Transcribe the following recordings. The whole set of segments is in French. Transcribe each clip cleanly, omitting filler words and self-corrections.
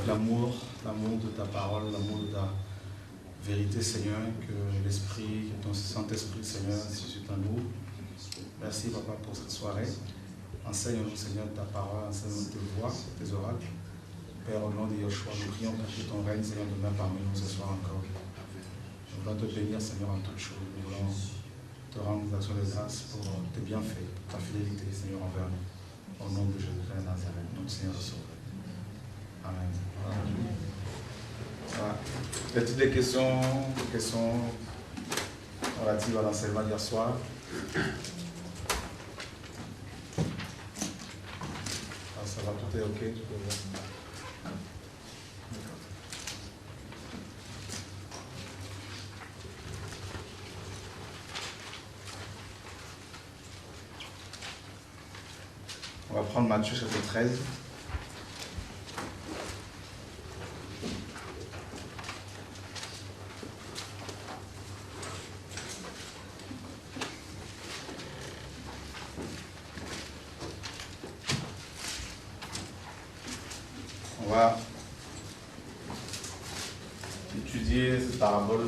l'amour de ta parole, l'amour de ta vérité, Seigneur, que l'Esprit, que ton Saint-Esprit, Seigneur, suscite en nous. Merci, Papa, pour cette soirée. Enseigne-nous, Seigneur, ta parole, enseigne-nous tes voix, tes oracles. Père, au nom de Yeshua, nous prions pour que ton règne, Seigneur, demeure parmi nous ce soir encore. Nous voulons te bénir, Seigneur, en toutes choses. Nous voulons te rendre l'action de grâce pour tes bienfaits, ta fidélité, Seigneur, envers nous. Au nom de Jésus-Christ de Nazareth, notre Seigneur et Sauveur. Amen. Voilà. Y a-t-il des questions relatives à l'enseignement d'hier soir? Ça va, tout est OK? On va prendre Matthieu chapitre 13. On va étudier cette parabole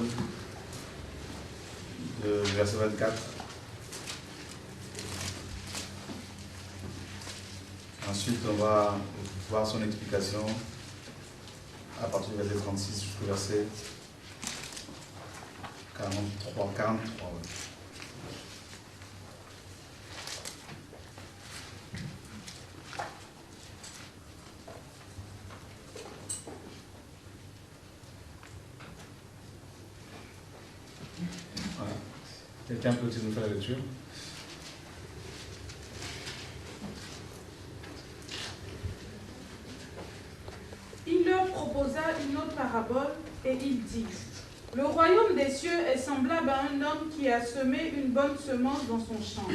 de verset 24. Ensuite, on va voir son explication à partir du verset 36 jusqu'au verset 43. Ouais. Voilà. Quelqu'un peut-il nous faire la lecture? Il leur proposa une autre parabole et il dit: Le royaume des cieux est semblable à un homme qui a semé une bonne semence dans son champ.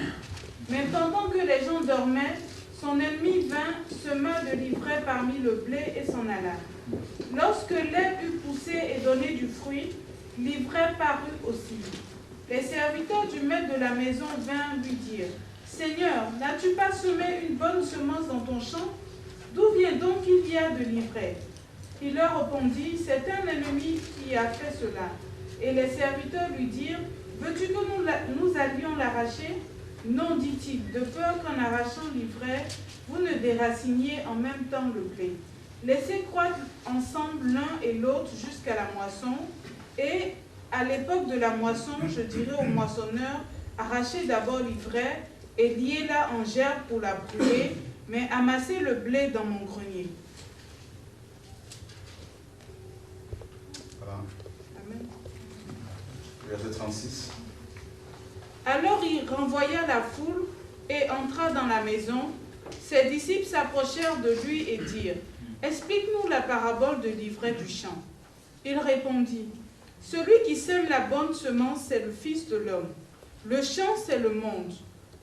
Mais pendant que les gens dormaient, son ennemi vint, sema de l'ivraie parmi le blé et s'en alla. Lorsque l'herbe eut poussé et donné du fruit, l'ivraie parut aussi. Les serviteurs du maître de la maison vinrent lui dire: Seigneur, n'as-tu pas semé une bonne semence dans ton champ? D'où vient donc qu'il y a de l'ivraie? Il leur répondit: C'est un ennemi qui a fait cela. Et les serviteurs lui dirent: Veux-tu que nous allions l'arracher? Non, dit-il, de peur qu'en arrachant l'ivraie, vous ne déraciniez en même temps le blé. Laissez croître ensemble l'un et l'autre jusqu'à la moisson, et à l'époque de la moisson, je dirai au moissonneur: Arrachez d'abord l'ivraie et liez-la en gerbes pour la brûler, mais amassez le blé dans mon grenier. Voilà. Amen. Verset 36. Alors il renvoya la foule et entra dans la maison. Ses disciples s'approchèrent de lui et dirent: Explique-nous la parabole de l'ivraie du champ. Il répondit: Celui qui sème la bonne semence, c'est le Fils de l'homme. Le champ, c'est le monde.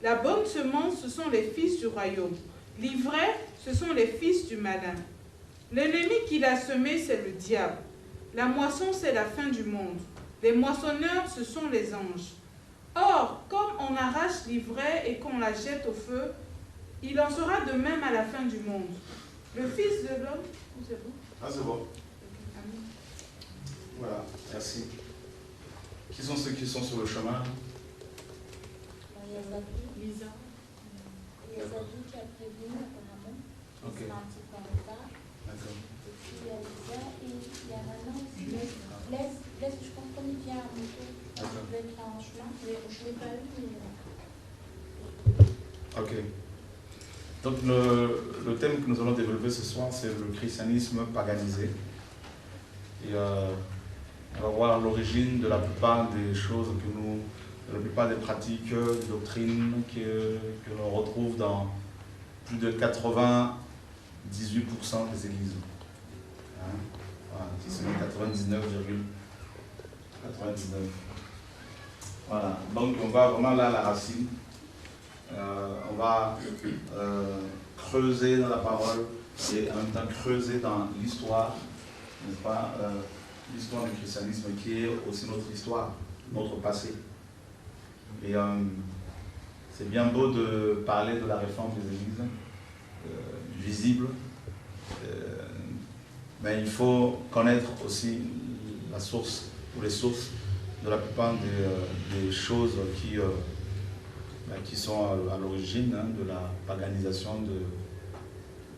La bonne semence, ce sont les fils du royaume. L'ivraie, ce sont les fils du malin. L'ennemi qui l'a semé, c'est le diable. La moisson, c'est la fin du monde. Les moissonneurs, ce sont les anges. Or, comme on arrache l'ivraie et qu'on la jette au feu, il en sera de même à la fin du monde. Le Fils de l'homme... C'est bon? Ah, c'est bon. Voilà, merci. Qui sont ceux qui sont sur le chemin? Lisa. Il y a Zadou qui a prévenu apparemment. Ok. Il sera un petit peu en retard. D'accord. Et puis il y a Lisa et il y a Manon aussi. Laisse, je pense qu'on y vient à moto. D'accord. Je vais être en chemin. Mais je ne l'ai pas eu, mais... Ok. Donc le thème que nous allons développer ce soir, c'est le christianisme paganisé. Et on va voir l'origine de la plupart des choses de la plupart des pratiques, des doctrines que l'on retrouve dans plus de 98% des églises. Hein? Voilà, c'est 99,99. Voilà, donc on va vraiment là à la racine. On va creuser dans la parole et en même temps creuser dans l'histoire, n'est-ce pas, l'histoire du christianisme qui est aussi notre histoire, notre passé. Et c'est bien beau de parler de la réforme des églises, du visible, mais il faut connaître aussi la source ou les sources de la plupart des choses qui sont à l'origine de la paganisation de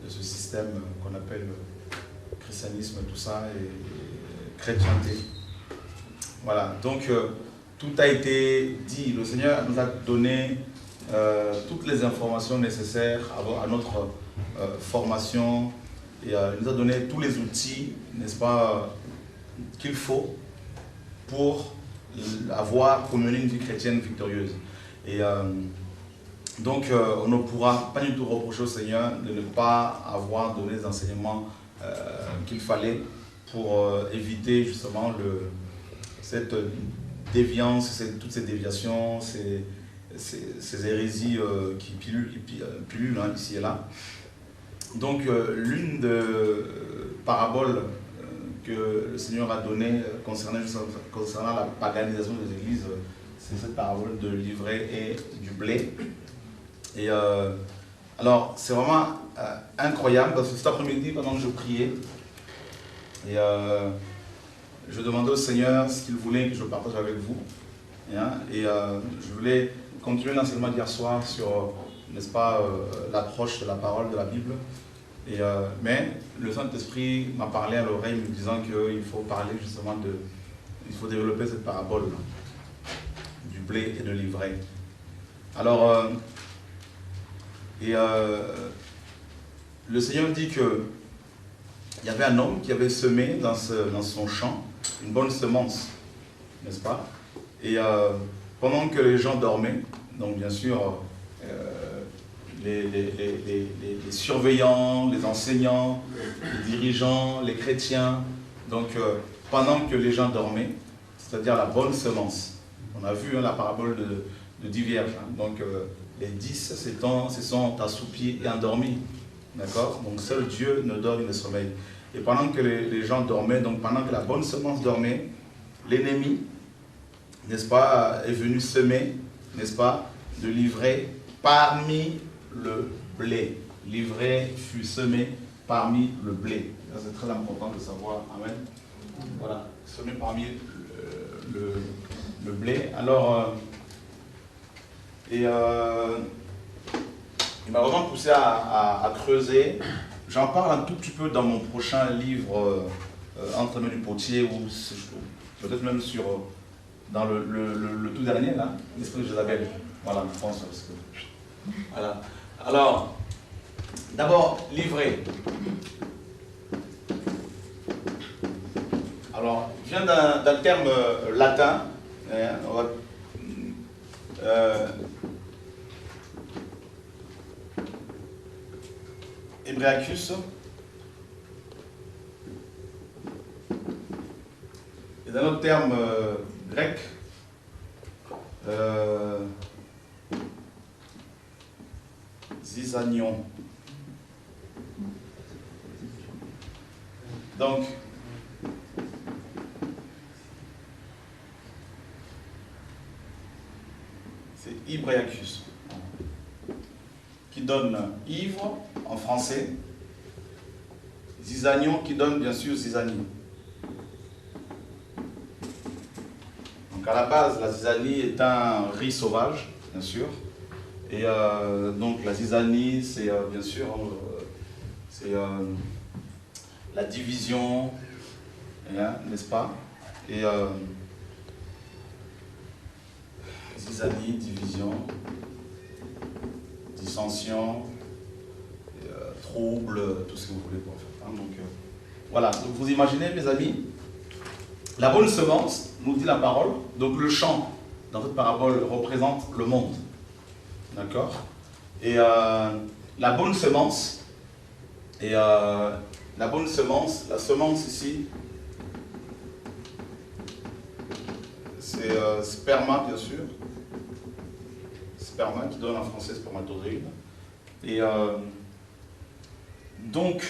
ce système qu'on appelle christianisme, tout ça, et chrétienté. Voilà, donc tout a été dit. Le Seigneur nous a donné toutes les informations nécessaires à notre formation, et il nous a donné tous les outils, n'est-ce pas, qu'il faut pour mener une vie chrétienne victorieuse. Et donc, on ne pourra pas du tout reprocher au Seigneur de ne pas avoir donné les enseignements qu'il fallait pour éviter justement cette déviance, toutes ces déviations, ces hérésies qui pullulent ici et là. Donc, l'une des paraboles que le Seigneur a donnée concernant la paganisation des églises, c'est cette parabole de l'ivraie et du blé. Et alors, c'est vraiment incroyable, parce que cet après-midi, pendant que je priais, et je demandais au Seigneur ce qu'il voulait que je partage avec vous. Et je voulais continuer l'enseignement d'hier soir sur, n'est-ce pas, l'approche de la parole de la Bible. Mais le Saint-Esprit m'a parlé à l'oreille me disant qu'il faut parler justement il faut développer cette parabole du blé et de l'ivraie. Alors, le Seigneur dit que il y avait un homme qui avait semé dans son champ une bonne semence, n'est-ce pas? Et pendant que les gens dormaient, donc bien sûr, les surveillants, les enseignants, les dirigeants, les chrétiens, donc pendant que les gens dormaient, c'est-à-dire la bonne semence. On a vu la parabole de 10 vierges. Donc les 10 se sont assoupis et endormis. D'accord? Donc seul Dieu ne dort ni ne sommeille. Et pendant que les gens dormaient, donc pendant que la bonne semence dormait, l'ennemi, n'est-ce pas, est venu semer, n'est-ce pas, de l'ivraie parmi le blé. L'ivraie fut semé parmi le blé. C'est très important de savoir. Amen. Voilà, semé parmi le blé. Alors, il m'a vraiment poussé à creuser. J'en parle un tout petit peu dans mon prochain livre, Entre les mains du potier, ou peut-être même dans le tout dernier, là, l'esprit de Jézabel. Voilà, je pense. Parce que, voilà. Alors, d'abord, l'ivraie. Alors, il vient d'un terme latin. Hebraicus. Et d'un autre terme grec, zizanion. Donc, c'est Hebraicus, qui donne ivre en français, zizanion qui donne bien sûr zizanie. Donc à la base, la zizanie est un riz sauvage, bien sûr. Et donc la zizanie, c'est bien sûr la division, n'est-ce pas? Et zizanie, division, dissension, trouble, tout ce que vous voulez pour faire. Donc voilà, donc vous imaginez mes amis, la bonne semence, nous dit la parole, donc le champ dans cette parabole représente le monde. D'accord? Et la bonne semence, la semence ici, c'est sperma bien sûr, sperma qui donne en français spermatozoïde. Et donc,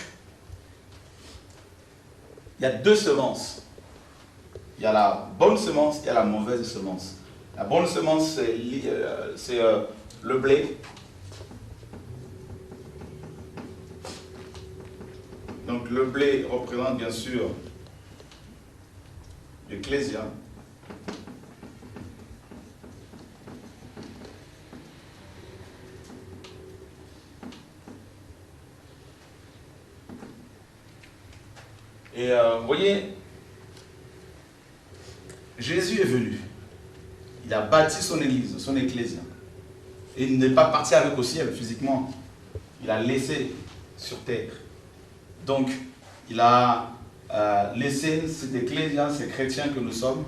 il y a deux semences. Il y a la bonne semence et il y a la mauvaise semence. La bonne semence, c'est le blé. Donc, Donc le blé représente bien sûr l'Ecclésia. Et vous voyez, Jésus est venu. Il a bâti son église, son ecclésia. Et il n'est pas parti avec au ciel physiquement. Il a laissé sur terre. Donc, il a laissé cette ecclésia, ces chrétiens que nous sommes,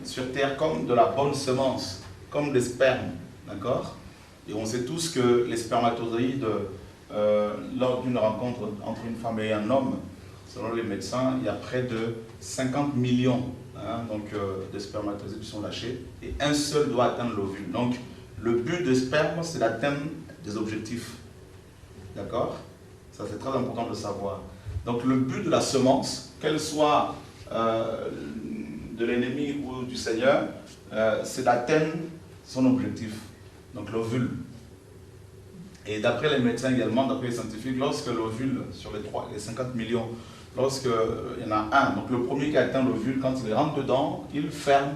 sur terre comme de la bonne semence, comme des spermes. D'accord? Et on sait tous que les spermatozoïdes, lors d'une rencontre entre une femme et un homme, selon les médecins, il y a près de 50 millions de spermatozoïdes qui sont lâchés et un seul doit atteindre l'ovule. Donc, le but de sperme, c'est d'atteindre des objectifs. D'accord? Ça, c'est très important de le savoir. Donc, le but de la semence, qu'elle soit de l'ennemi ou du Seigneur, c'est d'atteindre son objectif. Donc, l'ovule. Et d'après les médecins également, d'après les scientifiques, lorsque l'ovule, sur les 50 millions, lorsqu'il y en a un, donc le premier qui atteint l'ovule, quand il rentre dedans, il ferme,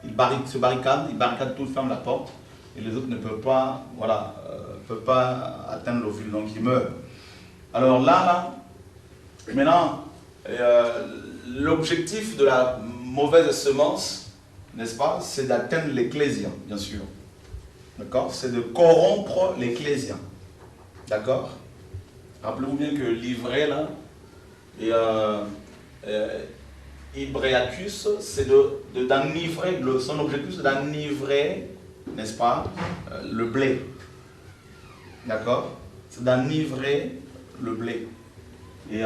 il barricade tout, ferme la porte, et les autres ne peuvent pas, peuvent pas atteindre l'ovule, donc ils meurent. Alors maintenant, l'objectif de la mauvaise semence, n'est-ce pas, c'est d'atteindre l'ecclésia, bien sûr. D'accord? C'est de corrompre l'ecclésia. D'accord? Rappelez-vous bien que l'ivraie, là, et Ibreacus, c'est d'enivrer, son objectif c'est d'enivrer, n'est-ce pas, le blé. D'accord? C'est d'enivrer le blé. Et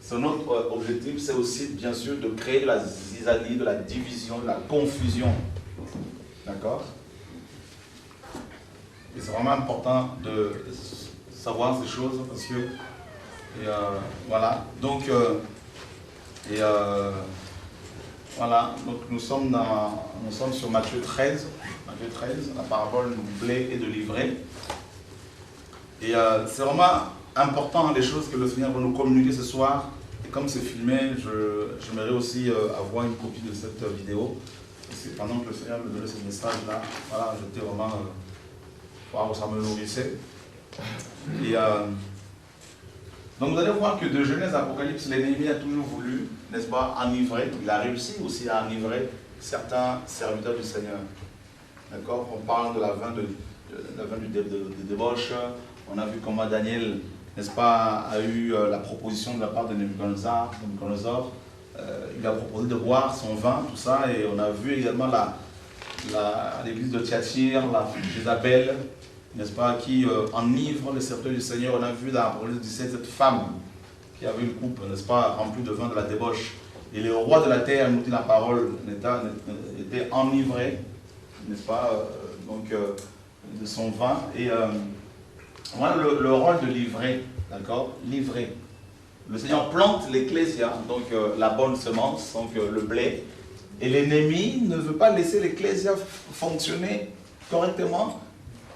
son autre objectif, c'est aussi, bien sûr, de créer de la zizanie, de la division, de la confusion. D'accord? Et c'est vraiment important de savoir ces choses parce que, voilà, donc, voilà, donc nous sommes sur Matthieu 13, la parabole du blé et de l'ivraie. Et c'est vraiment important les choses que le Seigneur va nous communiquer ce soir. Et comme c'est filmé, j'aimerais aussi avoir une copie de cette vidéo. Parce que pendant que le Seigneur me donnait ce message-là, voilà, j'étais vraiment... Wow, ça me nourrissait. Et donc vous allez voir que de Genèse à Apocalypse, l'ennemi a toujours voulu, n'est-ce pas, enivrer. Il a réussi aussi à enivrer certains serviteurs du Seigneur. D'accord? On parle de la vin de débauche. On a vu comment Daniel, n'est-ce pas, a eu la proposition de la part de Nabuchodonosor. Il a proposé de boire son vin, tout ça. Et on a vu également l'église de Thyatire, la Jézabel, n'est-ce pas, qui enivre les serviteurs du Seigneur. On a vu dans Apocalypse 17 cette femme qui avait une coupe, n'est-ce pas, remplie de vin de la débauche. Et le roi de la terre, nous dit la parole, était enivré, n'est-ce pas, de son vin. Et voilà le rôle de l'ivraie, d'accord, l'ivraie. Le Seigneur plante l'ecclésia, donc la bonne semence, donc le blé. Et l'ennemi ne veut pas laisser l'ecclésia fonctionner correctement.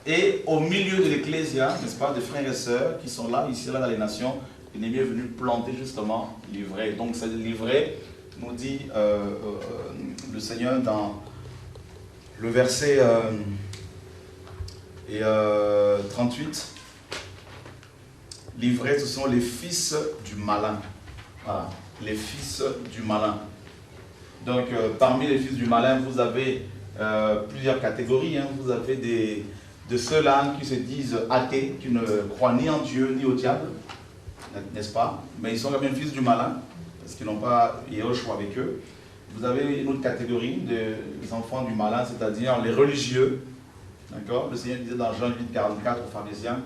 Et au milieu de l'ecclésia, n'est-ce pas, des frères et sœurs qui sont là, ici, là, dans les nations, l'ennemi est venu planter justement l'ivraie. Donc, cette l'ivraie, nous dit le Seigneur dans le verset 38. L'ivraie, ce sont les fils du malin. Voilà, les fils du malin. Donc, parmi les fils du malin, vous avez plusieurs catégories. Hein. Vous avez de ceux-là qui se disent athées, qui ne croient ni en Dieu ni au diable, n'est-ce pas? Mais ils sont quand même fils du malin, parce qu'ils n'ont pas Yahushua avec eux. Vous avez une autre catégorie des enfants du malin, c'est-à-dire les religieux. D'accord? Le Seigneur disait dans Jean 8, 44 aux pharisiens,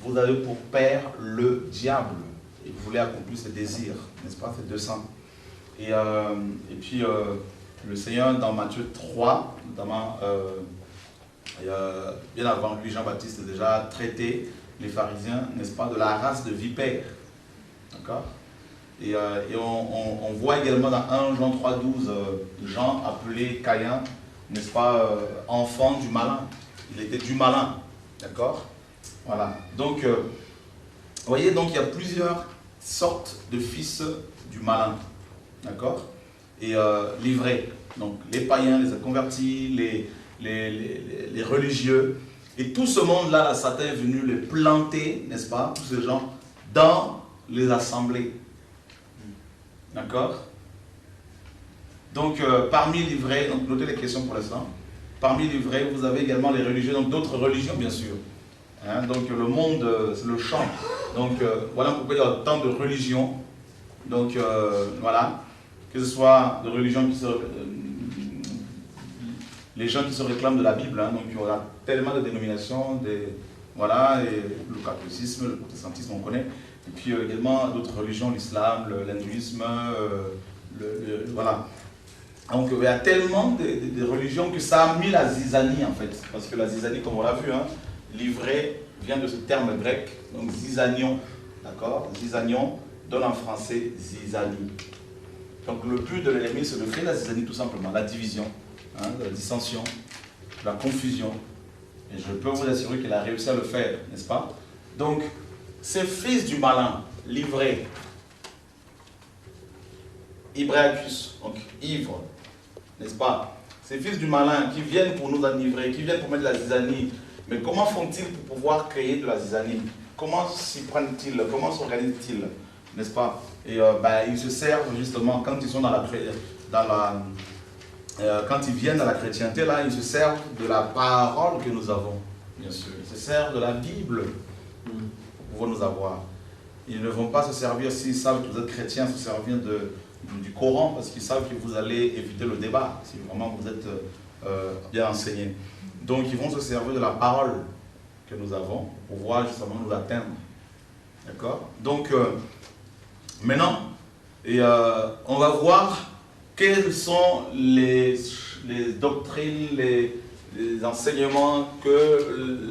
vous avez pour père le diable, et vous voulez accomplir ses désirs, n'est-ce pas? C'est 200. Et puis, le Seigneur, dans Matthieu 3, notamment, bien avant lui, Jean-Baptiste a déjà traité les pharisiens, n'est-ce pas, de la race de vipères. D'accord? Et on voit également dans 1 Jean 3,12, Jean appelé Caïn, n'est-ce pas, enfant du malin. Il était du malin. D'accord? Voilà. Donc, vous voyez, donc il y a plusieurs sortes de fils du malin. D'accord? Et livrés. Donc les païens, les convertis, les religieux. Et tout ce monde-là, là, Satan est venu les planter, n'est-ce pas, tous ces gens, dans les assemblées. D'accord? Donc, parmi les vrais, donc notez les questions pour l'instant. Parmi les vrais, vous avez également les religieux, donc d'autres religions, bien sûr. Hein, donc, le monde, c'est le champ. Donc, voilà pourquoi il y a autant de religions. Donc, voilà. Que ce soit de religions qui se... les gens qui se réclament de la Bible, hein, donc il y aura tellement de dénominations, voilà, et le catholicisme, le protestantisme, on connaît, et puis également d'autres religions, l'islam, l'hindouisme, voilà. Donc il y a tellement de religions que ça a mis la zizanie en fait, parce que la zizanie, comme on l'a vu, hein, livré vient de ce terme grec, donc zizanion, d'accord? Zizanion donne en français zizanie. Donc le but de l'ennemi, c'est de créer la zizanie tout simplement, la division. Hein, de la dissension, de la confusion. Et je peux vous assurer qu'il a réussi à le faire, n'est-ce pas? Donc, ces fils du malin, livrés, Ibraicus, donc ivre, n'est-ce pas? Ces fils du malin qui viennent pour nous enivrer, qui viennent pour mettre de la zizanie. Mais comment font-ils pour pouvoir créer de la zizanie? Comment s'y prennent-ils? Comment s'organisent-ils? N'est-ce pas? Et ils se servent justement quand ils sont quand ils viennent à la chrétienté, là, ils se servent de la parole que nous avons, bien sûr. Ils se servent de la Bible pour pouvoir nous avoir. Ils ne vont pas se servir, s'ils savent que vous êtes chrétien, se servir du Coran, parce qu'ils savent que vous allez éviter le débat, si vraiment vous êtes bien enseigné. Donc, ils vont se servir de la parole que nous avons pour pouvoir justement nous atteindre. D'accord? Donc, maintenant, on va voir quelles sont les doctrines, les enseignements que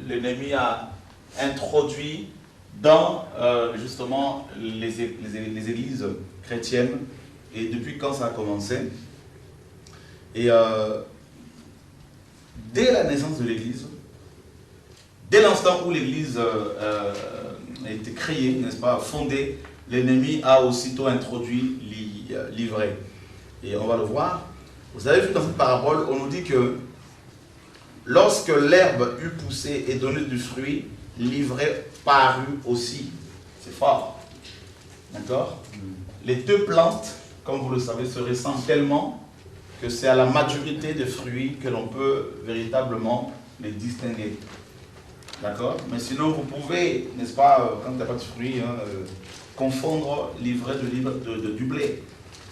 l'ennemi a introduits dans justement les églises chrétiennes et depuis quand ça a commencé. Et dès la naissance de l'église, dès l'instant où l'église a été créée, n'est-ce pas, fondée, l'ennemi a aussitôt introduit l'ivraie. Et on va le voir. Vous avez vu dans cette parabole, on nous dit que lorsque l'herbe eut poussé et donné du fruit, l'ivraie parut aussi. C'est fort. D'accord? Les deux plantes, comme vous le savez, se ressemblent tellement que c'est à la maturité des fruits que l'on peut véritablement les distinguer. D'accord? Mais sinon, vous pouvez, n'est-ce pas, quand il n'y a pas de fruits, confondre l'ivraie du blé.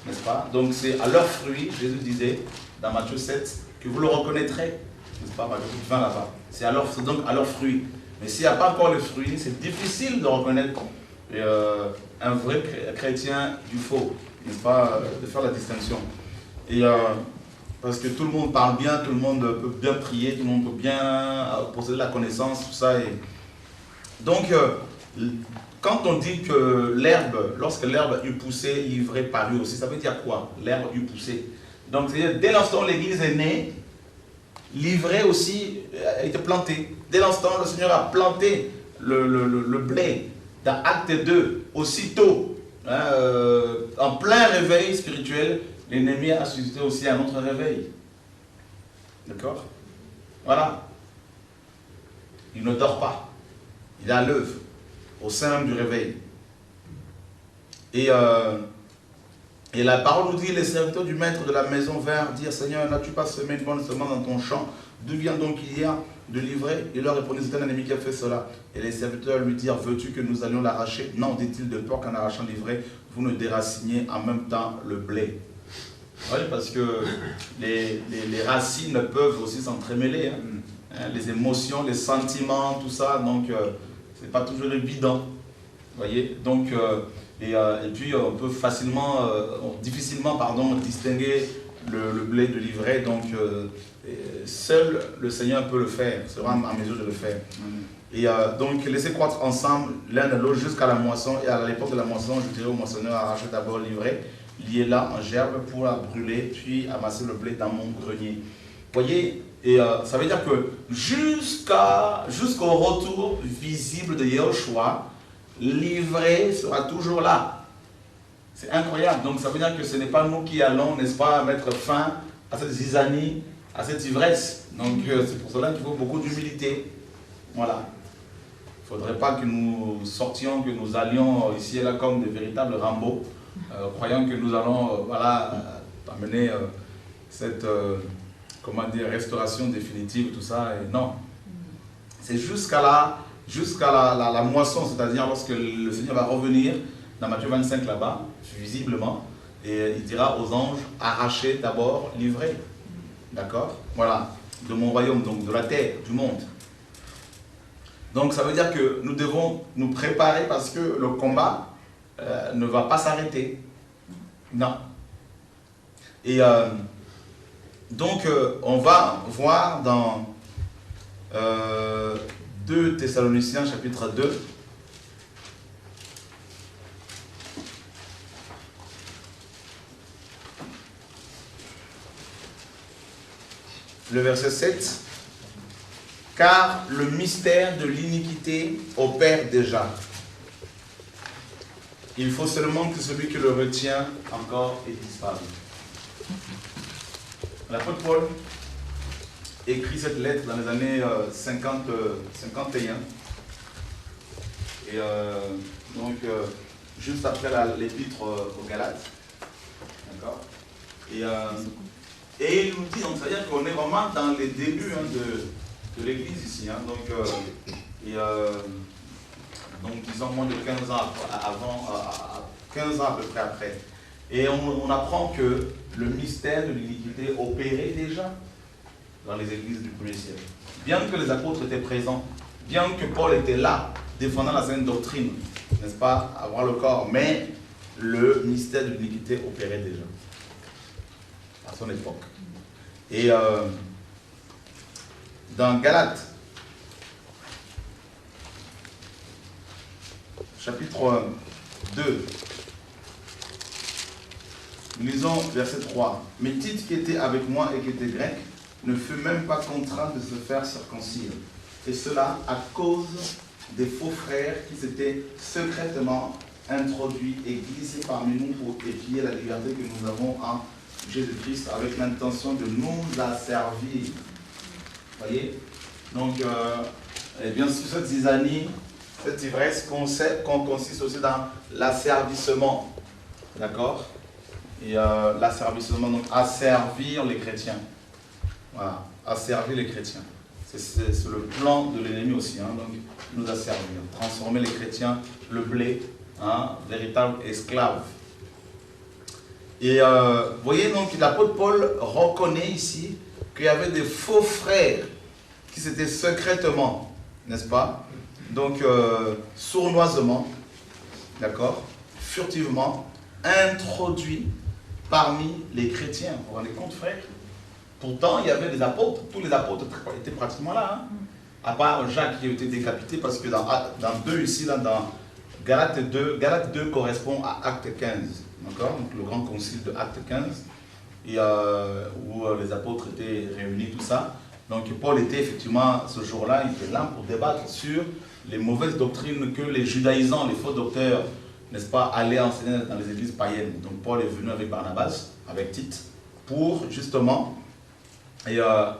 N'est-ce pas? Donc c'est à leurs fruits, Jésus disait dans Matthieu 7, que vous le reconnaîtrez. N'est-ce pas? Matthieu 20 là-bas. C'est donc à leurs fruits. Mais s'il n'y a pas encore les fruits, c'est difficile de reconnaître un vrai chrétien du faux. N'est-ce pas? De faire la distinction. Et parce que tout le monde parle bien, tout le monde peut bien prier, tout le monde peut bien posséder la connaissance, tout ça. Et... Donc, quand on dit que l'herbe, lorsque l'herbe eut poussé, l'ivraie parut aussi, ça veut dire quoi? L'herbe eut poussé. Donc, c'est-à-dire, dès l'instant où l'église est née, l'ivraie aussi a été plantée. Dès l'instant où le Seigneur a planté le blé, dans Acte 2, aussitôt, hein, en plein réveil spirituel, l'ennemi a suscité aussi un autre réveil. D'accord? Voilà. Il ne dort pas. Il est à l'œuvre, au sein même du réveil. Et la parole nous dit, les serviteurs du maître de la maison vinrent dire, Seigneur, n'as-tu pas semé une bonne semence dans ton champ? D'où vient donc qu'il y a de l'ivraie? Il leur répondit, c'est un ennemi qui a fait cela. Et les serviteurs lui dirent, veux-tu que nous allions l'arracher? Non, dit-il, de peur qu'en arrachant l'ivraie, vous ne déraciniez en même temps le blé. Oui, parce que les racines peuvent aussi s'entremêler. Hein. Les émotions, les sentiments, tout ça, donc c'est pas toujours évident. Vous voyez? Donc, et puis on peut difficilement distinguer le blé de l'ivraie. Donc, seul le Seigneur peut le faire, sera en mesure de le faire. Et donc, laissez croître ensemble l'un de l'autre jusqu'à la moisson. Et à l'époque de la moisson, je dirais au moissonneur, arrachez d'abord l'ivraie, liez-la en gerbe pour la brûler, puis amasser le blé dans mon grenier. Vous voyez, et ça veut dire que jusqu'au retour visible de Yahushua, livrée sera toujours là. C'est incroyable. Donc ça veut dire que ce n'est pas nous qui allons, n'est-ce pas, mettre fin à cette zizanie, à cette ivresse. Donc c'est pour cela qu'il faut beaucoup d'humilité. Voilà. Il ne faudrait pas que nous sortions, que nous allions ici et là comme des véritables Rambo, croyant que nous allons voilà, amener cette comment dire, restauration définitive, tout ça. Et non. C'est jusqu'à la moisson, c'est-à-dire lorsque le Seigneur va revenir dans Matthieu 25 là-bas, visiblement, et il dira aux anges, arrachez d'abord, livrez. D'accord? Voilà. De mon royaume, donc de la terre, du monde. Donc ça veut dire que nous devons nous préparer parce que le combat ne va pas s'arrêter. Non. Et donc on va voir dans 2 Thessaloniciens chapitre 2. Le verset 7. Car le mystère de l'iniquité opère déjà. Il faut seulement que celui qui le retient encore ait disparu. L'apôtre Paul écrit cette lettre dans les années 51. Et donc, juste après l'épître aux Galates. D'accord? Et il nous dit, donc, c'est-à-dire qu'on est vraiment dans les débuts de l'église ici. Hein, donc, disons moins de 15 ans avant, 15 ans à peu près après. Et on apprend que le mystère de l'iniquité opérait déjà dans les églises du premier siècle. Bien que les apôtres étaient présents, bien que Paul était là, défendant la sainte doctrine, n'est-ce pas, avoir le corps, mais le mystère de l'iniquité opérait déjà à son époque. Et dans Galates, chapitre 2, nous lisons verset 3. Mais Tite, qui était avec moi et qui était grec, ne fut même pas contraint de se faire circoncire. Et cela à cause des faux frères qui s'étaient secrètement introduits et glissés parmi nous pour épier la liberté que nous avons en Jésus-Christ avec l'intention de nous asservir. Voyez? Donc, et bien sûr, cette zizanie, cette ivresse consiste aussi dans l'asservissement. D'accord? Et l'asservissement, donc asservir les chrétiens. Voilà, asservir les chrétiens. C'est le plan de l'ennemi aussi, hein, donc nous asservir, transformer les chrétiens, le blé, hein, véritable esclave. Et vous voyez donc l'apôtre Paul reconnaît ici qu'il y avait des faux frères qui s'étaient secrètement, n'est-ce pas, donc sournoisement, d'accord, furtivement, introduits parmi les chrétiens. Vous vous rendez compte, frère? Pourtant, il y avait des apôtres, tous les apôtres étaient pratiquement là, hein, à part Jacques qui a été décapité, parce que dans 2 ici, là, dans Galates 2 correspond à Acte 15, d'accord, donc le grand concile de Acte 15, et, où les apôtres étaient réunis, tout ça. Donc Paul était effectivement, ce jour-là, il était là pour débattre sur les mauvaises doctrines que les judaïsants, les faux docteurs, n'est-ce pas, allaient enseigner dans les églises païennes. Donc Paul est venu avec Barnabas, avec Tite, pour justement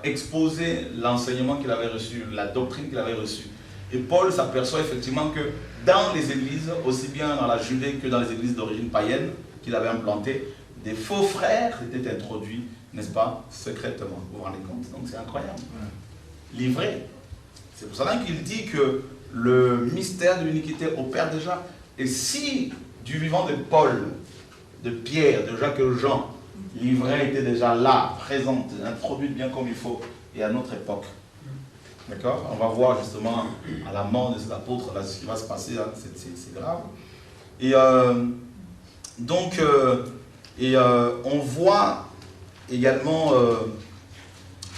exposer l'enseignement qu'il avait reçu, la doctrine qu'il avait reçue. Et Paul s'aperçoit effectivement que dans les églises, aussi bien dans la Judée que dans les églises d'origine païenne qu'il avait implantées, des faux frères étaient introduits, n'est-ce pas, secrètement. Vous vous rendez compte? Donc c'est incroyable. Livré. C'est pour cela qu'il dit que le mystère de l'iniquité opère déjà. Et si du vivant de Paul, de Pierre, de Jacques et de Jean, l'ivraie était déjà là, présente, introduite bien comme il faut, et à notre époque. D'accord? On va voir justement à la mort de cet apôtre, là, ce qui va se passer, hein, c'est grave. Et donc, on voit également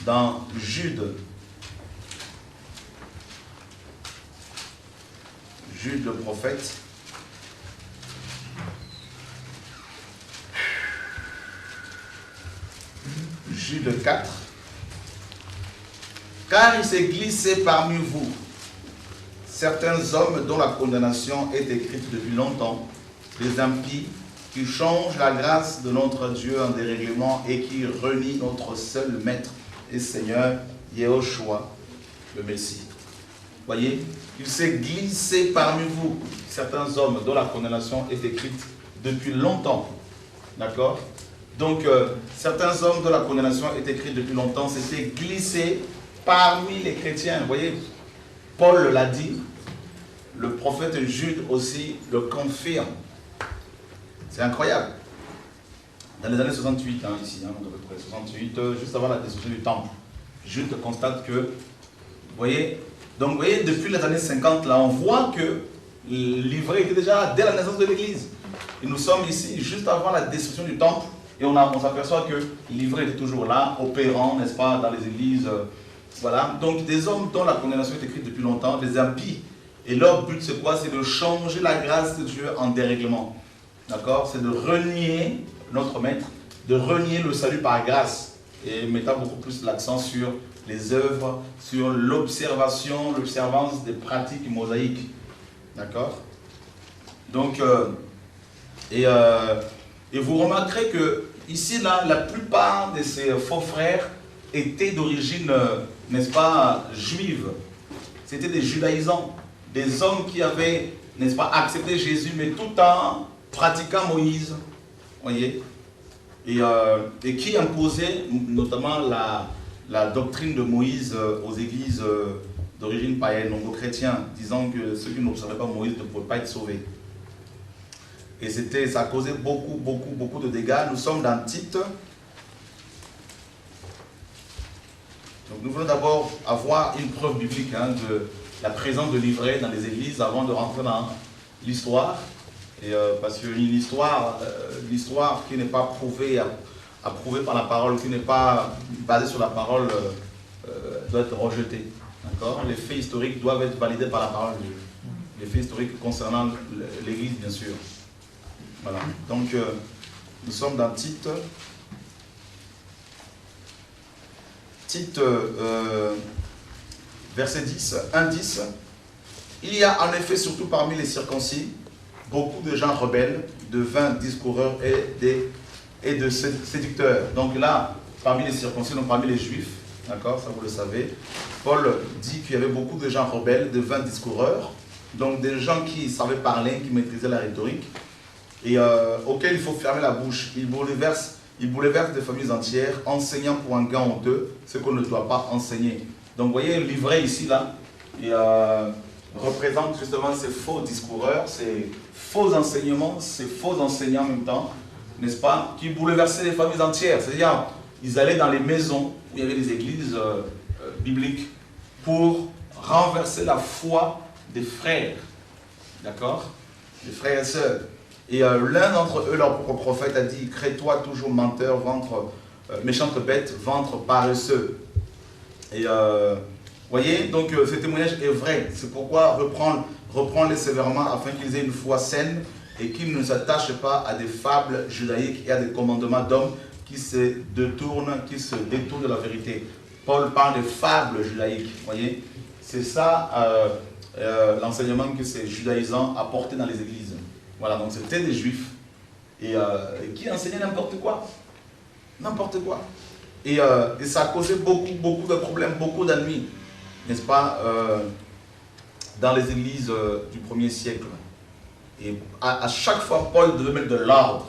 dans Jude le prophète, Jude 4, car il s'est glissé parmi vous certains hommes dont la condamnation est écrite depuis longtemps, des impies, qui changent la grâce de notre Dieu en dérèglement et qui renient notre seul Maître et Seigneur, Yehoshua, le Messie. Voyez, il s'est glissé parmi vous, certains hommes dont la condamnation est écrite depuis longtemps. D'accord? Donc, certains hommes dont la condamnation est écrite depuis longtemps s'étaient glissés parmi les chrétiens. Vous voyez, Paul l'a dit, le prophète Jude aussi le confirme. C'est incroyable. Dans les années 68, ici, à peu près 68, juste avant la destruction du temple, Jude constate que, vous voyez, donc vous voyez, depuis les années 50, là, on voit que l'ivraie était déjà là dès la naissance de l'Église. Et nous sommes ici juste avant la destruction du temple, et on s'aperçoit que l'ivraie était toujours là, opérant, n'est-ce pas, dans les églises. Voilà. Donc des hommes dont la condamnation est écrite depuis longtemps, des impies. Et leur but, c'est quoi? C'est de changer la grâce de Dieu en dérèglement. D'accord? C'est de renier notre Maître, de renier le salut par grâce. Et mettant beaucoup plus l'accent sur les œuvres, sur l'observance des pratiques mosaïques. D'accord? Donc, et vous remarquerez que ici, là, la plupart de ces faux frères étaient d'origine, n'est-ce pas, juive. C'était des judaïsants, des hommes qui avaient, n'est-ce pas, accepté Jésus, mais tout en pratiquant Moïse, voyez, et qui imposaient notamment la doctrine de Moïse aux églises d'origine païenne, donc aux chrétiens, disant que ceux qui n'observaient pas Moïse ne pouvaient pas être sauvés. Et ça a causé beaucoup de dégâts. Nous sommes dans Tite. Donc nous voulons d'abord avoir une preuve biblique de la présence de l'ivraie dans les églises avant de rentrer dans l'histoire. Et parce qu'une l'histoire qui n'est pas approuvée par la parole, qui n'est pas basée sur la parole, doit être rejetée. D'accord? Les faits historiques doivent être validés par la parole de Dieu. Les faits historiques concernant l'Église, bien sûr. Voilà. Donc, nous sommes dans Tite. Tite, verset 10, 1-10. Il y a en effet, surtout parmi les circoncis, beaucoup de gens rebelles, de vains discoureurs et de séducteurs. Donc là, parmi les circoncis, donc parmi les juifs, d'accord, ça vous le savez, Paul dit qu'il y avait beaucoup de gens rebelles, de vains discoureurs, donc des gens qui savaient parler, qui maîtrisaient la rhétorique, et auxquels il faut fermer la bouche. Ils bouleversent des familles entières, enseignant pour un gain honteux ce qu'on ne doit pas enseigner. Donc vous voyez, l'ivraie ici, là, et, représente justement ces faux discoureurs, ces faux enseignements, ces faux enseignants en même temps, n'est-ce pas, qui bouleversaient les familles entières. C'est-à-dire, ils allaient dans les maisons où il y avait des églises bibliques pour renverser la foi des frères. D'accord? Des frères et sœurs. Et l'un d'entre eux, leur propre prophète, a dit: crée-toi toujours menteur, ventre, méchante bête, ventre paresseux. Et voyez, donc ce témoignage est vrai. C'est pourquoi reprends-les sévèrement afin qu'ils aient une foi saine et qu'ils ne s'attachent pas à des fables judaïques et à des commandements d'hommes qui se détournent de la vérité. Paul parle des fables judaïques. Voyez, c'est ça l'enseignement que ces judaïsants apportaient dans les églises. Voilà, donc c'était des juifs et qui enseignaient n'importe quoi. N'importe quoi. Et ça a causé beaucoup de problèmes, beaucoup d'ennuis, n'est-ce pas, dans les églises du 1er siècle. Et à chaque fois, Paul devait mettre de l'ordre.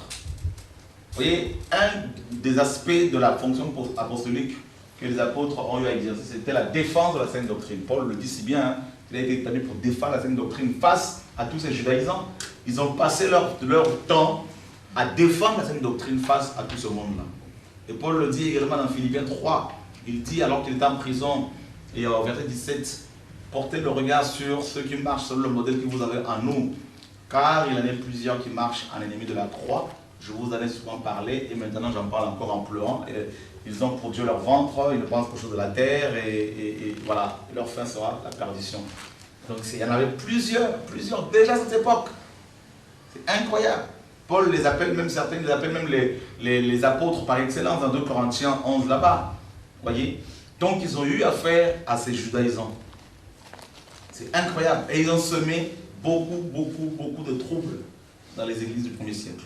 Vous voyez, un des aspects de la fonction apostolique que les apôtres ont eu à exercer, c'était la défense de la sainte doctrine. Paul le dit si bien, il a été établi pour défendre la sainte doctrine face à tous ces judaïsants. Ils ont passé leur temps à défendre la sainte doctrine face à tout ce monde-là. Et Paul le dit également dans Philippiens 3. Il dit, alors qu'il était en prison, et au verset 17, portez le regard sur ceux qui marchent selon le modèle que vous avez en nous, car il y en a plusieurs qui marchent en ennemi de la croix. Je vous en ai souvent parlé, et maintenant j'en parle encore en pleurant. Et ils ont pour Dieu leur ventre, ils ne pensent qu'aux choses de la terre, et voilà, leur fin sera la perdition. Donc il y en avait plusieurs déjà à cette époque. C'est incroyable. Paul les appelle même, certains les appellent même les apôtres par excellence dans 2 Corinthiens 11 là-bas. Voyez? Donc ils ont eu affaire à ces judaïsants. C'est incroyable. Et ils ont semé beaucoup de troubles dans les églises du 1er siècle.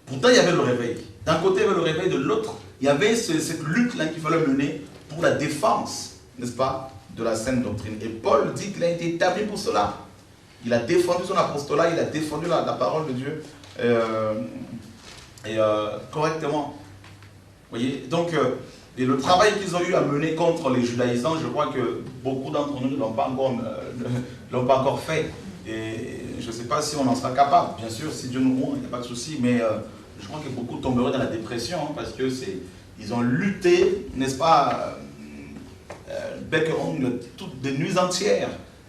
Pourtant, il y avait le réveil. D'un côté, il y avait le réveil, de l'autre, il y avait cette lutte-là qu'il fallait mener pour la défense, n'est-ce pas, de la saine doctrine. Et Paul dit qu'il a été établi pour cela. Il a défendu son apostolat, il a défendu la parole de Dieu correctement. Vous voyez, donc, et le travail qu'ils ont eu à mener contre les judaïsants, je crois que beaucoup d'entre nous ne l'ont pas encore fait. Et je ne sais pas si on en sera capable. Bien sûr, si Dieu nous rend, il n'y a pas de souci, mais je crois que beaucoup tomberaient dans la dépression, hein, parce que ils ont lutté, n'est-ce pas, bec et ongle, toutes des nuits entières,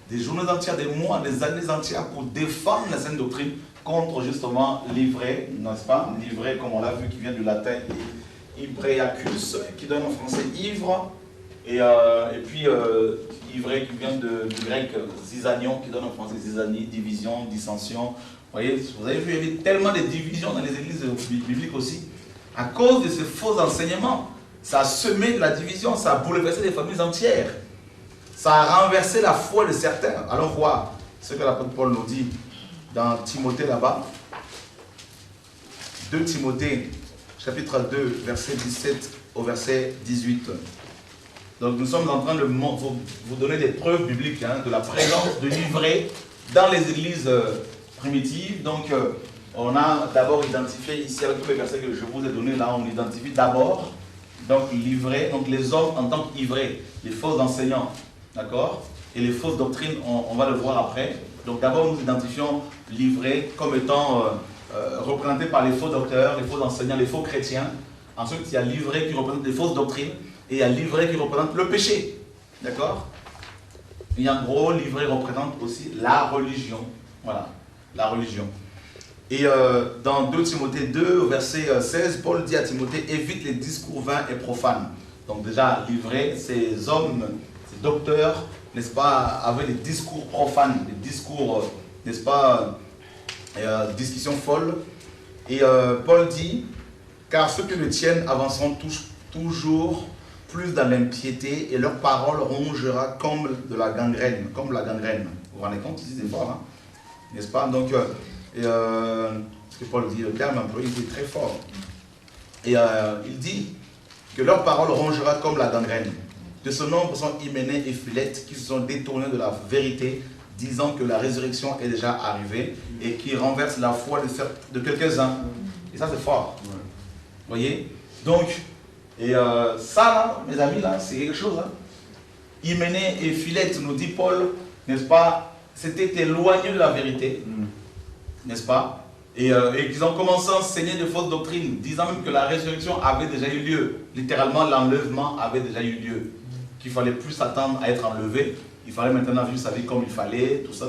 des journées entières, des mois, des années entières pour défendre la saine doctrine contre justement l'ivraie, n'est-ce pas? L'ivraie, comme on l'a vu, qui vient du latin Ibraeacus, qui donne en français ivre, et puis ivraie qui vient du grec zizanion, qui donne en français zizanie, division, dissension. Vous avez vu, il y avait tellement de divisions dans les églises bibliques aussi. À cause de ces faux enseignements, ça a semé de la division, ça a bouleversé des familles entières. Ça a renversé la foi de certains. Allons voir ce que l'apôtre Paul nous dit dans Timothée là-bas. 2 Timothée, chapitre 2, verset 17 au verset 18. Donc nous sommes en train de vous donner des preuves bibliques hein, de la présence de l'ivraie dans les églises primitives. Donc on a d'abord identifié ici avec tous les versets que je vous ai donnés, là on identifie d'abord donc l'ivraie, donc les hommes en tant qu'ivraie, les faux enseignants, d'accord? Et les fausses doctrines, on va le voir après. Donc d'abord nous identifions l'ivraie comme étant représenté par les faux docteurs, les faux enseignants, les faux chrétiens. Ensuite il y a l'ivraie qui représente les fausses doctrines. Et il y a l'ivraie qui représente le péché. D'accord? Et en gros, l'ivraie représente aussi la religion. Voilà, la religion. Et dans 2 Timothée 2, au verset 16, Paul dit à Timothée, évite les discours vains et profanes. Donc déjà, l'ivraie, ces hommes, ces docteurs, n'est-ce pas, avaient des discours profanes, des discours, n'est-ce pas, discussions folles. Et Paul dit, car ceux qui le tiennent avanceront toujours plus dans l'impiété et leur parole rongera comme de la gangrène, comme la gangrène. Vous vous rendez compte ici, c'est fort, hein? N'est-ce pas? Donc, ce que Paul dit, le terme employé est très fort. Et il dit que leur parole rongera comme la gangrène. De ce nombre sont Hyménée et Philette qui se sont détournés de la vérité, disant que la résurrection est déjà arrivée et qui renversent la foi de quelques-uns. Et ça, c'est fort. Vous voyez? Donc, et ça, là, mes amis, là, c'est quelque chose. Hein. Hyménée et Philette, nous dit Paul, n'est-ce pas, c'était éloigné de la vérité, n'est-ce pas? Et qu'ils ont commencé à enseigner de fausses doctrines, disant même que la résurrection avait déjà eu lieu. Littéralement, l'enlèvement avait déjà eu lieu. Qu'il fallait plus s'attendre à être enlevé. Il fallait maintenant vivre sa vie comme il fallait, tout ça,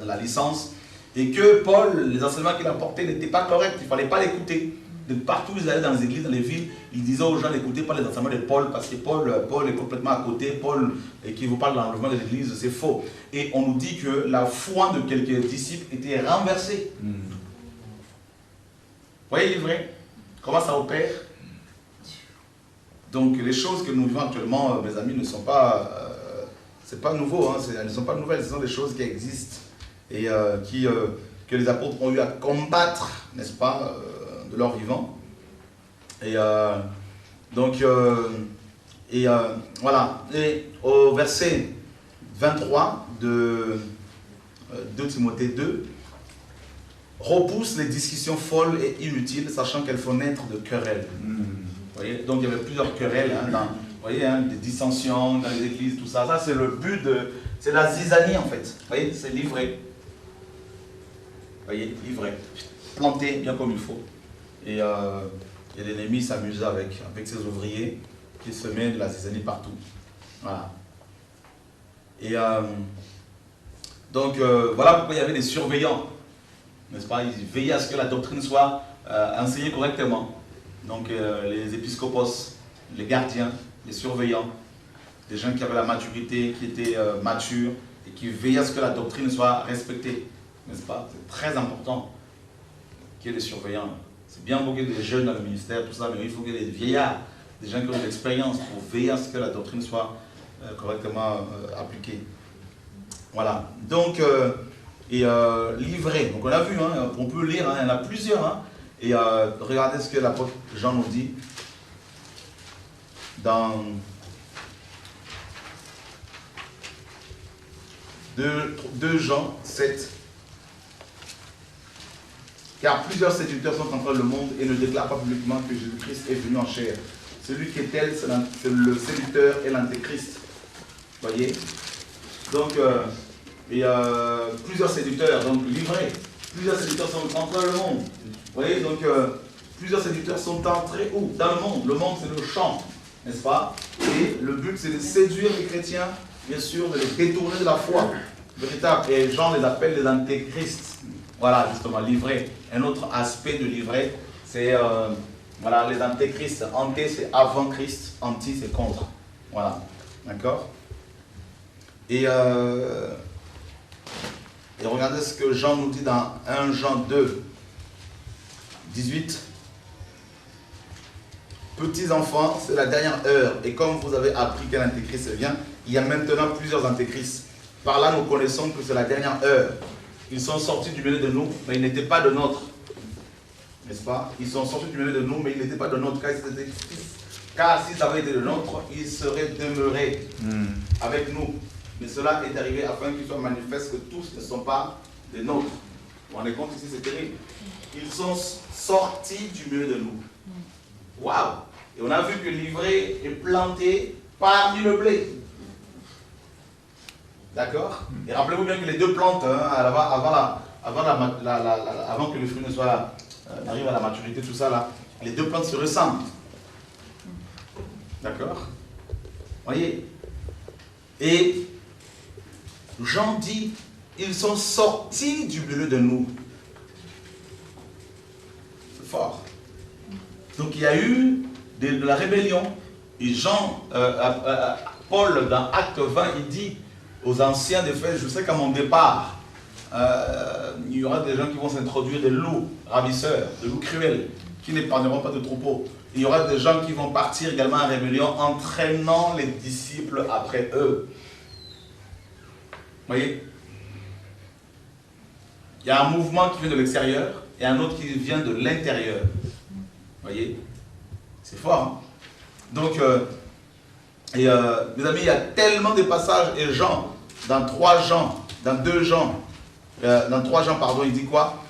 la licence. Et que Paul, les enseignements qu'il apportait n'étaient pas corrects, il ne fallait pas l'écouter. De partout où ils allaient dans les églises, dans les villes, ils disaient aux gens d'écouter pas les enseignements de Paul, parce que Paul est complètement à côté. Paul, qui vous parle de l'enlèvement de l'église, c'est faux. Et on nous dit que la foi de quelques disciples était renversée. Vous voyez l'ivraie? Comment ça opère? Donc les choses que nous vivons actuellement, mes amis, ne sont pas... c'est pas nouveau, hein, elles ne sont pas nouvelles, ce sont des choses qui existent et que les apôtres ont eu à combattre, n'est-ce pas, de leur vivant. Et voilà. Et au verset 23 de 2 Timothée 2, repousse les discussions folles et inutiles, sachant qu'elles font naître de querelles. Vous voyez? Donc il y avait plusieurs querelles, hein, vous voyez, hein, des dissensions dans les églises, tout ça. Ça, c'est le but c'est la zizanie en fait. Vous voyez, c'est l'ivraie. Vous voyez, l'ivraie. Planté bien comme il faut. Et l'ennemi s'amuse avec ses ouvriers qui semaient de la zizanie partout. Voilà. Et donc, voilà pourquoi il y avait des surveillants. N'est-ce pas? Ils veillaient à ce que la doctrine soit enseignée correctement. Donc, les épiscopos, les gardiens, les surveillants, des gens qui avaient la maturité, qui étaient matures et qui veillaient à ce que la doctrine soit respectée. N'est-ce pas? C'est très important qu'il y ait des surveillants. C'est bien beau qu'il y ait des jeunes dans le ministère, tout ça, mais il faut qu'il y ait des vieillards, des gens qui ont de l'expérience pour veiller à ce que la doctrine soit correctement appliquée. Voilà. Donc, livrer. Donc on a vu, hein, on peut lire, hein, il y en a plusieurs. Hein, et regardez ce que l'apôtre Jean nous dit dans 2 Jean 7. Car plusieurs séducteurs sont entrés dans le monde et ne déclarent pas publiquement que Jésus-Christ est venu en chair. Celui qui est tel, c'est le séducteur et l'antéchrist. Voyez? Donc, plusieurs séducteurs, donc livrés. Plusieurs séducteurs sont entrés dans le monde. Vous voyez? Donc, plusieurs séducteurs sont entrés où? Dans le monde. Le monde, c'est le champ, n'est-ce pas? Et le but, c'est de séduire les chrétiens, bien sûr, de les détourner de la foi véritable. Et Jean les appelle les antéchrists. Voilà, justement, livrés. Un autre aspect de livrer, c'est voilà, les antéchrists. Anté, c'est avant Christ. Anti, c'est contre. Voilà. D'accord? Et regardez ce que Jean nous dit dans 1 Jean 2, 18. Petits enfants, c'est la dernière heure. Et comme vous avez appris qu'un antéchrist vient, il y a maintenant plusieurs antéchrists. Par là, nous connaissons que c'est la dernière heure. Ils sont sortis du milieu de nous, mais ils n'étaient pas de nôtre. N'est-ce pas? Ils sont sortis du milieu de nous, mais ils n'étaient pas de nôtre. Car s'ils avaient été de nôtre, ils seraient demeurés avec nous. Mais cela est arrivé afin qu'il soit manifeste que tous ne sont pas des nôtres. Vous vous rendez compte ici, c'est terrible. Ils sont sortis du milieu de nous. Waouh! Et on a vu que l'ivraie est planté parmi le blé. D'accord? Et rappelez-vous bien que les deux plantes, hein, avant que le fruit n'arrive à la maturité, tout ça là, les deux plantes se ressemblent. D'accord? Voyez? Et Jean dit, ils sont sortis du milieu de nous. C'est fort. Donc il y a eu de la rébellion. Et Paul, dans Acte 20, il dit aux anciens d'Éphèse, je sais qu'à mon départ, il y aura des gens qui vont s'introduire, des loups ravisseurs, des loups cruels, qui n'épargneront pas de troupeaux. Il y aura des gens qui vont partir également en rébellion, entraînant les disciples après eux. Vous voyez? Il y a un mouvement qui vient de l'extérieur et un autre qui vient de l'intérieur. Vous voyez? C'est fort. Hein? Donc, mes amis, il y a tellement de passages. Et Jean, dans 3 Jean, pardon, il dit quoi?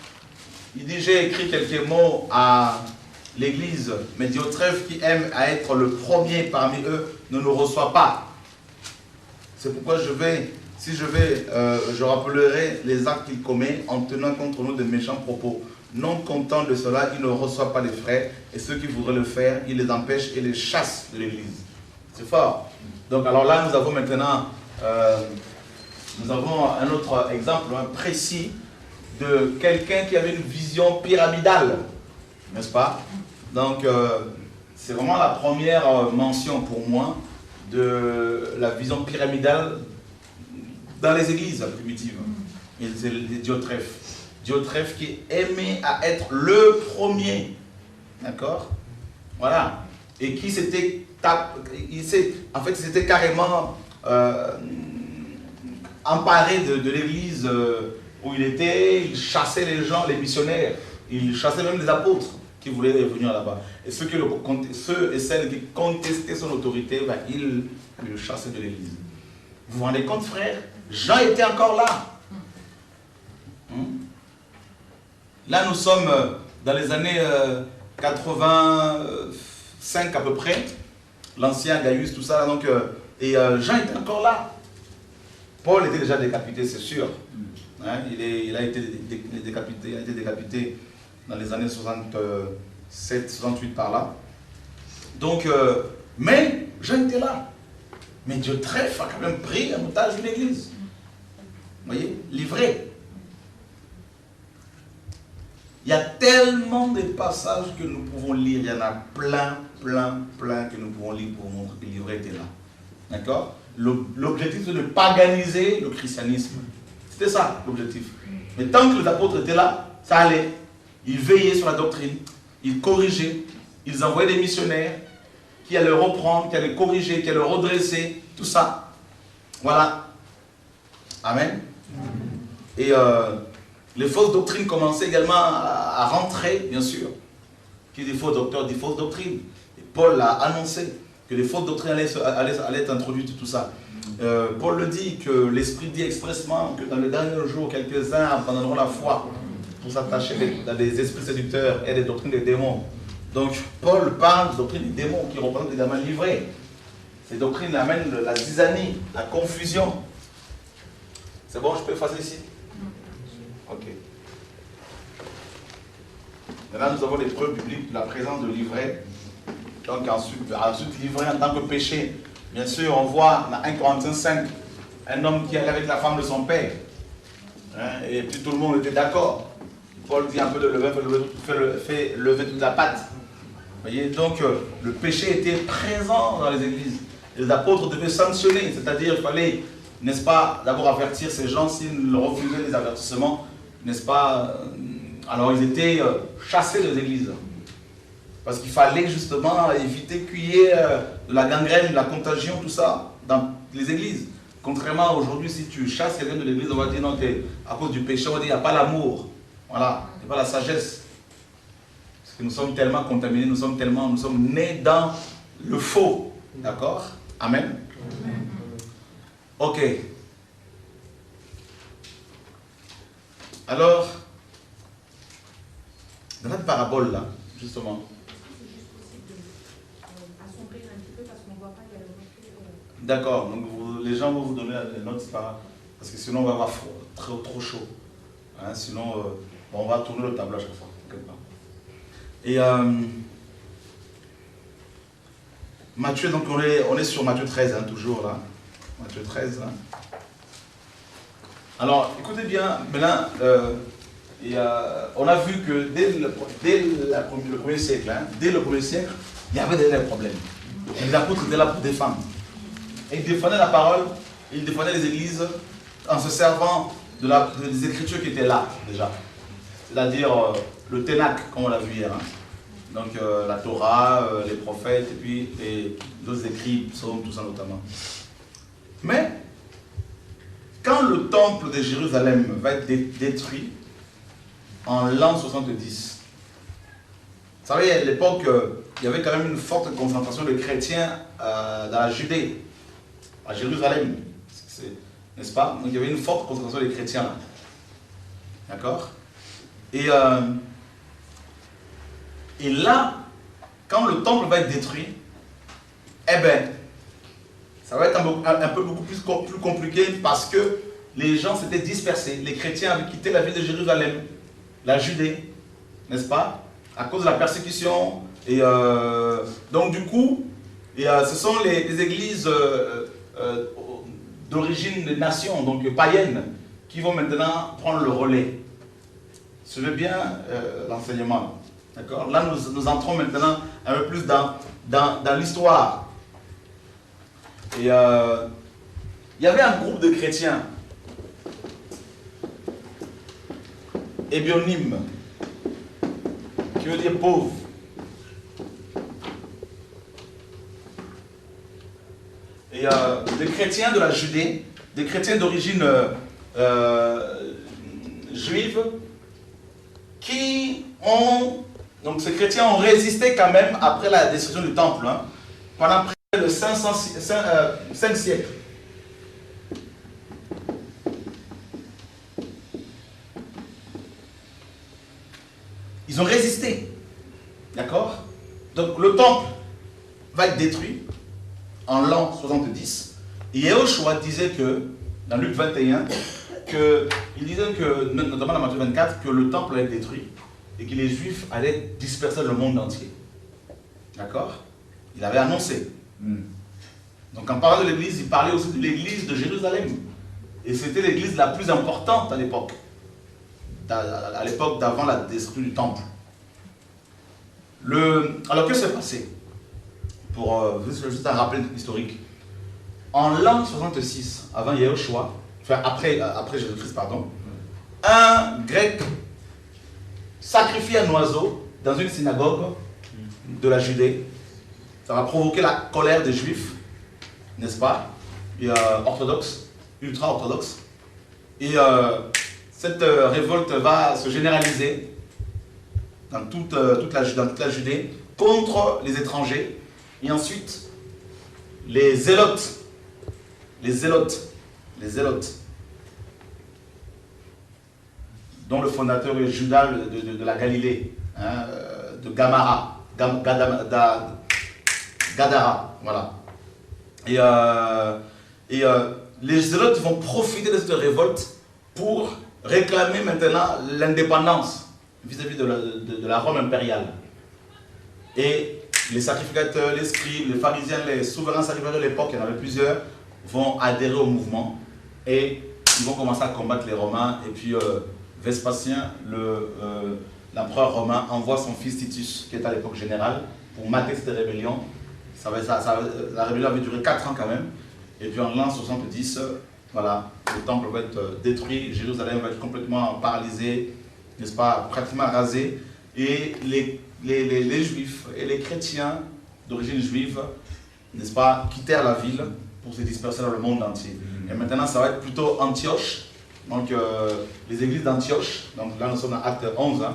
Il dit, j'ai écrit quelques mots à l'église, mais Diotrephe qui aime à être le premier parmi eux ne nous reçoit pas. C'est pourquoi je rappellerai les actes qu'il commet en tenant contre nous de méchants propos. Non content de cela, il ne reçoit pas les frères, et ceux qui voudraient le faire, il les empêche et les chasse de l'église. C'est fort. Donc alors là, nous avons maintenant un autre exemple précis de quelqu'un qui avait une vision pyramidale, n'est-ce pas? Donc c'est vraiment la première mention pour moi de la vision pyramidale dans les églises primitives. Et c'est Diotrephe. Diotrephe qui aimait à être le premier. D'accord? Voilà. Et qui s'était carrément emparé de l'église où il était. Il chassait les gens, les missionnaires. Il chassait même les apôtres qui voulaient venir là-bas. Et ceux et celles qui contestaient son autorité, il le chassait de l'église. Vous vous rendez compte, frère? Jean était encore là. Là, nous sommes dans les années 85 à peu près. L'ancien Gaius, tout ça. Donc, Jean était encore là. Paul était déjà décapité, c'est sûr. Hein, il a été décapité dans les années 67, 68 par là. Donc, mais Jean était là. Mais Diotrephe a quand même pris en otage une église. Vous voyez, livré. Il y a tellement de passages que nous pouvons lire. Il y en a plein que nous pouvons lire pour montrer que l'ivraie était là. D'accord? L'objectif, c'est de paganiser le christianisme. C'était ça, l'objectif. Mais tant que les apôtres étaient là, ça allait. Ils veillaient sur la doctrine. Ils corrigeaient. Ils envoyaient des missionnaires qui allaient reprendre, qui allaient corriger, qui allaient redresser. Tout ça. Voilà. Amen. Et les fausses doctrines commençaient également à rentrer, bien sûr. Qui dit faux docteur dit fausse doctrine. Et Paul a annoncé que les fausses doctrines allaient être introduites, tout ça. Paul le dit, que l'Esprit dit expressement que dans les derniers jours, quelques-uns abandonneront la foi pour s'attacher à des esprits séducteurs et des doctrines des démons. Donc, Paul parle de doctrines des démons qui représentent également l'ivrée. Ces doctrines amènent la zizanie, la confusion. C'est bon, je peux effacer ici? Ok. Maintenant, nous avons les preuves bibliques de la présence de l'ivrée. Donc, ensuite l'ivrée en tant que péché. Bien sûr, on voit dans 1 Corinthiens 5, un homme qui allait avec la femme de son père. Hein, et puis tout le monde était d'accord. Paul dit un peu de levain, fait lever toute la pâte. Vous voyez, donc le péché était présent dans les églises. Et les apôtres devaient sanctionner, c'est-à-dire il fallait, n'est-ce pas, d'abord avertir ces gens s'ils refusaient les avertissements, n'est-ce pas, alors ils étaient chassés des églises. Parce qu'il fallait justement éviter qu'il y ait de la gangrène, de la contagion, tout ça, dans les églises. Contrairement à aujourd'hui, si tu chasses quelqu'un de l'église, on va dire non, à cause du péché, on va dire il n'y a pas l'amour. Voilà, il n'y a pas la sagesse. Parce que nous sommes tellement contaminés, nous sommes nés dans le faux. D'accord? Amen. Ok. Alors, dans cette parabole là, justement. D'accord, donc les gens vont vous donner les notes parce que sinon on va avoir trop chaud. Hein, sinon, bon, on va tourner le tableau à chaque fois. Et Matthieu, donc on est sur Matthieu 13, hein, toujours là. Matthieu 13. Hein. Alors, écoutez bien, maintenant, on a vu que dès le premier siècle, hein, dès le premier siècle, il y avait des problèmes. Et les apôtres étaient là pour défendre. Et ils défendaient la parole, ils défendaient les églises en se servant des écritures qui étaient là, déjà. C'est-à-dire le Ténac, comme on l'a vu hier. Hein. Donc la Torah, les prophètes, et puis d'autres écrits, psaumes, tout ça notamment. Mais, quand le temple de Jérusalem va être détruit, en l'an 70, vous savez, à l'époque, il y avait quand même une forte concentration de chrétiens dans la Judée, à Jérusalem, n'est-ce pas? Donc il y avait une forte concentration de chrétiens là. D'accord? Et là, quand le temple va être détruit, eh bien, ça va être un peu beaucoup plus compliqué parce que les gens s'étaient dispersés. Les chrétiens avaient quitté la ville de Jérusalem, la Judée, n'est-ce pas? À cause de la persécution. Et donc du coup, ce sont les églises d'origine des nations, donc païennes, qui vont maintenant prendre le relais. Suivez bien l'enseignement. D'accord? Là, nous entrons maintenant un peu plus dans l'histoire. Et il y avait un groupe de chrétiens, Ébionime, qui veut dire pauvre. Et des chrétiens de la Judée, des chrétiens d'origine juive, qui ont... Donc ces chrétiens ont résisté quand même après la destruction du temple, hein, pendant près de 5 siècles. Ils ont résisté. D'accord? Donc le temple va être détruit en l'an 70. Et Yahushua disait que, dans Luc 21, il disait que, notamment dans Matthieu 24, que le temple allait être détruit et que les Juifs allaient disperser dans le monde entier. D'accord? Il avait annoncé. Donc en parlant de l'église, il parlait aussi de l'église de Jérusalem. Et c'était l'église la plus importante à l'époque. À l'époque d'avant la destruction du temple. Alors que s'est passé? Pour juste un rappel historique. En l'an 66, avant Yahushua, enfin après Jésus-Christ, pardon, un grec sacrifie un oiseau dans une synagogue de la Judée. Ça va provoquer la colère des Juifs, n'est-ce pas? Orthodoxes, ultra-orthodoxes. Et cette révolte va se généraliser dans toute la Judée contre les étrangers. Et ensuite, les zélotes, dont le fondateur est Judas de la Galilée, hein, de Gadara, voilà. Et les zélotes vont profiter de cette révolte pour réclamer maintenant l'indépendance vis-à-vis de la Rome impériale. Et les sacrificateurs, les scribes, les pharisiens, les souverains sacrificateurs de l'époque, il y en avait plusieurs, vont adhérer au mouvement et ils vont commencer à combattre les Romains. Et puis Vespasien, l'empereur romain, envoie son fils Titus, qui est à l'époque général, pour mater cette rébellion. La rébellion avait duré 4 ans quand même. Et puis en l'an 70, voilà, le temple va être détruit, Jérusalem va être complètement paralysé, n'est-ce pas, pratiquement rasé. Et les Juifs et les chrétiens d'origine juive, n'est-ce pas, quittèrent la ville pour se disperser dans le monde entier. Et maintenant, ça va être plutôt Antioche, donc les églises d'Antioche, donc là nous sommes dans Acte 11, hein.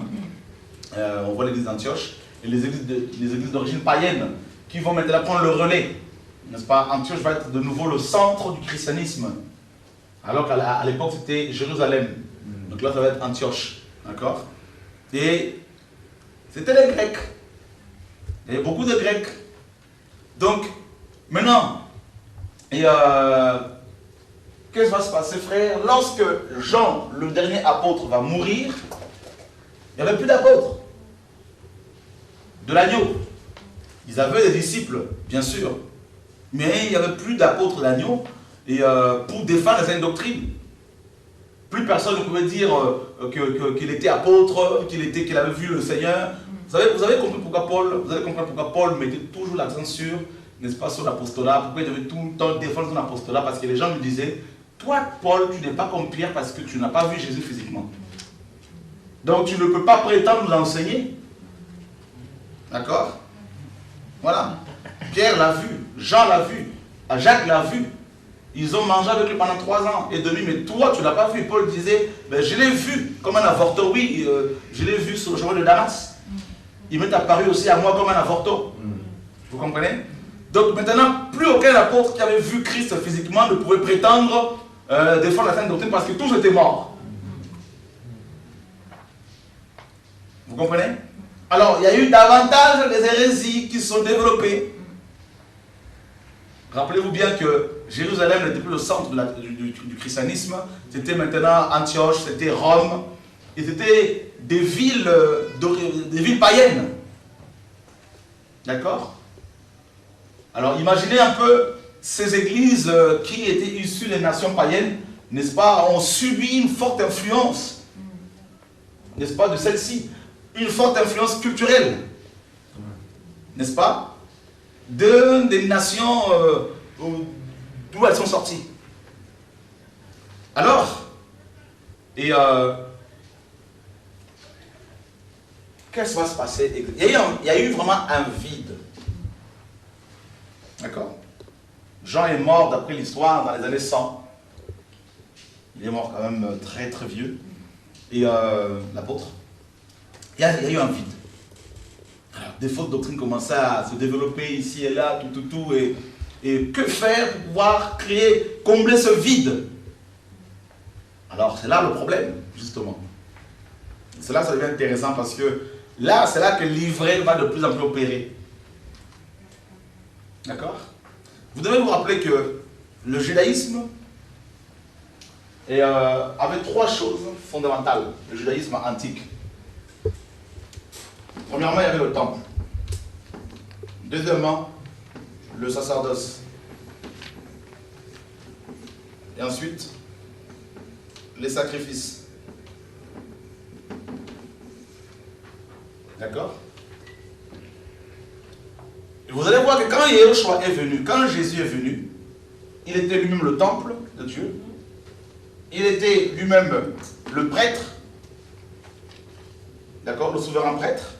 On voit l'église d'Antioche, et les églises d'origine païenne qui vont maintenant prendre le relais, n'est-ce pas. Antioche va être de nouveau le centre du christianisme, alors qu'à l'époque c'était Jérusalem, donc là ça va être Antioche, d'accord. Et c'était les Grecs, il y avait beaucoup de Grecs, donc maintenant, qu'est-ce qui va se passer, frère? Lorsque Jean, le dernier apôtre, va mourir, il n'y avait plus d'apôtres. De l'agneau. Ils avaient des disciples, bien sûr, mais il n'y avait plus d'apôtres d'agneau pour défendre les doctrines. Plus personne ne pouvait dire qu'il était apôtre, qu'il avait vu le Seigneur. Vous avez compris pourquoi Paul mettait toujours l'accent sur, n'est-ce pas, sur l'apostolat. Pourquoi il devait tout le temps défendre son apostolat? Parce que les gens lui disaient, toi, Paul, tu n'es pas comme Pierre parce que tu n'as pas vu Jésus physiquement. Donc tu ne peux pas prétendre l'enseigner. D'accord? Voilà. Pierre l'a vu, Jean l'a vu, Jacques l'a vu. Ils ont mangé avec lui pendant 3 ans et demi, mais toi, tu ne l'as pas vu. Paul disait, ben, je l'ai vu comme un avorton, oui, je l'ai vu sur le chemin de Damas. Il m'est apparu aussi à moi comme un avorton. Vous comprenez? Donc maintenant, plus aucun apôtre qui avait vu Christ physiquement ne pouvait prétendre défendre la sainte doctrine parce que tous étaient morts. Vous comprenez? Alors, il y a eu davantage des hérésies qui se sont développées. Rappelez-vous bien que Jérusalem n'était plus le centre du christianisme. C'était maintenant Antioche, c'était Rome. Et c'était des villes païennes. D'accord? Alors, imaginez un peu ces églises qui étaient issues des nations païennes, n'est-ce pas, ont subi une forte influence, n'est-ce pas, de celle-ci. Une forte influence culturelle, n'est-ce pas, des nations d'où elles sont sorties. Alors, qu'est-ce qui va se passer? Il y a eu vraiment un vide. D'accord? Jean est mort, d'après l'histoire, dans les années 100. Il est mort quand même très très vieux. Et l'apôtre, il y a eu un vide. Alors, des fausses doctrines commençaient à se développer ici et là, tout. Et que faire pour pouvoir combler ce vide? Alors, c'est là le problème, justement. C'est là que ça devient intéressant parce que là, c'est là que l'ivraie va de plus en plus opérer. D'accord? Vous devez vous rappeler que le judaïsme avait 3 choses fondamentales, le judaïsme antique. Premièrement, il y avait le temple. Deuxièmement, le sacerdoce. Et ensuite, les sacrifices. D'accord? Et vous allez voir que quand Yeshua est venu, quand Jésus est venu, il était lui-même le temple de Dieu. Il était lui-même le prêtre. D'accord? Le souverain prêtre.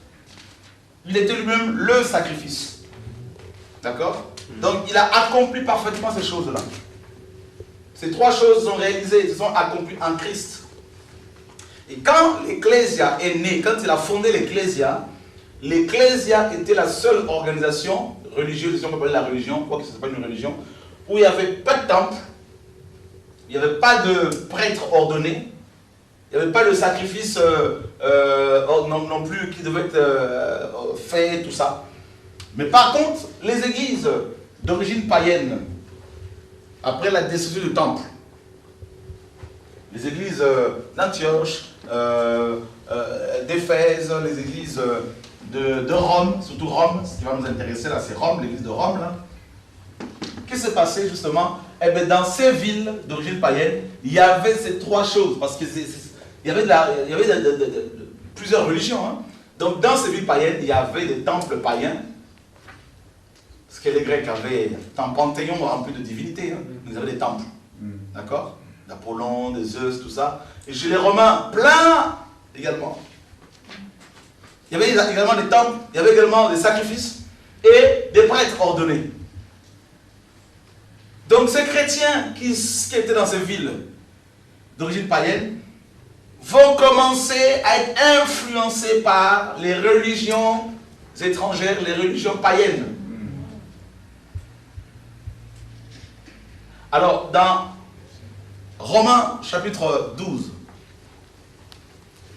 Il était lui-même le sacrifice. D'accord? Donc il a accompli parfaitement ces choses-là. Ces trois choses sont réalisées, se sont accomplies en Christ. Et quand l'Ecclésia est née, quand il a fondé l'Ecclésia était la seule organisation religieuse, si on peut parler de la religion, quoique ce n'est pas une religion, où il n'y avait pas de temple, il n'y avait pas de prêtre ordonné, il n'y avait pas de sacrifice non plus qui devait être fait, tout ça. Mais par contre, les églises d'origine païenne, après la destruction du temple, les églises d'Antioche, d'Éphèse, les églises de Rome, surtout Rome, ce qui va nous intéresser là, c'est Rome, l'église de Rome là. Qu'est-ce qui s'est passé justement? Eh bien, dans ces villes d'origine païenne, il y avait ces trois choses, parce qu'il y avait, plusieurs religions. Hein. Donc dans ces villes païennes, il y avait des temples païens, parce que les Grecs avaient un panthéon rempli de divinités, hein. Ils avaient des temples, d'accord? D'Apollon, de Zeus, tout ça. Et chez les Romains, plein également. Il y avait également des temples, il y avait également des sacrifices et des prêtres ordonnés. Donc ces chrétiens qui étaient dans ces villes d'origine païenne vont commencer à être influencés par les religions étrangères, les religions païennes. Alors dans Romains chapitre 12,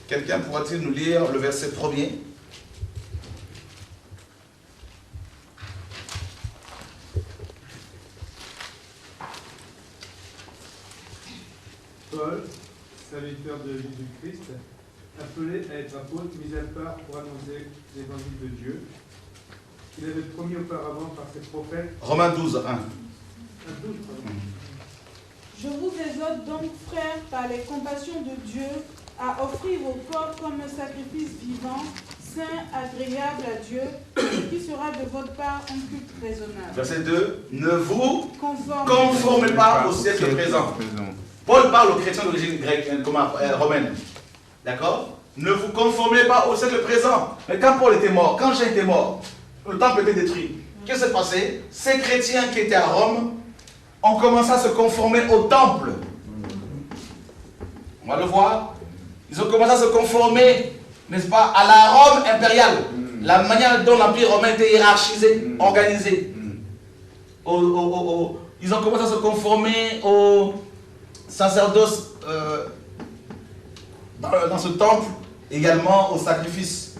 quelqu'un pourra-t-il nous lire le verset 1er? Paul, serviteur de Jésus-Christ, appelé à être apôtre, mis à part pour annoncer l'évangile de Dieu, qu'il avait promis auparavant par ses prophètes. Romains 12, 1. Je vous exhorte donc, frères, par les compassions de Dieu, à offrir vos corps comme un sacrifice vivant, saint, agréable à Dieu, qui sera de votre part un culte raisonnable. Verset 2. Ne vous conformez pas au siècle présent. Paul parle aux chrétiens d'origine grecque, romaine. D'accord? Ne vous conformez pas au siècle présent. Mais quand Paul était mort, quand Jean était mort, le temple était détruit. Qu'est-ce qui s'est passé? Ces chrétiens qui étaient à Rome ont commencé à se conformer au temple. On va le voir. Ils ont commencé à se conformer, n'est-ce pas, à la Rome impériale. La manière dont l'Empire romain était hiérarchisé, organisé. Ils ont commencé à se conformer au sacerdoce dans ce temple, également au sacrifice.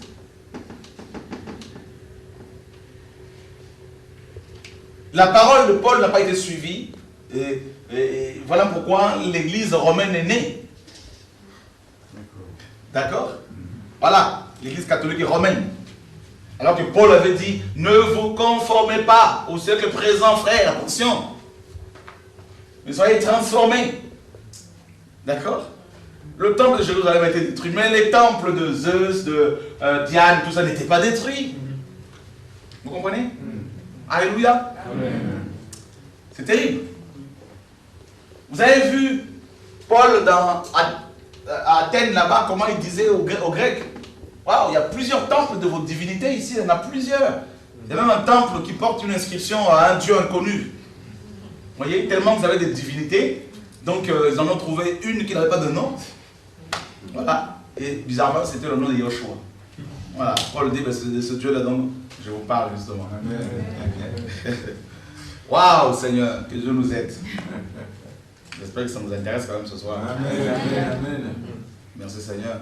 La parole de Paul n'a pas été suivie, et voilà pourquoi l'église romaine est née. D'accord? Voilà, l'église catholique et romaine. Alors que Paul avait dit, ne vous conformez pas au siècle présent, frère, attention. Mais soyez transformés. D'accord? Le temple de Jérusalem a été détruit, mais les temples de Zeus, de Diane, tout ça n'était pas détruit. Vous comprenez? Alléluia. C'est terrible. Vous avez vu Paul à Athènes là-bas, comment il disait aux Grecs, waouh, il y a plusieurs temples de vos divinités ici, il y en a plusieurs. Il y a même un temple qui porte une inscription à un dieu inconnu. Vous voyez, tellement vous avez des divinités, donc ils en ont trouvé une qui n'avait pas de nom. Voilà. Et bizarrement, c'était le nom de Yoshua. Voilà. Paul dit, ben, c'est de ce Dieu-là dont je vous parle justement. Waouh, Seigneur, que Dieu nous aide. J'espère que ça nous intéresse quand même ce soir. Amen. Merci Seigneur.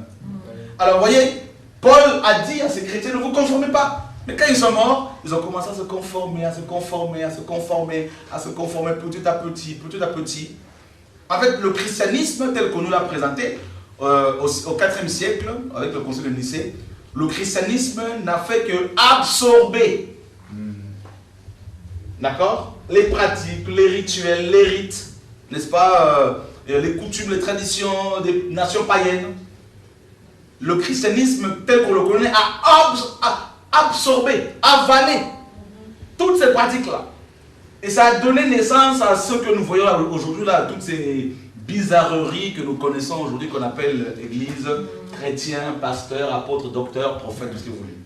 Alors, vous voyez, Paul a dit à ces chrétiens, ne vous conformez pas. Mais quand ils sont morts, ils ont commencé à se conformer, à se conformer, à se conformer, à se conformer petit à petit, petit à petit. En fait, le christianisme tel qu'on nous l'a présenté au IVe siècle, avec le concile de Nicée, le christianisme n'a fait que absorber, d'accord, les pratiques, les rituels, les rites, n'est-ce pas, les coutumes, les traditions des nations païennes. Le christianisme tel qu'on le connaît a absorbé, avalé toutes ces pratiques-là. Et ça a donné naissance à ce que nous voyons aujourd'hui, là, toutes ces bizarreries que nous connaissons aujourd'hui, qu'on appelle église, chrétien, pasteur, apôtre, docteur, prophète, tout ce que vous voulez.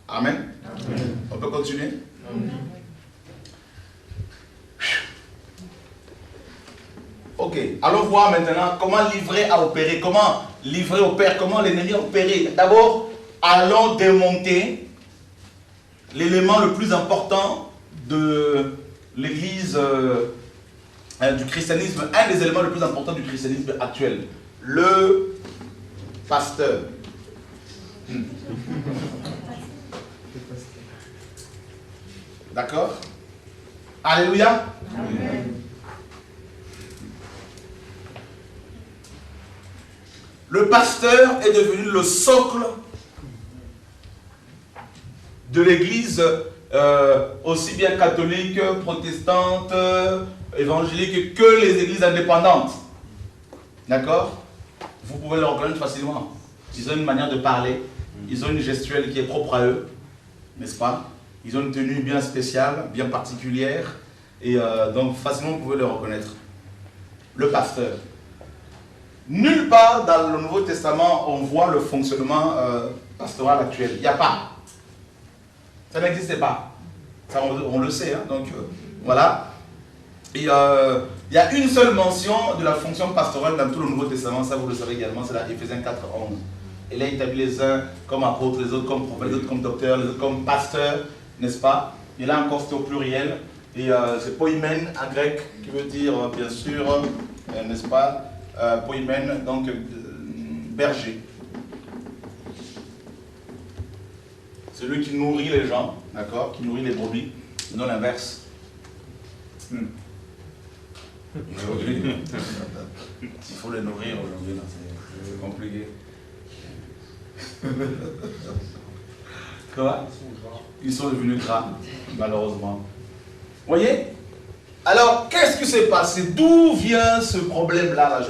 Amen. Amen. On peut continuer? Amen. Ok, allons voir maintenant comment livrer à opérer, comment livrer au Père, comment l'ennemi a opéré. D'abord, allons démonter l'élément le plus important de l'église, du christianisme, un des éléments les plus importants du christianisme actuel, le pasteur. D'accord? Alléluia. Amen. Le pasteur est devenu le socle de l'église, aussi bien catholique, protestante, évangélique, que les églises indépendantes. D'accord? Vous pouvez le reconnaître facilement. Ils ont une manière de parler, ils ont une gestuelle qui est propre à eux, n'est-ce pas? Ils ont une tenue bien spéciale, bien particulière, et donc facilement vous pouvez le reconnaître. Le pasteur. Nulle part dans le Nouveau Testament on voit le fonctionnement pastoral actuel. Il n'y a pas. Ça n'existait pas. Ça, on le sait, hein, donc voilà. Et il y a une seule mention de la fonction pastorale dans tout le Nouveau Testament, ça vous le savez également, c'est la Éphésiens 4:11. Il a établi les uns comme apôtres, les autres comme prophètes, les autres comme docteurs, les autres comme pasteurs, n'est-ce pas? Et là encore c'est au pluriel, et c'est poimen en grec, qui veut dire bien sûr, n'est-ce pas, poimen, donc berger. Celui qui nourrit les gens, d'accord, qui nourrit les brebis, non l'inverse. Il faut les nourrir aujourd'hui, c'est compliqué. Quoi? Ils sont devenus gras, malheureusement. Vous voyez? Alors, qu'est-ce qui s'est passé? D'où vient ce problème-là là?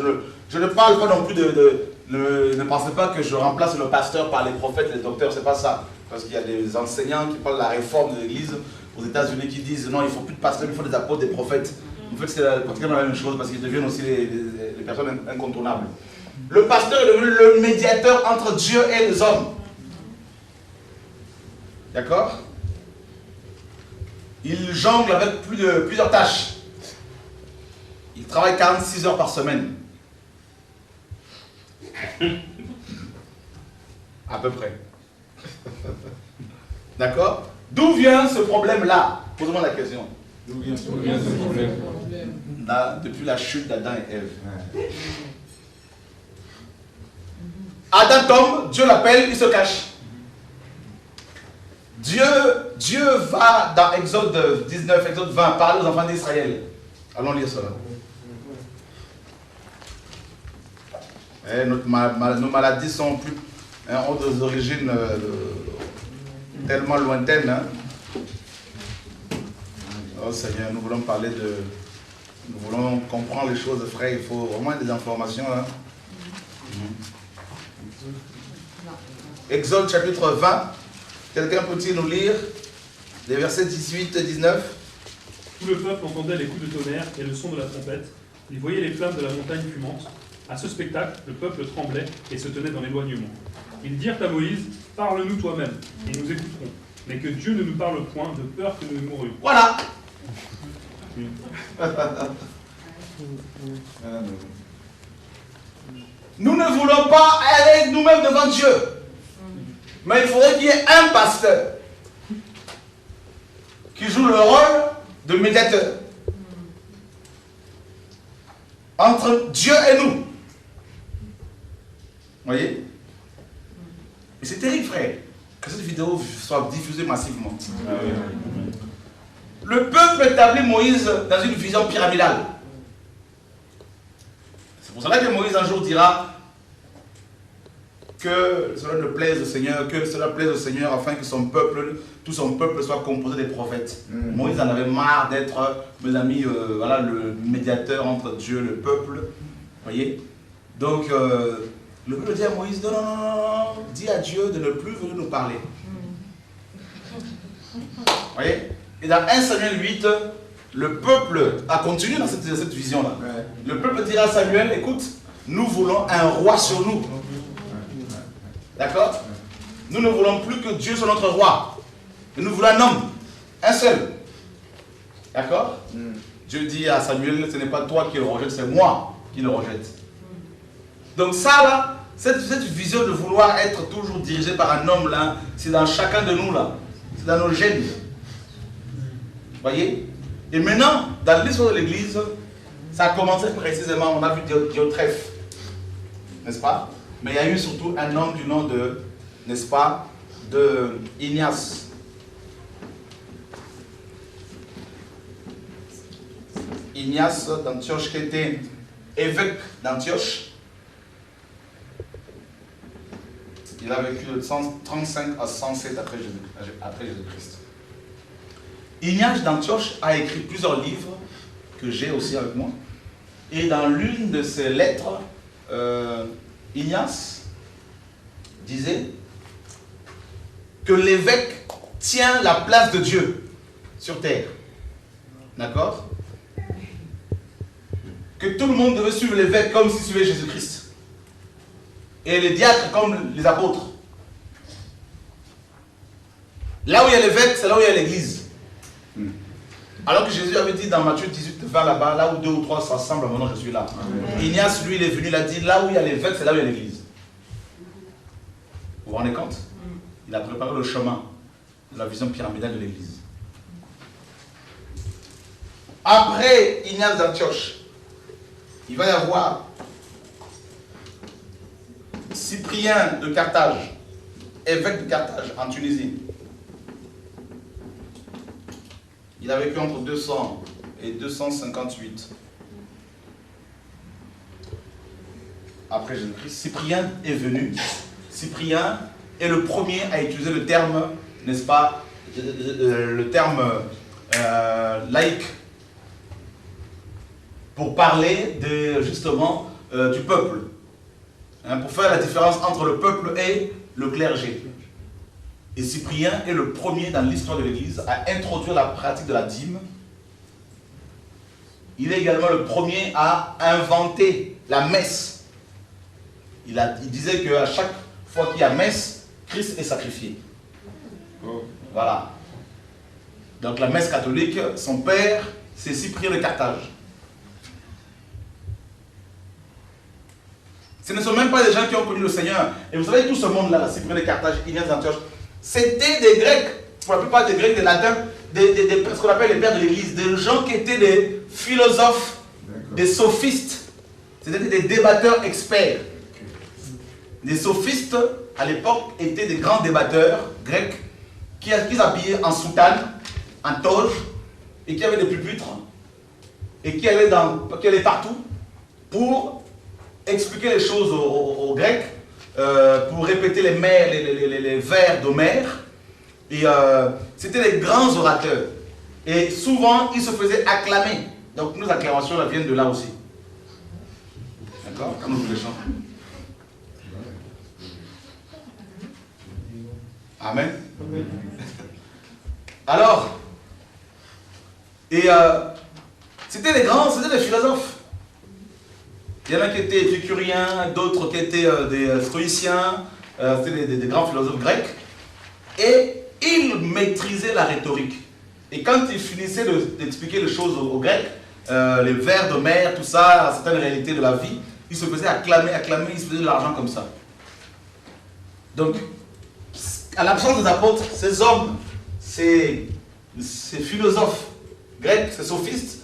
Je ne parle pas non plus ne pensez pas que je remplace le pasteur par les prophètes, les docteurs, c'est pas ça. Parce qu'il y a des enseignants qui parlent de la réforme de l'église aux États-Unis qui disent non, il ne faut plus de pasteurs, il faut des apôtres, des prophètes. En fait, c'est pratiquement la même chose parce qu'ils deviennent aussi les personnes incontournables. Le pasteur est devenu le médiateur entre Dieu et les hommes. D'accord? Il jongle avec plusieurs tâches. Il travaille 46 heures par semaine. À peu près. D'accord? D'où vient ce problème-là? Posez-moi la question. D'où vient ce problème? Là, depuis la chute d'Adam et Ève. Adam tombe, Dieu l'appelle, il se cache. Dieu va dans Exode 19, Exode 20, parler aux enfants d'Israël. Allons lire cela. Nos maladies sont plus, ont des origines tellement lointaines. Hein. Oh Seigneur, nous voulons parler de... Nous voulons comprendre les choses, frère. Il faut vraiment des informations. Hein. Exode chapitre 20. Quelqu'un peut-il nous lire les versets 18 et 19? Tout le peuple entendait les coups de tonnerre et le son de la trompette. Il voyait les flammes de la montagne fumante. À ce spectacle, le peuple tremblait et se tenait dans l'éloignement. Ils dirent à Moïse, « Parle-nous toi-même, et nous écouterons. Mais que Dieu ne nous parle point, de peur que nous mourions. » Voilà. Nous ne voulons pas aller nous-mêmes devant Dieu. Mais il faudrait qu'il y ait un pasteur qui joue le rôle de médiateur entre Dieu et nous. Vous voyez? Et c'est terrible, frère, que cette vidéo soit diffusée massivement. Le peuple établit Moïse dans une vision pyramidale. C'est pour cela que Moïse un jour dira que cela ne plaise au Seigneur, que cela plaise au Seigneur afin que son peuple, tout son peuple soit composé des prophètes. Moïse en avait marre d'être, mes amis, voilà, le médiateur entre Dieu et le peuple. Voyez? Donc, le peuple dit à Moïse, non, non, non, non, dis à Dieu de ne plus venir nous parler. Voyez? Et dans 1 Samuel 8, le peuple a continué dans cette vision-là. Le peuple dira à Samuel, écoute, nous voulons un roi sur nous. D'accord? Nous ne voulons plus que Dieu soit notre roi. Mais nous voulons un homme, un seul. D'accord? Dieu dit à Samuel, ce n'est pas toi qui le rejettes, c'est moi qui le rejettent. Donc ça là, cette vision de vouloir être toujours dirigé par un homme là, c'est dans chacun de nous là, c'est dans nos gènes. Voyez? Et maintenant, dans l'histoire de l'Église, ça a commencé précisément, on a vu Diotrephe, n'est-ce pas? Mais il y a eu surtout un homme du nom de, n'est-ce pas, de Ignace. Ignace d'Antioche, qui était évêque d'Antioche. Il a vécu de 135 à 107 après Jésus-Christ. Ignace d'Antioche a écrit plusieurs livres que j'ai aussi avec moi. Et dans l'une de ses lettres, Ignace disait que l'évêque tient la place de Dieu sur terre. D'accord? Que tout le monde devait suivre l'évêque comme s'il suivait Jésus-Christ. Et les diacres comme les apôtres. Là où il y a l'évêque, c'est là où il y a l'église. Alors que Jésus avait dit dans Matthieu 18, 20 là-bas, là où 2 ou 3 s'assemblent, maintenant je suis là. Amen. Ignace, lui, il est venu, il a dit, là où il y a l'évêque, c'est là où il y a l'église. Vous vous rendez compte? Il a préparé le chemin de la vision pyramidale de l'église. Après Ignace d'Antioche, il va y avoir Cyprien de Carthage, évêque de Carthage en Tunisie. Il a vécu entre 200 et 258 après Jésus-Christ. Cyprien est venu. Cyprien est le premier à utiliser le terme, n'est-ce pas, le terme laïque pour parler justement du peuple. Pour faire la différence entre le peuple et le clergé. Et Cyprien est le premier dans l'histoire de l'Église à introduire la pratique de la dîme. Il est également le premier à inventer la messe. Il disait qu'à chaque fois qu'il y a messe, Christ est sacrifié. Voilà. Donc la messe catholique, son père, c'est Cyprien de Carthage. Ce ne sont même pas des gens qui ont connu le Seigneur. Et vous savez, tout ce monde-là, Cyprien de Carthage, Ignace d'Antioche, c'était des Grecs, pour la plupart des Grecs, des Latins, ce qu'on appelle les pères de l'Église, des gens qui étaient des philosophes, des sophistes, c'était des débatteurs experts. Les sophistes, à l'époque, étaient des grands débatteurs grecs qui s'habillaient en soutane, en toge, et qui avaient des pupitres, et qui allaient partout pour expliquer les choses aux Grecs, pour répéter les vers d'Homère. Et c'était des grands orateurs. Et souvent, ils se faisaient acclamer. Donc nos acclamations là, viennent de là aussi. D'accord? Comme nous les chants. Amen. Amen. Alors, c'était des grands, c'était des philosophes. Il y en a qui étaient épicuriens, d'autres qui étaient des stoïciens, c'était des grands philosophes grecs. Et ils maîtrisaient la rhétorique. Et quand ils finissaient d'expliquer les choses aux Grecs, les vers d'Homère, tout ça, certaines réalités de la vie, ils se faisaient acclamer, ils se faisaient de l'argent comme ça. Donc, à l'absence des apôtres, ces hommes, ces philosophes grecs, ces sophistes,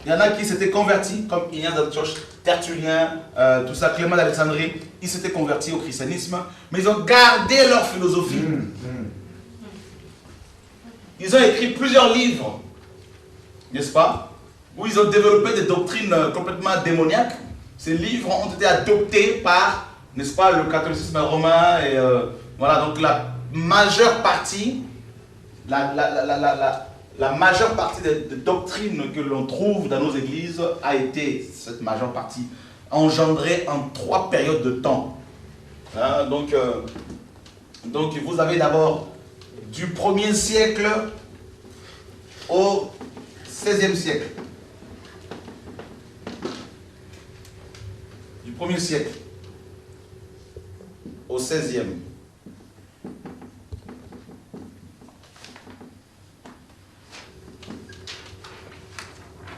il y en a qui s'étaient convertis, comme Ignace d'Antioche, Tertullien, tout ça, Clément d'Alexandrie, ils s'étaient convertis au christianisme, mais ils ont gardé leur philosophie. Ils ont écrit plusieurs livres, n'est-ce pas, où ils ont développé des doctrines complètement démoniaques. Ces livres ont été adoptés par, n'est-ce pas, le catholicisme romain, et voilà, donc la majeure partie, la majeure partie des doctrines que l'on trouve dans nos églises a été, cette majeure partie, engendrée en 3 périodes de temps. Hein, donc vous avez d'abord du 1er siècle au 16e siècle. Du 1er siècle au 16e.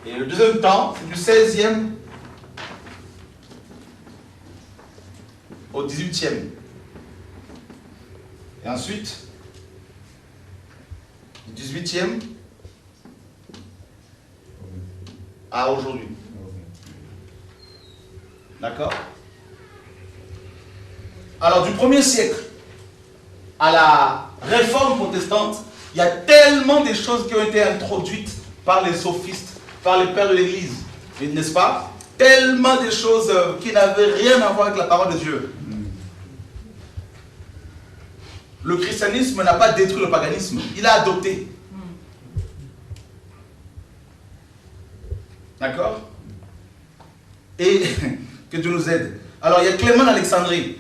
Et le deuxième temps, c'est du 16e au 18e. Et ensuite, du 18e à aujourd'hui. D'accord? Alors, du 1er siècle à la réforme protestante, il y a tellement de choses qui ont été introduites par les sophistes, par les pères de l'Église, n'est-ce pas? Tellement de choses qui n'avaient rien à voir avec la parole de Dieu. Le christianisme n'a pas détruit le paganisme, il a adopté. D'accord? Et que Dieu nous aide. Alors, il y a Clément d'Alexandrie.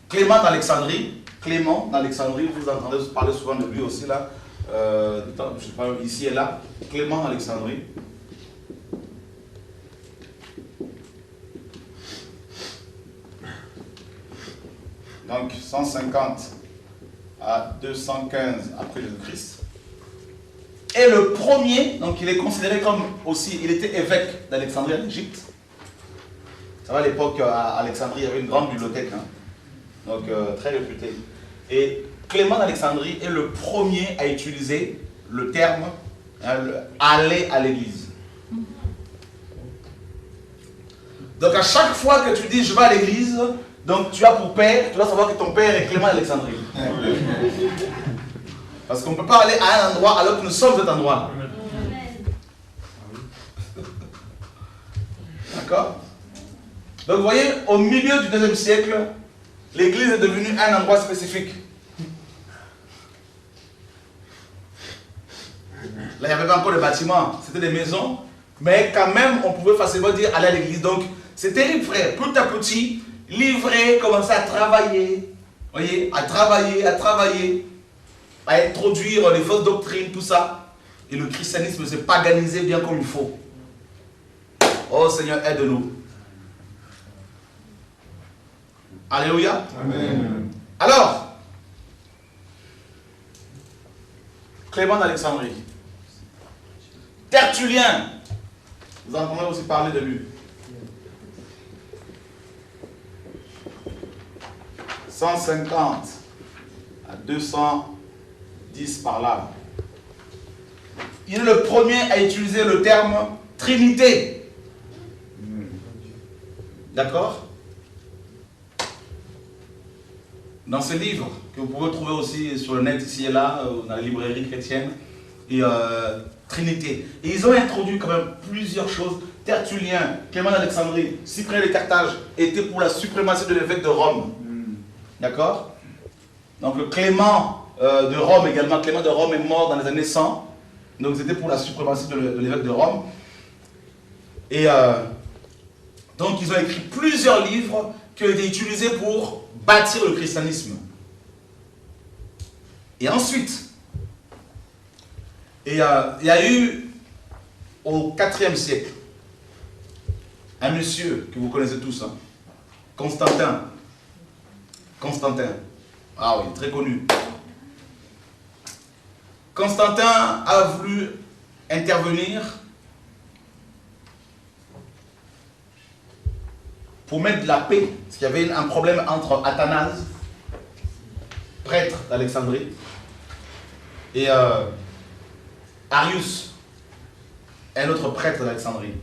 Clément d'Alexandrie, vous entendez parler souvent de lui aussi là, je sais pas, ici et là. Clément d'Alexandrie. Donc 150 à 215 après Jésus-Christ. Et le premier, donc il est considéré comme aussi, il était évêque d'Alexandrie en Égypte. Ça va, à l'époque, à Alexandrie, il y avait une grande bibliothèque, hein, donc très réputée. Et Clément d'Alexandrie est le premier à utiliser le terme aller à l'église. Donc à chaque fois que tu dis je vais à l'église, donc tu as pour père, tu dois savoir que ton père est Clément d'Alexandrie. Parce qu'on ne peut pas aller à un endroit alors que nous sommes cet endroit. D'accord? Donc vous voyez, au milieu du 2e siècle, l'église est devenue un endroit spécifique. Là, il n'y avait pas encore de bâtiments, c'était des maisons, mais quand même, on pouvait facilement dire aller à l'église. Donc, c'était livré, petit à petit, livré, commencer à travailler, voyez, à travailler, à introduire les fausses doctrines, tout ça. Et le christianisme s'est paganisé bien comme il faut. Oh Seigneur, aide-nous. Alléluia. Amen. Alors, Clément d'Alexandrie. Tertullien. Vous entendez aussi parler de lui. 150 à 210 par là. Il est le premier à utiliser le terme Trinité. D'accord? Dans ce livre, que vous pouvez trouver aussi sur le net ici et là, dans les librairies chrétiennes, et Trinité. Et ils ont introduit quand même plusieurs choses. Tertullien, Clément d'Alexandrie, Cyprien de Carthage étaient pour la suprématie de l'évêque de Rome. D'accord? Donc le Clément de Rome également, Clément de Rome est mort dans les années 100. Donc c'était pour la suprématie de l'évêque de Rome. Et donc ils ont écrit plusieurs livres qui ont été utilisés pour bâtir le christianisme. Et ensuite, il y a eu au 4e siècle un monsieur que vous connaissez tous, hein, Constantin. Ah oui, très connu. Constantin a voulu intervenir pour mettre de la paix, parce qu'il y avait un problème entre Athanase, prêtre d'Alexandrie, et Arius, un autre prêtre d'Alexandrie.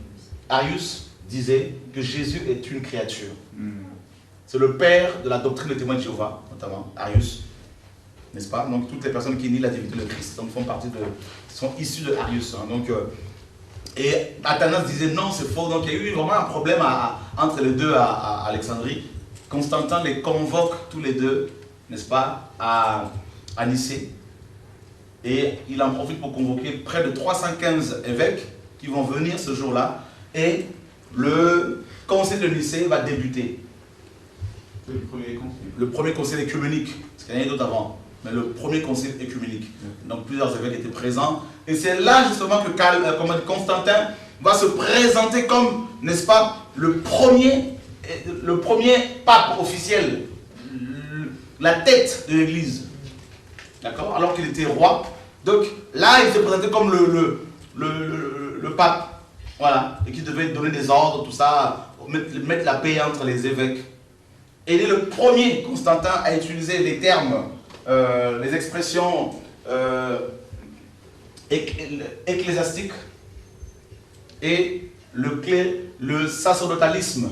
Arius disait que Jésus est une créature. C'est le père de la doctrine des témoins de Jéhovah, notamment Arius, n'est-ce pas? Donc toutes les personnes qui nient la divinité de Christ sont issues de Arius. Hein. Donc, et Athanase disait non, c'est faux. Donc il y a eu vraiment un problème entre les deux à Alexandrie. Constantin les convoque tous les deux, n'est-ce pas, à Nicée. Et il en profite pour convoquer près de 315 évêques qui vont venir ce jour-là. Et le concile de Nicée va débuter. Le premier concile écuménique, parce qu'il y en a d'autres avant, mais le premier concile écuménique. Donc plusieurs évêques étaient présents. Et c'est là justement que Constantin va se présenter comme, n'est-ce pas, le premier pape officiel, la tête de l'église. D'accord? Alors qu'il était roi. Donc là, il s'est présenté comme le pape. Voilà. Et qui devait donner des ordres, tout ça, mettre la paix entre les évêques. Et il est le premier, Constantin, à utiliser les termes, les expressions ecclésiastiques et le sacerdotalisme.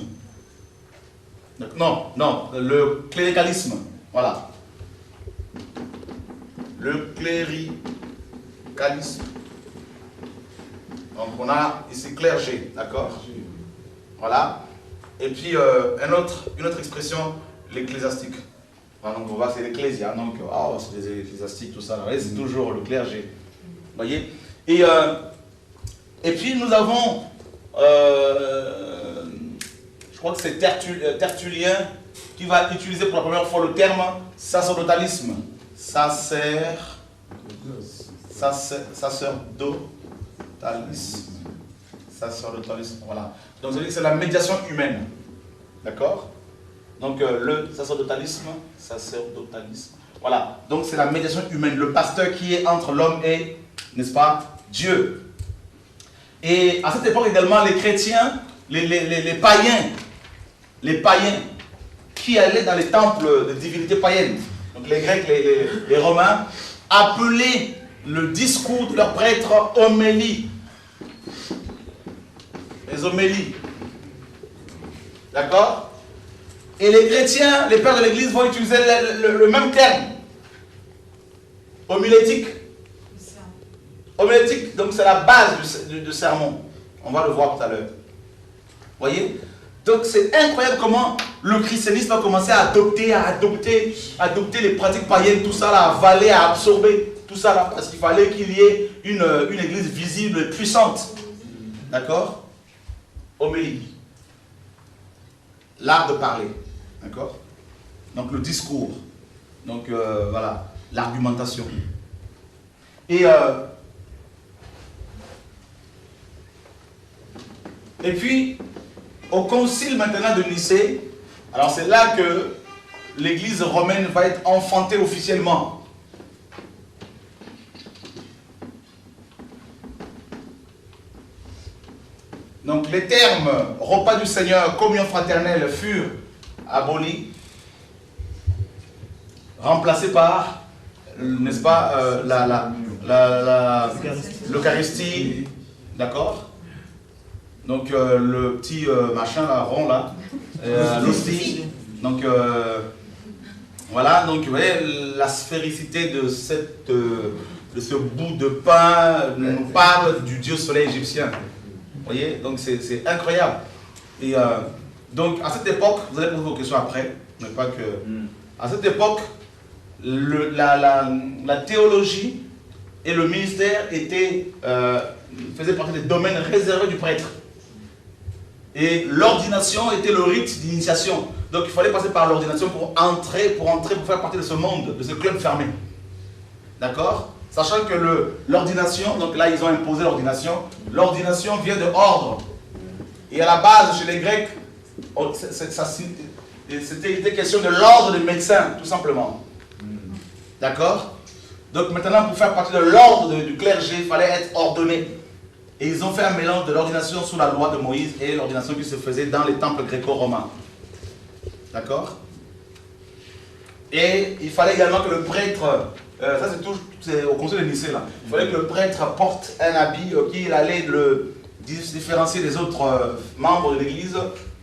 Non, le cléricalisme. Voilà. Le cléricalisme. Donc on a ici clergé, d'accord? Voilà. Et puis une autre expression, l'ecclésiastique. Donc on va, c'est l'ecclésia, donc c'est les ecclésiastiques, tout ça. C'est toujours le clergé. Vous voyez? Et puis nous avons, je crois que c'est Tertullien qui va utiliser pour la première fois le terme sacerdotalisme. Sacerdotalisme, voilà. Donc c'est la médiation humaine. D'accord? Donc le sacerdotalisme, voilà. Donc c'est la médiation humaine, le pasteur qui est entre l'homme et, n'est-ce pas, Dieu. Et à cette époque également, les chrétiens, les païens qui allaient dans les temples de divinités païennes, donc les Grecs, les Romains, appelaient le discours de leurs prêtres homélie. Les homélies. D'accord? Et les chrétiens, les pères de l'église vont utiliser le même terme. Homilétique. Homilétique, donc c'est la base du sermon. On va le voir tout à l'heure. Voyez? Donc c'est incroyable comment le christianisme a commencé à adopter les pratiques païennes, tout ça, à avaler, à absorber tout ça là, parce qu'il fallait qu'il y ait une église visible et puissante. D'accord? Homélie. L'art de parler. D'accord? Donc le discours. Donc voilà, l'argumentation. Et puis, au concile maintenant de Nicée, alors c'est là que l'église romaine va être enfantée officiellement. Donc les termes repas du Seigneur, communion fraternelle furent abolis, remplacés par, n'est-ce pas, l'Eucharistie, d'accord? Donc le petit machin là, rond là, l'hostie. Donc voilà, donc vous voyez la sphéricité de ce bout de pain nous parle du dieu soleil égyptien. Vous voyez, donc c'est incroyable. Et donc à cette époque, vous allez poser vos questions après, mais pas que. À cette époque, la théologie et le ministère faisaient partie des domaines réservés du prêtre. Et l'ordination était le rite d'initiation. Donc il fallait passer par l'ordination pour faire partie de ce monde, de ce club fermé. D'accord? Sachant que l'ordination, donc là ils ont imposé l'ordination. L'ordination vient de ordre. Et à la base, chez les Grecs, c'était question de l'ordre des médecins, tout simplement. D'accord? Donc maintenant, pour faire partie de l'ordre du clergé, il fallait être ordonné. Et ils ont fait un mélange de l'ordination sous la loi de Moïse et l'ordination qui se faisait dans les temples gréco-romains. D'accord? Et il fallait également que le prêtre, ça c'est au conseil de Nicée là, il fallait que le prêtre porte un habit qui allait le différencier des autres membres de l'église.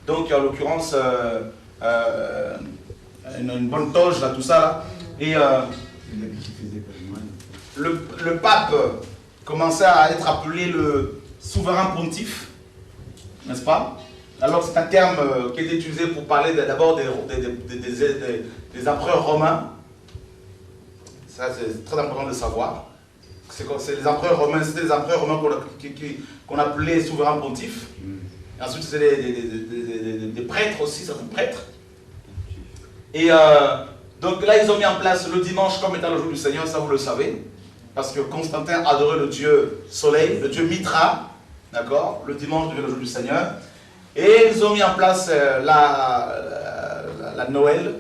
Donc en l'occurrence, une bonne toge, là, tout ça là. Et le pape commençait à être appelé le souverain pontife, n'est-ce pas? Alors c'est un terme qui est utilisé pour parler d'abord des empereurs romains. Ça c'est très important de savoir. C'est les empereurs romains, c'était les empereurs romains qu'on appelait souverain pontife. Et ensuite c'était des prêtres aussi, certains prêtres. Et donc là ils ont mis en place le dimanche comme étant le jour du Seigneur, ça vous le savez. Parce que Constantin adorait le dieu soleil, le dieu Mithra, d'accord? Le dimanche devait le jour du Seigneur. Et ils ont mis en place la Noël,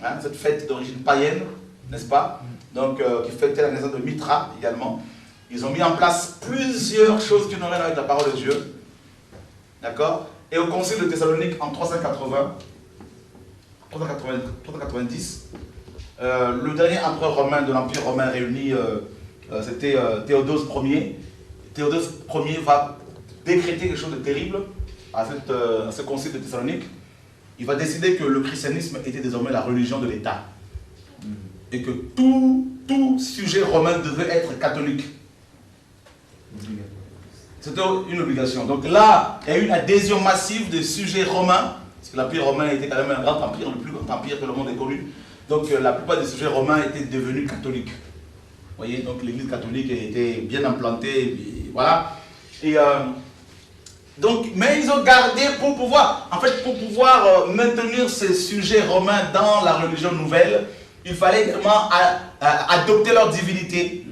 hein, cette fête d'origine païenne, n'est-ce pas? Donc qui fêtait la naissance de Mithra également. Ils ont mis en place plusieurs choses qui n'ont rien avec la parole de Dieu, d'accord? Et au concile de Thessalonique en 380, 390. Le dernier empereur romain de l'Empire romain réuni, c'était Théodose Ier. Théodose Ier va décréter quelque chose de terrible à ce concile de Thessalonique. Il va décider que le christianisme était désormais la religion de l'État. Et que tout sujet romain devait être catholique. C'était une obligation. Donc là, il y a eu une adhésion massive des sujets romains, parce que l'Empire romain était quand même un grand empire, le plus grand empire que le monde ait connu. Donc la plupart des sujets romains étaient devenus catholiques. Vous voyez, donc l'église catholique était bien implantée, et voilà. Et donc, mais ils ont gardé pour pouvoir maintenir ces sujets romains dans la religion nouvelle, il fallait également adopter leur divinité.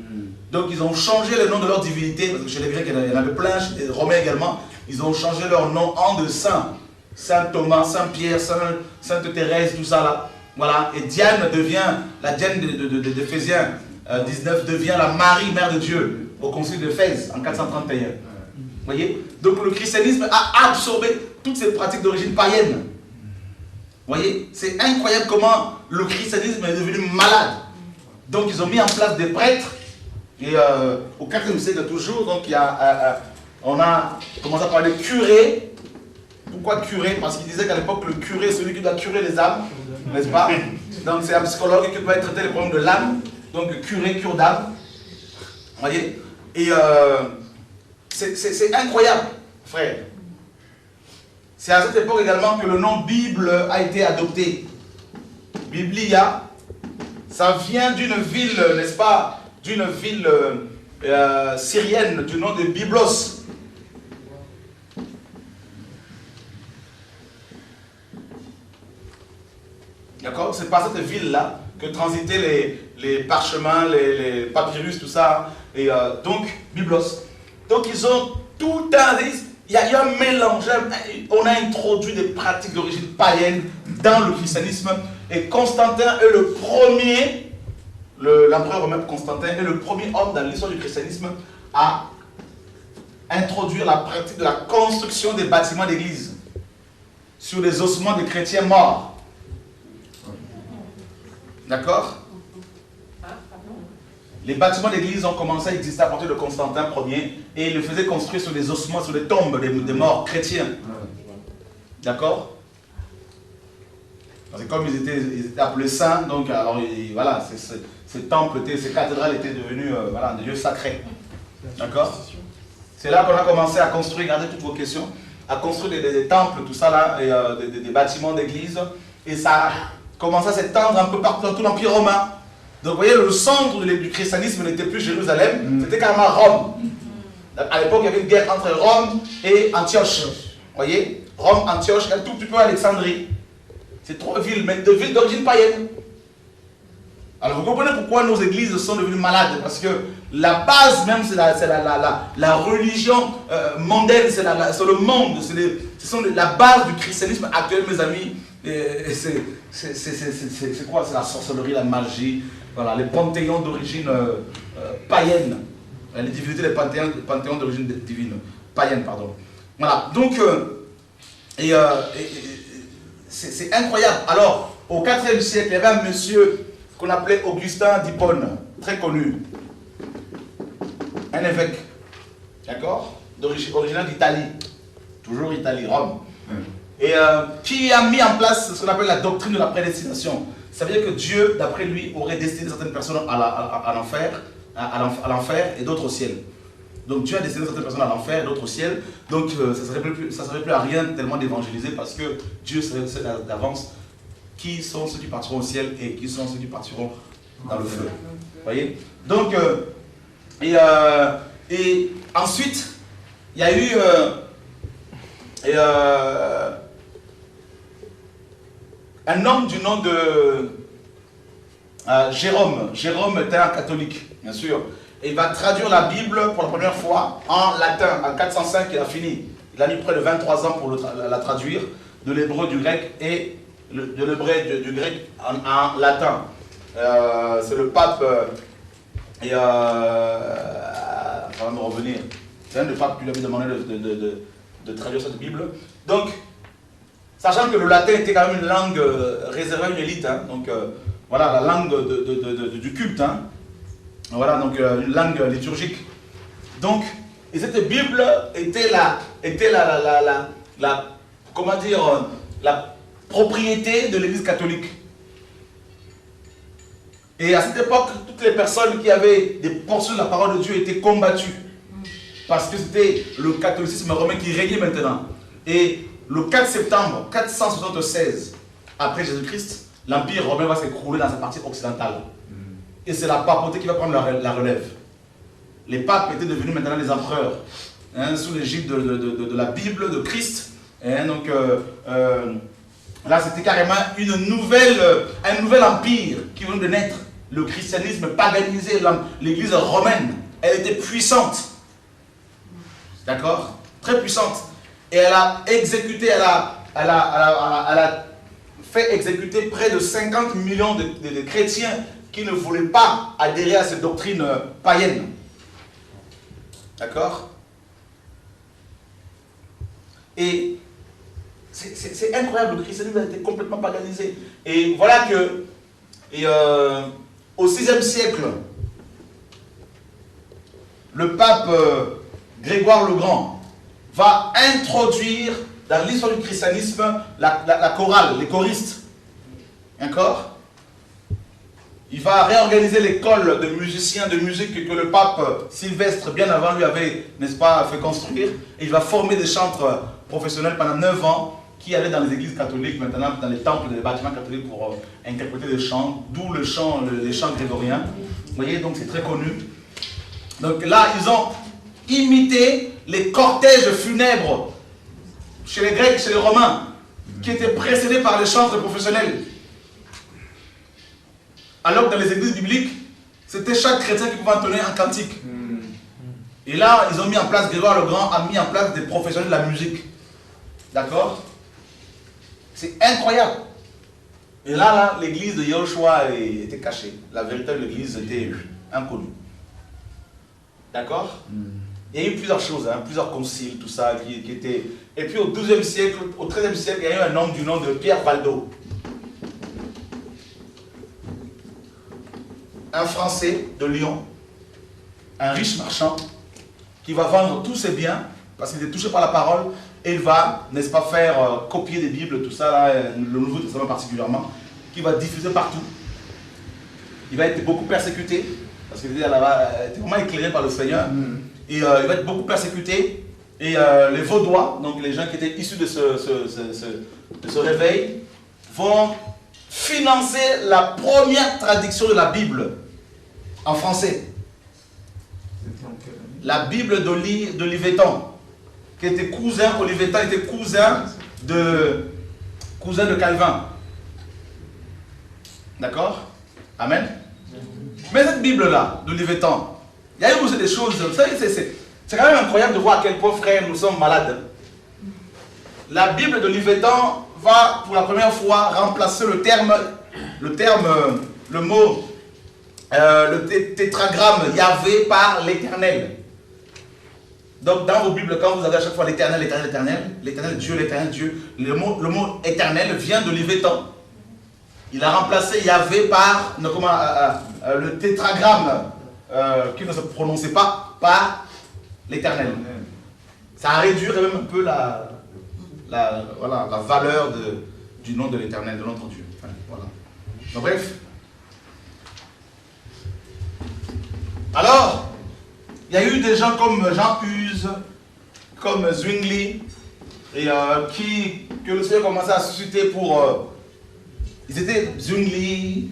Donc ils ont changé le nom de leur divinité, parce que chez les Grecs il y en avait plein, chez les Romains également, ils ont changé leur nom en de saints. Saint Thomas, Saint Pierre, Sainte Thérèse, tout ça là. Voilà, et Diane devient, la Diane d'Éphésiens 19 devient la Marie, mère de Dieu, au concile d'Éphèse en 431. Vous voyez? Donc le christianisme a absorbé toutes ces pratiques d'origine païenne. Vous voyez? C'est incroyable comment le christianisme est devenu malade. Donc ils ont mis en place des prêtres. Et au 4e siècle toujours, donc on a commencé à parler de curé. Pourquoi curé? Parce qu'il disait qu'à l'époque, le curé est celui qui doit curer les âmes, n'est-ce pas? Donc c'est un psychologue qui doit traiter les problèmes de l'âme. Donc curé, cure d'âme. Vous voyez? Et c'est incroyable, frère. C'est à cette époque également que le nom Bible a été adopté. Biblia, ça vient d'une ville, n'est-ce pas? D'une ville syrienne du nom de Byblos. D'accord? C'est par cette ville-là que transitaient les parchemins, les papyrus, tout ça. Et donc, Byblos. Donc, ils ont tout un... Il y a eu un mélange. On a introduit des pratiques d'origine païenne dans le christianisme. Et Constantin est le premier... L'empereur romain Constantin est le premier homme dans l'histoire du christianisme à introduire la pratique de la construction des bâtiments d'église sur les ossements des chrétiens morts. D'accord? Les bâtiments d'église ont commencé à exister à partir de Constantin Ier et ils le faisaient construire sur des ossements, sur les tombes des morts chrétiens. D'accord? Parce que comme ils étaient appelés saints, donc alors voilà, ces temples, ces cathédrales étaient devenues voilà, des lieux sacrés. D'accord? C'est là qu'on a commencé à construire, regardez toutes vos questions, à construire des temples, tout ça là, et des bâtiments d'église. Et ça a commencé à s'étendre un peu partout dans tout l'Empire romain. Donc vous voyez, le centre du christianisme n'était plus Jérusalem, c'était carrément Rome. À l'époque, il y avait une guerre entre Rome et Antioche. Vous voyez? Rome, Antioche, et un tout petit peu Alexandrie. C'est trois villes, mais deux villes d'origine païenne. Alors vous comprenez pourquoi nos églises sont devenues malades, parce que la base même, c'est la religion mondaine, c'est le monde, la base du christianisme actuel, mes amis. C'est quoi? C'est la sorcellerie, la magie, voilà, les panthéons d'origine païenne, les divinités des panthéons d'origine divine, païenne, pardon. Voilà, donc, c'est incroyable. Alors, au 4e siècle, il y avait un monsieur qu'on appelait Augustin d'Hippone, très connu, un évêque, d'accord, originaire d'Italie, toujours Italie, Rome, et qui a mis en place ce qu'on appelle la doctrine de la prédestination. Ça veut dire que Dieu, d'après lui, aurait destiné certaines personnes à l'enfer et d'autres au ciel. Donc Dieu a destiné certaines personnes à l'enfer et d'autres au ciel. Donc ça ne serait plus à rien tellement d'évangéliser, parce que Dieu sait d'avance qui sont ceux qui partiront au ciel et qui sont ceux qui partiront dans le feu. Vous voyez? Donc, et ensuite, il y a eu un homme du nom de Jérôme. Jérôme était un catholique, bien sûr. Et il va traduire la Bible pour la première fois en latin. En 405, il a fini. Il a mis près de 23 ans pour la traduire, de l'hébreu, du grec et de l'hébreu du grec en latin. C'est le pape, ça va me revenir, c'est un des papes qui lui avait demandé de traduire cette Bible. Donc, Sachant que le latin était quand même une langue réservée à une élite. Hein. Donc voilà, la langue du culte. Hein. Voilà, donc une langue liturgique. Donc, et cette Bible était comment dire, la propriété de l'Église catholique. Et à cette époque, toutes les personnes qui avaient des portions de la parole de Dieu étaient combattues. Parce que c'était le catholicisme romain qui régnait maintenant. Et le 4 septembre 476, après Jésus-Christ, l'Empire romain va s'écrouler dans sa partie occidentale. Et c'est la papauté qui va prendre la relève. Les papes étaient devenus maintenant les empereurs, hein, sous l'égide de la Bible, de Christ. Hein, donc là, c'était carrément un nouvel empire qui venait de naître. Le christianisme paganisé, l'église romaine, elle était puissante. D'accord? Très puissante. Et elle a exécuté, elle a fait exécuter près de 50 millions de chrétiens qui ne voulaient pas adhérer à cette doctrine païenne. D'accord? Et c'est incroyable, le christianisme a été complètement paganisé. Et voilà que, au VIe siècle, le pape Grégoire le Grand va introduire dans l'histoire du christianisme la chorale, les choristes. D'accord? Il va réorganiser l'école de musiciens de musique que le pape Sylvestre, bien avant lui, avait, n'est-ce pas, fait construire. Et il va former des chantres professionnels pendant 9 ans qui allaient dans les églises catholiques, maintenant dans les temples, les bâtiments catholiques pour interpréter des chants, d'où les chants grégoriens. Vous voyez, donc c'est très connu. Donc là, ils ont imité les cortèges funèbres chez les Grecs, chez les Romains, qui étaient précédés par les chantres professionnels. Alors que dans les églises bibliques, c'était chaque chrétien qui pouvait entonner un cantique. Et là, ils ont mis en place, Grégoire le Grand a mis en place des professionnels de la musique. D'accord? C'est incroyable. Et là l'église de Yahushua était cachée. La véritable église était inconnue. D'accord? Il y a eu plusieurs choses, hein, plusieurs conciles, tout ça, qui étaient... Et puis au XIIe siècle, au XIIIe siècle, il y a eu un homme du nom de Pierre Valdo. Un Français de Lyon, un riche marchand, qui va vendre tous ses biens, parce qu'il est touché par la parole, et il va, n'est-ce pas, faire copier des Bibles, tout ça, là, le Nouveau Testament particulièrement, qui va diffuser partout. Il va être beaucoup persécuté, parce qu'il était vraiment éclairé par le Seigneur, et il va être beaucoup persécuté, et les Vaudois, donc les gens qui étaient issus de ce réveil, vont financer la première traduction de la Bible en français. La Bible d'Olivetan, qui était cousin, Olivetan était cousin de Calvin. D'accord? Amen. Mais cette Bible-là, d'Olivetan, il y a eu aussi des choses, vous savez, c'est quand même incroyable de voir à quel point, frère, nous sommes malades. La Bible d'Olivetan va pour la première fois remplacer le tétragramme Yahvé par l'Éternel. Donc dans vos Bibles, quand vous avez à chaque fois l'Éternel, l'Éternel, l'Éternel, l'Éternel Dieu, le mot Éternel vient de l'Olivetan. Il a remplacé Yahvé par le tétragramme qui ne se prononçait pas par l'Éternel. Ça a réduit quand même un peu la valeur du nom de l'Éternel, de notre Dieu. Enfin, voilà. Donc, bref. Alors, il y a eu des gens comme Jean Hus, comme Zwingli, et que le Seigneur commençait à susciter pour... ils étaient Zwingli,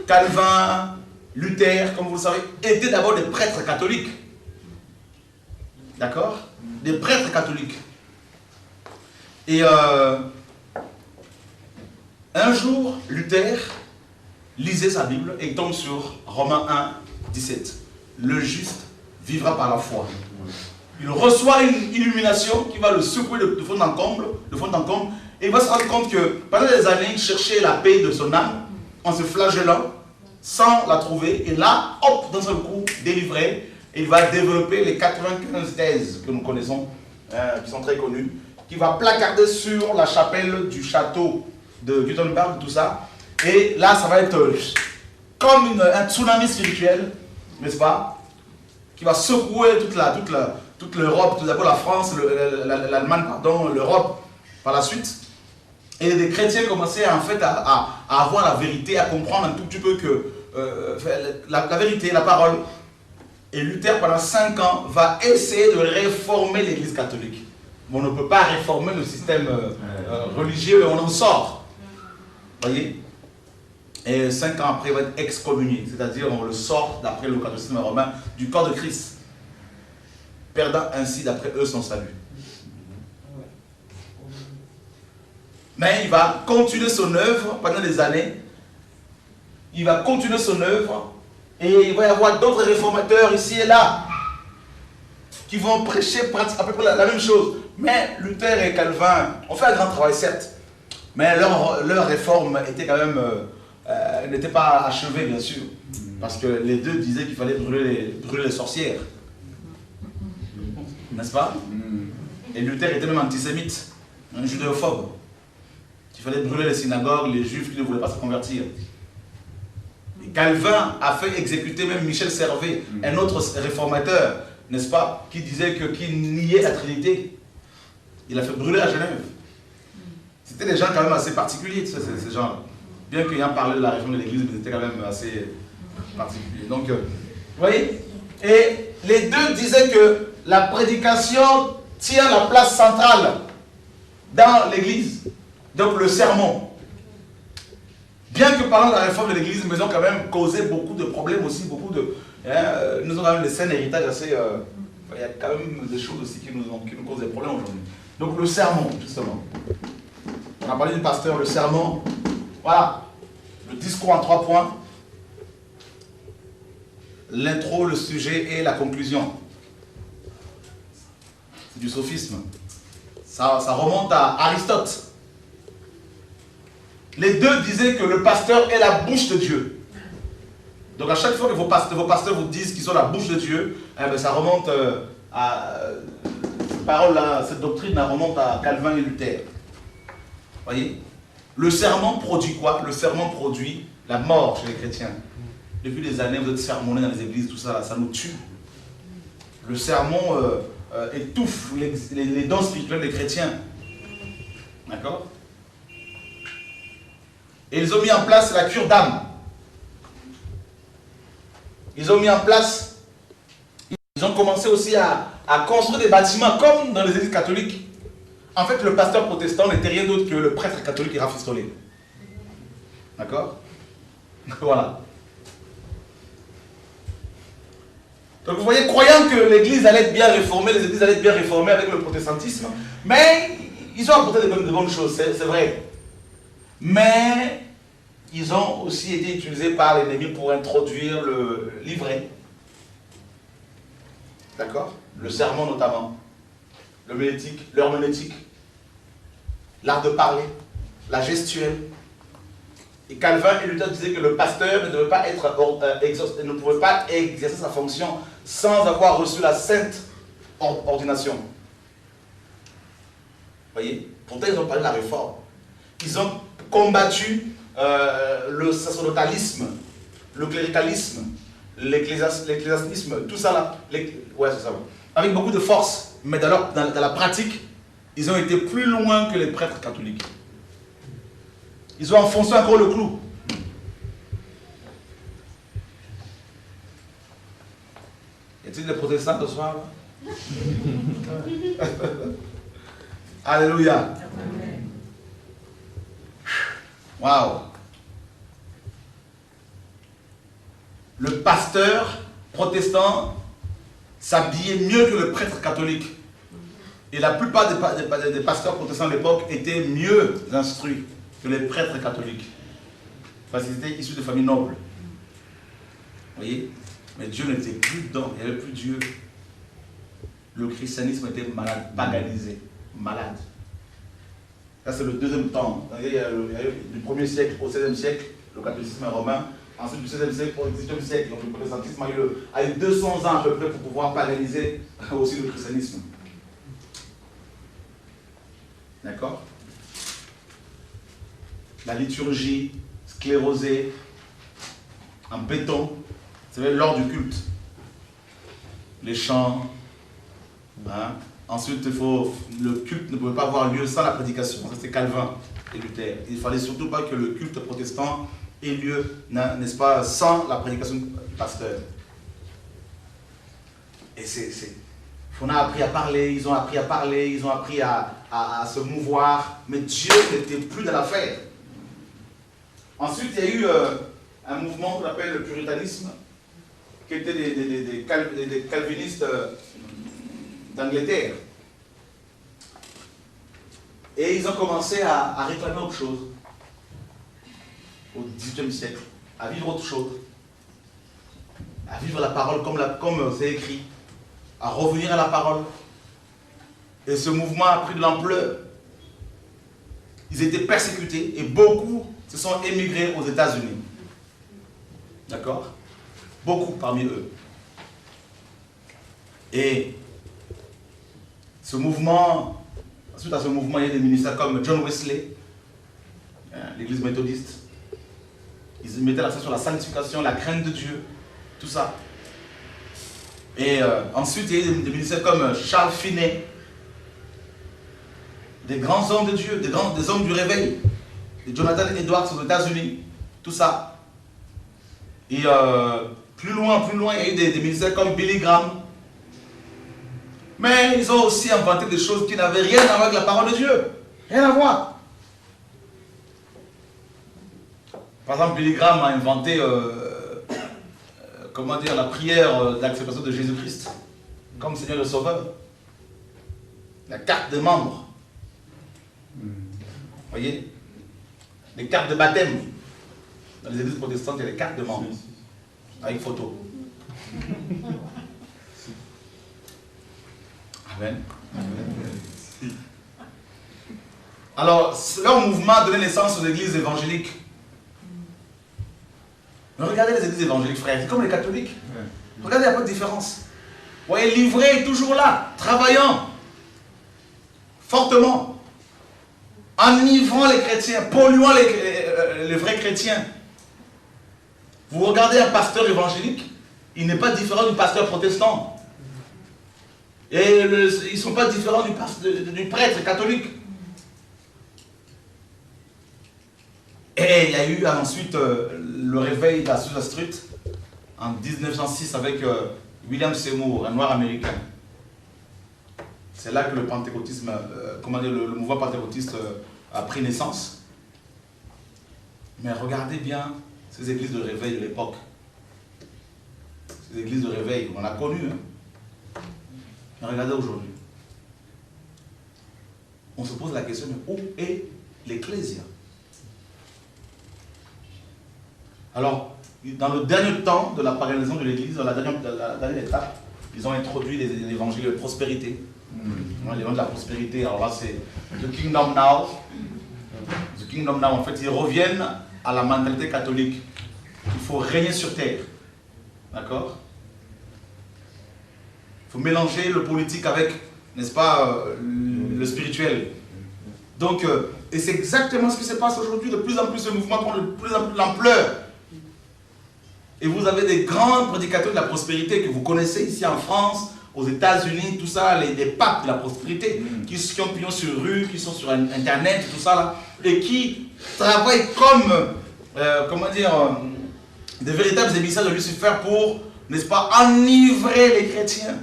Calvin, Luther, comme vous le savez, étaient d'abord des prêtres catholiques. D'accord? Des prêtres catholiques. Et un jour, Luther lisait sa Bible et il tombe sur Romains 1, 17. Le juste vivra par la foi. Il reçoit une illumination qui va le secouer de fond en comble, et il va se rendre compte que pendant des années, il cherchait la paix de son âme en se flagellant, sans la trouver, et là, hop, dans un coup, délivré, il va développer les 95 thèses que nous connaissons, qui sont très connues, qui va placarder sur la chapelle du château de Gutenberg, tout ça. Et là, ça va être comme un tsunami spirituel, n'est-ce pas, qui va secouer toute l'Europe, tout d'abord la France, l'Allemagne, pardon, l'Europe par la suite. Et des chrétiens commençaient en fait à avoir la vérité, à comprendre un tout petit peu que la vérité, la parole. Et Luther, pendant 5 ans, va essayer de réformer l'Église catholique. Mais on ne peut pas réformer le système religieux et on en sort. Vous voyez? Et 5 ans après, il va être excommunié. C'est-à-dire, on le sort, d'après le catholicisme romain, du corps de Christ. Perdant ainsi, d'après eux, son salut. Mais il va continuer son œuvre pendant des années. Il va continuer son œuvre. Et il va y avoir d'autres réformateurs ici et là qui vont prêcher à peu près la même chose. Mais Luther et Calvin ont fait un grand travail, certes. Mais leur réforme était quand même, n'était pas achevée, bien sûr. Parce que les deux disaient qu'il fallait brûler les sorcières. N'est-ce pas? Et Luther était même antisémite, un judéophobe. Il fallait brûler les synagogues, les juifs qui ne voulaient pas se convertir. Et Calvin a fait exécuter même Michel Servet, un autre réformateur, n'est-ce pas, qui disait qu'il niait la Trinité. Il a fait brûler à Genève. C'était des gens quand même assez particuliers, ces gens-là. Bien qu'ayant parlé de la réforme de l'Église, ils étaient quand même assez particuliers. Donc, vous voyez, et les deux disaient que la prédication tient la place centrale dans l'Église. Donc le sermon. Bien que parlant de la réforme de l'Église, ils ont quand même causé beaucoup de problèmes aussi, nous avons quand même des scènes héritages assez... il y a quand même des choses aussi qui nous causent des problèmes aujourd'hui. Donc le sermon, justement. On a parlé du pasteur, le sermon. Voilà. Le discours en 3 points. L'intro, le sujet et la conclusion. C'est du sophisme. Ça remonte à Aristote. Les deux disaient que le pasteur est la bouche de Dieu. Donc à chaque fois que vos pasteurs vous disent qu'ils sont la bouche de Dieu, eh bien, ça remonte à cette parole-là, cette doctrine-là remonte à Calvin et Luther. Voyez? Le sermon produit quoi? Le sermon produit la mort chez les chrétiens. Depuis des années, vous êtes sermonnés dans les églises, tout ça, ça nous tue. Le sermon étouffe les dons spirituels des chrétiens. D'accord? Et ils ont mis en place la cure d'âme. Ils ont mis en place, ils ont commencé aussi à construire des bâtiments comme dans les églises catholiques. En fait, le pasteur protestant n'était rien d'autre que le prêtre catholique et rafistolé. D'accord? Voilà. Donc vous voyez, croyant que l'église allait être bien réformée, les églises allaient être bien réformées avec le protestantisme, mais ils ont apporté de bonnes choses, c'est vrai. Mais ils ont aussi été utilisés par l'ennemi pour introduire le livret. D'accord? Le sermon notamment. L'herméneutique. L'art de parler. La gestuelle. Et Calvin et Luther disaient que le pasteur ne devait pas ne pouvait pas exercer sa fonction sans avoir reçu la sainte ordination. Vous voyez? Pourtant, ils ont parlé de la réforme. Ils ont combattu le sacerdotalisme, le cléricalisme, l'ecclésiastisme, tout ça là. Ouais, c'est ça. Ouais. Avec beaucoup de force. Mais dans la pratique, ils ont été plus loin que les prêtres catholiques. Ils ont enfoncé encore le clou. Y a-t-il des protestants ce soir là? Alléluia. Waouh. Le pasteur protestant s'habillait mieux que le prêtre catholique. Et la plupart des pasteurs protestants de l'époque étaient mieux instruits que les prêtres catholiques. Parce qu'ils étaient issus de familles nobles. Vous voyez? Mais Dieu n'était plus dedans, il n'y avait plus Dieu. Le christianisme était malade, paganisé, malade. Ça c'est le deuxième temps. Il y a eu du 1er siècle au 16e siècle, le catholicisme romain. Ensuite du 16e siècle au 18e siècle, donc le protestantisme a eu 200 ans à peu près pour pouvoir paganiser aussi le christianisme. D'accord? La liturgie sclérosée en béton, vous savez, lors du culte. Les chants. Hein? Ensuite, le culte ne pouvait pas avoir lieu sans la prédication. Ça, c'est Calvin et Luther. Il ne fallait surtout pas que le culte protestant ait lieu, n'est-ce pas, sans la prédication du pasteur. Et on a appris à parler, ils ont appris à parler, ils ont appris à se mouvoir, mais Dieu n'était plus dans l'affaire. Ensuite, il y a eu un mouvement qu'on appelle le puritanisme, qui était des calvinistes d'Angleterre. Et ils ont commencé à réclamer autre chose au XVIIIe siècle, à vivre autre chose, à vivre la parole comme c'est écrit, à revenir à la parole. Et ce mouvement a pris de l'ampleur. Ils étaient persécutés et beaucoup se sont émigrés aux États-Unis. D'accord? Beaucoup parmi eux. Et ce mouvement, suite à ce mouvement, il y a des ministères comme John Wesley, l'église méthodiste. Ils mettaient l'accent sur la sanctification, la crainte de Dieu, tout ça. Et ensuite, il y a des ministères comme Charles Finney, des grands hommes de Dieu, des hommes du réveil, des Jonathan Edwards aux États-Unis, tout ça. Et plus loin, il y a eu des ministères comme Billy Graham. Mais ils ont aussi inventé des choses qui n'avaient rien à voir avec la parole de Dieu. Rien à voir. Par exemple, Billy Graham a inventé comment dire, la prière d'acceptation de Jésus-Christ comme Seigneur et Sauveur. La carte de membre. Vous voyez? Les cartes de baptême. Dans les églises protestantes, il y a les cartes de membres. Avec photo. Amen. Alors, leur mouvement a donné naissance aux églises évangéliques. Mais regardez les églises évangéliques, frères, c'est comme les catholiques. Regardez, il n'y a pas de différence. Vous voyez, livré est toujours là, travaillant, fortement, enivrant les chrétiens, polluant les vrais chrétiens. Vous regardez un pasteur évangélique, il n'est pas différent du pasteur protestant. Et ils ne sont pas différents du prêtre catholique. Et il y a eu ensuite le réveil d'Azusa Street en 1906 avec William Seymour, un noir américain. C'est là que le pentecôtisme, le mouvement pentecôtiste a pris naissance. Mais regardez bien ces églises de réveil de l'époque. Ces églises de réveil, on a connu. Hein. Mais regardez aujourd'hui. On se pose la question, mais où est l'Ecclésia? Alors, dans le dernier temps de la paganisation de l'Église, dans la dernière étape, ils ont introduit l'évangile de prospérité. L'évangile de la prospérité, alors là c'est The Kingdom Now. The Kingdom Now, en fait, ils reviennent à la mentalité catholique. Il faut régner sur terre. D'accord? Il faut mélanger le politique avec, n'est-ce pas, le spirituel. Donc, et c'est exactement ce qui se passe aujourd'hui. De plus en plus, ce mouvement prend de plus en plus l'ampleur. Et vous avez des grands prédicateurs de la prospérité que vous connaissez ici en France, aux États-Unis, tout ça, les papes de la prospérité, qui ont pignon sur rue, qui sont sur Internet, tout ça là, et qui travaillent comme, comment dire, des véritables émissaires de Lucifer pour, n'est-ce pas, enivrer les chrétiens.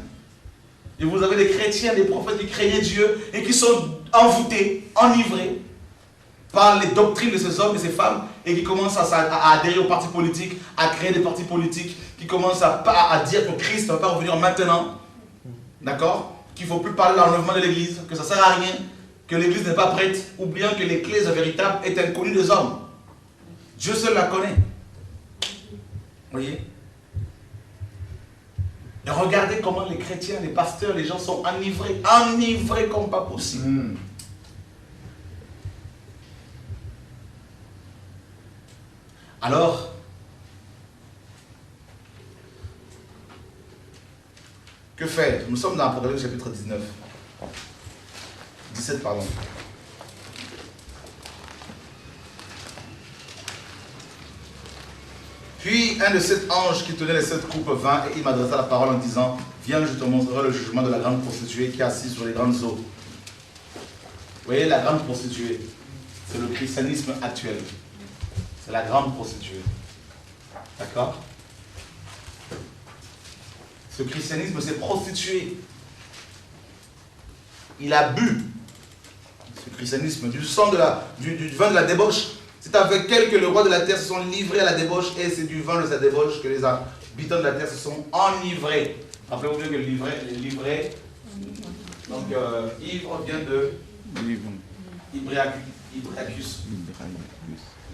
Et vous avez des chrétiens, des prophètes qui craignaient Dieu et qui sont envoûtés, enivrés par les doctrines de ces hommes et ces femmes et qui commencent à adhérer aux partis politiques, à créer des partis politiques, qui commencent à dire que Christ ne va pas revenir maintenant, d'accord? Qu'il ne faut plus parler de l'enlèvement de l'Église, que ça ne sert à rien, que l'Église n'est pas prête, ou bien que l'Église véritable est inconnue des hommes. Dieu seul la connaît. Vous voyez? Et regardez comment les chrétiens, les pasteurs, les gens sont enivrés comme pas possible. Alors, que faire? Nous sommes dans Apocalypse chapitre 17, pardon. Puis un de sept anges qui tenait les 7 coupes vint et il m'adressa la parole en disant, viens, je te montrerai le jugement de la grande prostituée qui est assise sur les grandes eaux. Vous voyez, la grande prostituée, c'est le christianisme actuel. C'est la grande prostituée. D'accord? Ce christianisme s'est prostitué. Il a bu, ce christianisme, du vin de la débauche. C'est avec elle que le roi de la terre se sont livrés à la débauche, et c'est du vin de sa débauche que les habitants de la terre se sont enivrés. Rappelez-vous bien que livré, donc ivre vient de ibriacus.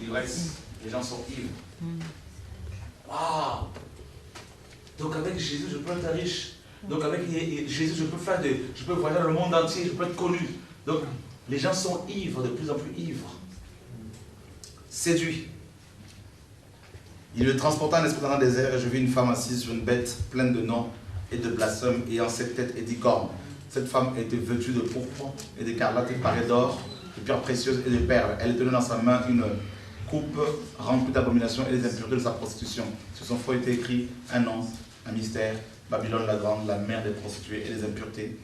L'ivresse, les gens sont ivres. Waouh! Donc avec Jésus, je peux être riche. Donc avec Jésus, je peux voyager dans le monde entier, je peux être connu. Donc les gens sont ivres, de plus en plus ivres. Séduits. Il le transporta en esprit dans le désert et je vis une femme assise sur une bête pleine de noms et de blasphèmes ayant 7 têtes et 10 cornes. Cette femme était vêtue de pourpre et d'écarlate et parée d'or, de pierres précieuses et de perles. Elle tenait dans sa main une coupe remplie d'abominations et des impuretés de sa prostitution. Sur son front était écrit un nom, un mystère, Babylone la grande, la mère des prostituées et des impuretés,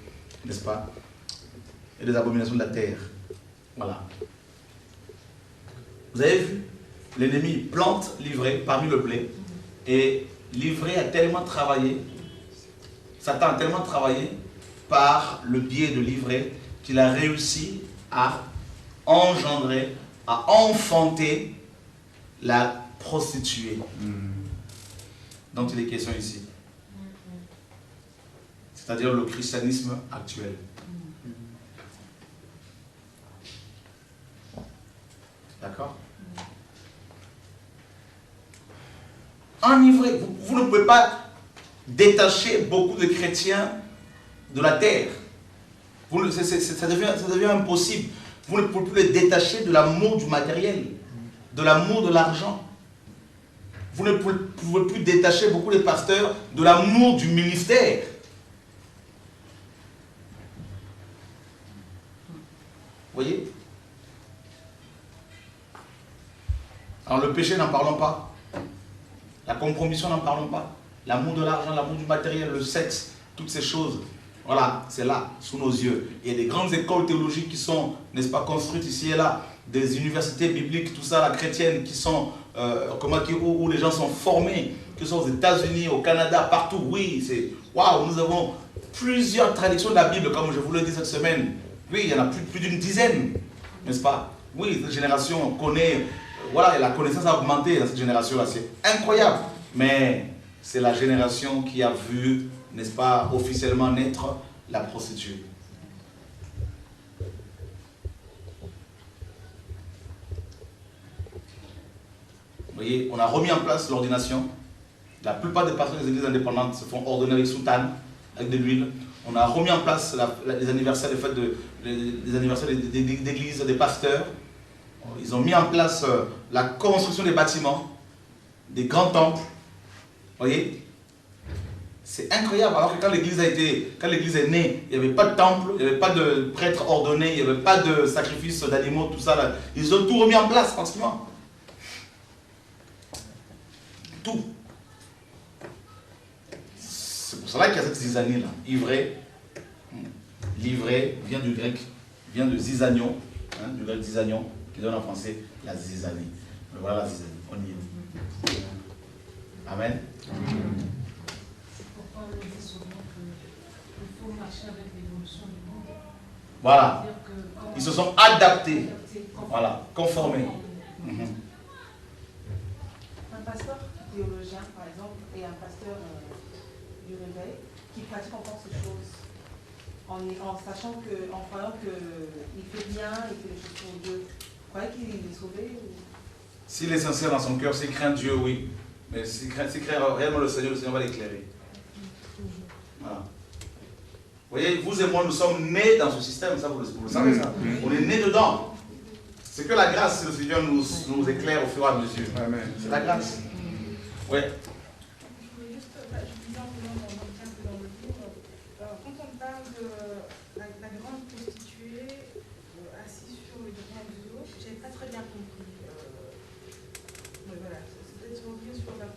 n'est-ce pas? Et des abominations de la terre. Voilà. Vous avez vu? L'ennemi plante l'ivraie parmi le blé. Et l'ivraie a tellement travaillé, Satan a tellement travaillé par le biais de l'ivraie qu'il a réussi à engendrer, à enfanter la prostituée dont il est question ici. C'est-à-dire le christianisme actuel. D'accord? Enivré. Vous ne pouvez pas détacher beaucoup de chrétiens de la terre. Ça devient impossible. Vous ne pouvez plus les détacher de l'amour du matériel, de l'amour de l'argent. Vous ne pouvez plus détacher beaucoup les pasteurs de l'amour du ministère. Vous voyez? Alors le péché, n'en parlons pas. La compromission, n'en parlons pas. L'amour de l'argent, l'amour du matériel, le sexe, toutes ces choses. Voilà, c'est là, sous nos yeux. Il y a des grandes écoles théologiques qui sont, n'est-ce pas, construites ici et là. Des universités bibliques, tout ça, la chrétienne, qui sont, où les gens sont formés, que ce soit aux États-Unis, au Canada, partout. Oui, c'est, waouh, nous avons plusieurs traductions de la Bible, comme je vous l'ai dit cette semaine. Oui, il y en a plus d'une dizaine, n'est-ce pas? Oui, cette génération connaît, voilà, la connaissance a augmenté dans cette génération-là, c'est incroyable. Mais c'est la génération qui a vu, n'est-ce pas, officiellement naître la prostituée. Vous voyez, on a remis en place l'ordination. La plupart des pasteurs des églises indépendantes se font ordonner avec soutane, avec de l'huile. On a remis en place les anniversaires, les fêtes des anniversaires d'églises, des pasteurs. Ils ont mis en place la construction des bâtiments, des grands temples. Vous voyez? C'est incroyable. Alors que quand l'église est née, il n'y avait pas de temple, il n'y avait pas de prêtre ordonné, il n'y avait pas de sacrifice d'animaux, tout ça. Là. Ils ont tout remis en place, pratiquement. Tout. C'est pour cela qu'il y a cette zizanie-là. Ivré. L'ivré vient du grec, vient de zizanion, hein, du grec zizanion, qui donne en français la zizanie. Voilà la zizanie. On y est. Amen. C'est pourquoi on dit souvent qu'il faut marcher avec l'évolution du monde. Voilà. Ils se sont adaptés. Voilà, conformés. Un pasteur théologien, par exemple, et un pasteur du réveil, qui pratique encore ces choses, en sachant que, en croyant qu'il fait bien, il fait les choses pour Dieu. Vous croyez qu'il est sauvé ou... S'il est sincère dans son cœur, s'il craint Dieu, oui. Mais s'il craint réellement le Seigneur va l'éclairer. Voilà. Vous voyez, vous et moi, nous sommes nés dans ce système, ça vous le savez ça. On est nés dedans. C'est que la grâce, le Seigneur nous éclaire au fur et à mesure. C'est la grâce. Oui. Quand on parle de la grande prostituée assise sur les grandes eaux, je n'ai pas très bien compris. Voilà, c'est peut-être revenir sur la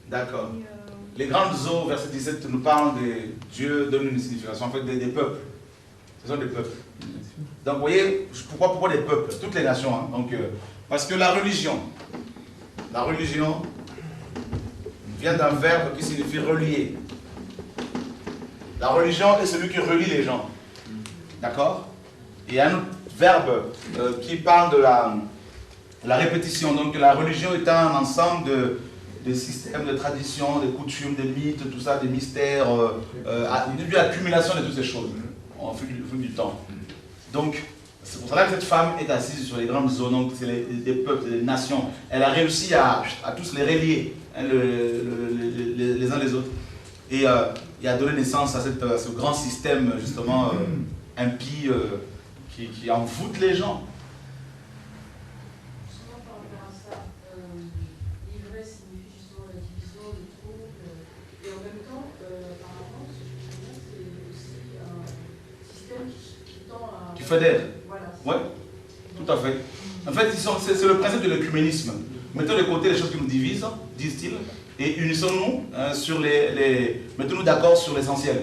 D'accord. Et, Les grandes eaux, verset 17, nous parlent de Dieu donne une signification, en fait, des peuples. Ce sont des peuples. Donc, vous voyez, pourquoi des peuples? Toutes les nations. Hein. Donc, parce que la religion vient d'un verbe qui signifie relier. La religion est celui qui relie les gens. D'accord? Et il y a un autre verbe qui parle de la répétition. Donc, la religion est un ensemble de systèmes, de traditions, de coutumes, de mythes, tout ça, des mystères, une accumulation de toutes ces choses au fil du temps. Donc, c'est pour cela que cette femme est assise sur les grandes zones, donc c'est des peuples, des nations. Elle a réussi à tous les relier, hein, les uns les autres. Et a donné naissance à ce grand système, justement, impie, qui envoûte les gens. Justement, par rapport à ça, l'ivresse signifie justement la division, le trouble, et en même temps, apparemment, ce que je veux dire, c'est aussi un système qui tend à... Qui fédère. Voilà. Oui, tout à fait. En fait, c'est le principe de l'œcuménisme. Mettons de côté les choses qui nous divisent, disent-ils, et unissons-nous sur mettons-nous d'accord sur l'essentiel.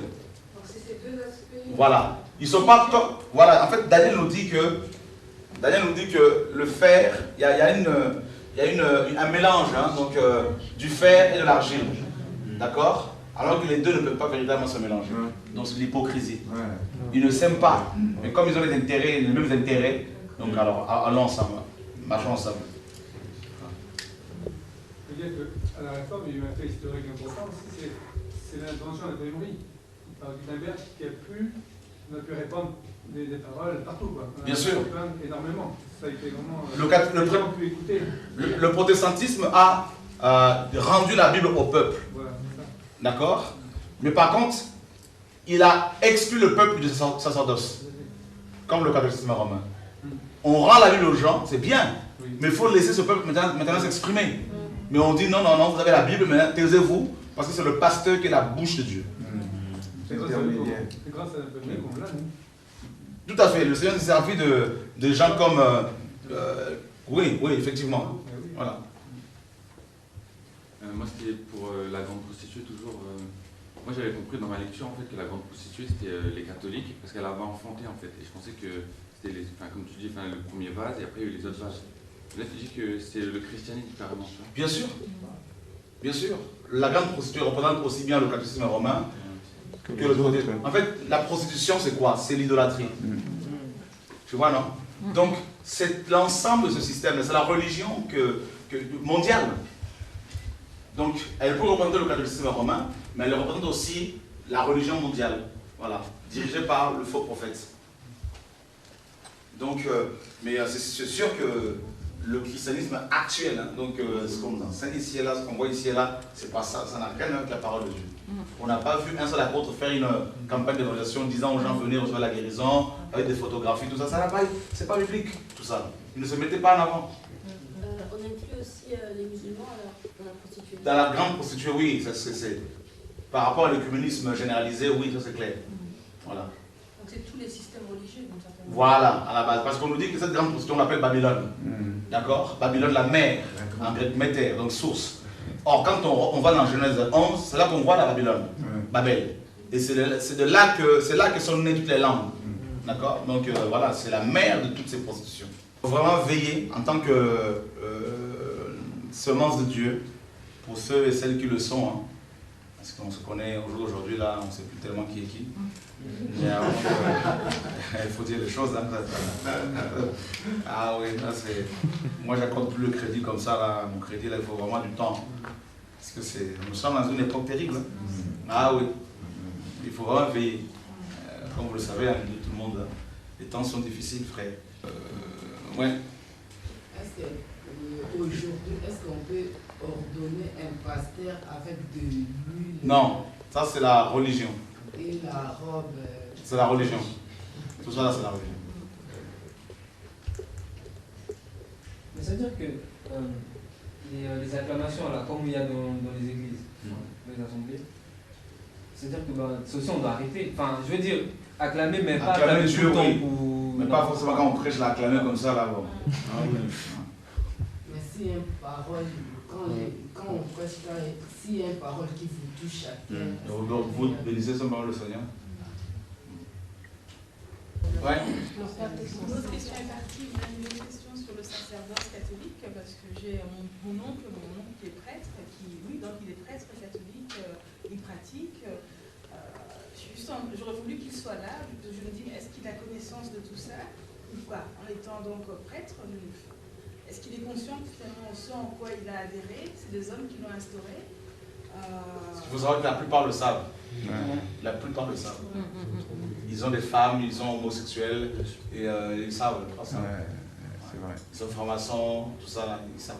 Donc c'est ces deux aspects. Voilà. Ils sont pas... Voilà, en fait, Daniel nous dit que le fer, il y a un mélange, hein, donc, du fer et de l'argile. D'accord? Alors que les deux ne peuvent pas véritablement se mélanger. Donc c'est l'hypocrisie. Ils ne s'aiment pas. Mais comme ils ont les mêmes intérêts, donc alors allons ensemble, marchons ensemble. Je veux dire qu'à la réforme, il y a eu un fait historique important aussi, c'est l'invention de l'imprimerie. Par Gutenberg qui a pu répandre des paroles partout, quoi. Bien sûr. Énormément. Ça a été vraiment... Le protestantisme a rendu la Bible au peuple. Voilà, c'est ça. D'accord? Mais par contre, il a exclu le peuple du sacerdoce. Comme le catholicisme romain. On rend la Bible aux gens, c'est bien. Oui. Mais il faut laisser ce peuple maintenant s'exprimer. Mais on dit non, non, non, vous avez la Bible, mais taisez-vous, parce que c'est le pasteur qui est la bouche de Dieu. C'est grâce à l'imprimerie qu'on l'a, nous. Tout à fait. Le Seigneur s'est servi de gens comme... oui, effectivement. Voilà. Moi, c'était pour la grande prostituée, toujours... moi, j'avais compris dans ma lecture, en fait, que la grande prostituée, c'était les catholiques, parce qu'elle avait enfanté, en fait. Et je pensais que c'était, comme tu dis, le premier vase, et après, il y a eu les autres vases. Là, tu dis que c'est le christianisme, carrément, ça. Bien sûr. Bien sûr. La grande prostituée représente aussi bien le catholicisme romain que le protestantisme. En fait, la prostitution, c'est quoi? C'est l'idolâtrie. Tu vois, non? Donc, c'est l'ensemble de ce système, c'est la religion mondiale. Donc, elle peut représenter le catholicisme romain, mais elle représente aussi la religion mondiale, voilà, dirigée par le faux prophète. Donc, mais c'est sûr que le christianisme actuel, hein, donc ce qu'on enseigne ici et là, ce qu'on voit ici et là, c'est pas ça, ça n'a rien à voir avec la parole de Dieu. On n'a pas vu un seul apôtre faire une campagne d'évangélisation disant aux gens venez recevoir la guérison, avec des photographies, tout ça, ça n'a pas, c'est pas biblique, tout ça. Ils ne se mettaient pas en avant. On inclut aussi les musulmans alors, dans la prostituée. Dans la grande prostituée, oui, c'est par rapport à l'écuménisme généralisé, oui, ça c'est clair. Voilà. Donc c'est tous les systèmes religieux, d'une certaine manière. Voilà, à la base. Parce qu'on nous dit que cette grande prostituée, on l'appelle Babylone. D'accord? Babylone, la mer, en grec, méter, donc source. Or, quand on va dans Genèse 11, c'est là qu'on voit la Babylone, Babel. Et c'est là que sont nées toutes les langues. D'accord? Donc voilà, c'est la mère de toutes ces prostitutions. Il faut vraiment veiller en tant que semence de Dieu, pour ceux et celles qui le sont. Hein. Parce qu'on se connaît au jour d'aujourd'hui, là, on ne sait plus tellement qui est qui. Mais il faut dire les choses. Hein. Ah oui, là c'est. Moi, j'accorde plus le crédit comme ça. Là. Mon crédit, là, il faut vraiment du temps. Parce que nous sommes dans une époque terrible. Hein. Ah oui. Il faut vraiment veiller. Comme vous le savez, hein, tout le monde, hein, les temps sont difficiles, frère. Ouais. Est-ce qu'aujourd'hui, est-ce qu'on peut ordonner un pasteur avec de l'huile? Non, ça c'est la religion. Et la robe. C'est la religion. Tout ça là, c'est la religion. Mais ça veut dire que les acclamations, là, comme il y a dans les églises, dans les assemblées, c'est-à-dire que ça aussi on doit arrêter. Enfin, je veux dire, acclamer, mais pas acclamer Dieu, tout le temps oui. pour... Mais pas forcément quand on prêche l'acclamer comme ça, là. Bon. Ah, oui. Mais s'il y a une parole, quand on prêche, s'il y a une parole qui vous touche à cœur. Donc vous bénissez simplement le Seigneur. Ouais. L'autre question est partie, une question sur le sacerdoce catholique, parce que j'ai mon oncle qui est prêtre, donc il est prêtre catholique, il pratique. J'aurais voulu qu'il soit là, je me dis, est-ce qu'il a connaissance de tout ça ou pas? En étant donc prêtre, est-ce qu'il est conscient que finalement ce en quoi il a adhéré, c'est des hommes qui l'ont instauré? Il faut savoir que la plupart le savent. La plupart le savent. Ils ont des femmes, ils sont homosexuels et ils savent. C'est vrai. Ils sont francs-maçons, tout ça, là, ils savent.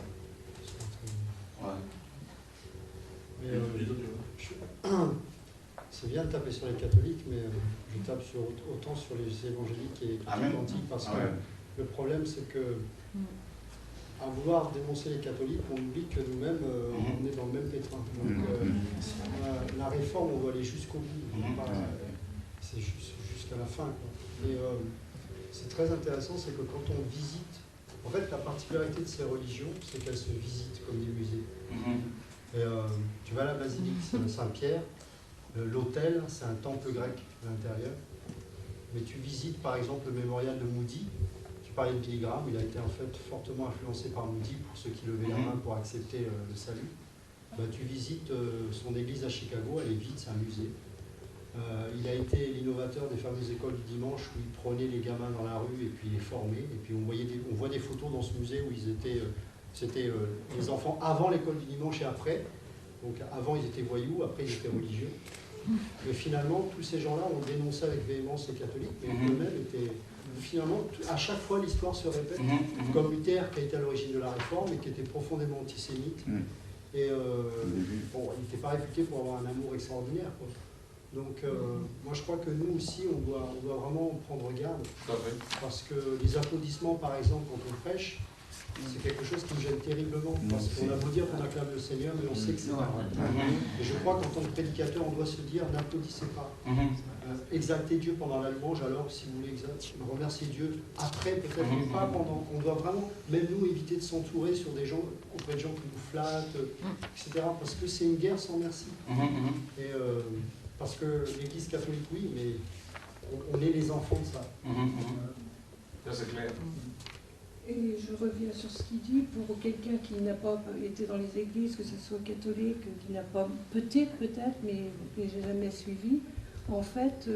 C'est bien de taper sur les catholiques, mais je tape autant sur les évangéliques et les antiques, parce que le problème, c'est que à vouloir dénoncer les catholiques, on oublie que nous-mêmes, on est dans le même pétrin. Donc, la réforme, on doit aller jusqu'au bout. C'est jusqu'à la fin, quoi. Et c'est très intéressant, c'est que quand on visite, en fait, la particularité de ces religions, c'est qu'elles se visitent comme des musées. Et, tu vas à la basilique Saint-Pierre, l'autel, c'est un temple grec à l'intérieur. Mais tu visites par exemple le mémorial de Moody. Tu parlais de Billy Graham, il a été en fait fortement influencé par Moody pour ceux qui levaient la main pour accepter le salut. Tu visites son église à Chicago, elle est vide, c'est un musée. Il a été l'innovateur des fameuses écoles du dimanche où il prenait les gamins dans la rue et puis les formait. Et puis on voit des photos dans ce musée où ils étaient, c'était les enfants avant l'école du dimanche et après. Donc avant ils étaient voyous, après ils étaient religieux. Mais finalement, tous ces gens-là ont dénoncé avec véhémence les catholiques, mais eux-mêmes étaient... Finalement, à chaque fois, l'histoire se répète, comme Luther, qui a été à l'origine de la réforme et qui était profondément antisémite. Et bon, il n'était pas réputé pour avoir un amour extraordinaire, quoi. Donc, moi, je crois que nous aussi, on doit vraiment prendre garde, parce que les applaudissements, par exemple, quand on prêche, c'est quelque chose qui me gêne terriblement, parce qu'on a beau dire qu'on acclame le Seigneur, mais on sait que c'est pas vrai. Et je crois qu'en tant que prédicateur, on doit se dire, n'applaudissez pas. Exaltez Dieu pendant la louange, alors si vous voulez remercier Dieu après, peut-être, mais pas pendant. On doit vraiment, même nous, éviter de s'entourer sur des gens, auprès de gens qui nous flattent, etc. Parce que c'est une guerre sans merci. Et parce que l'Église catholique, oui, mais on est les enfants de ça. Ça, c'est clair. Et je reviens sur ce qu'il dit, pour quelqu'un qui n'a pas été dans les églises, que ce soit catholique, qui n'a pas, peut-être, mais que j'ai jamais suivi, en fait,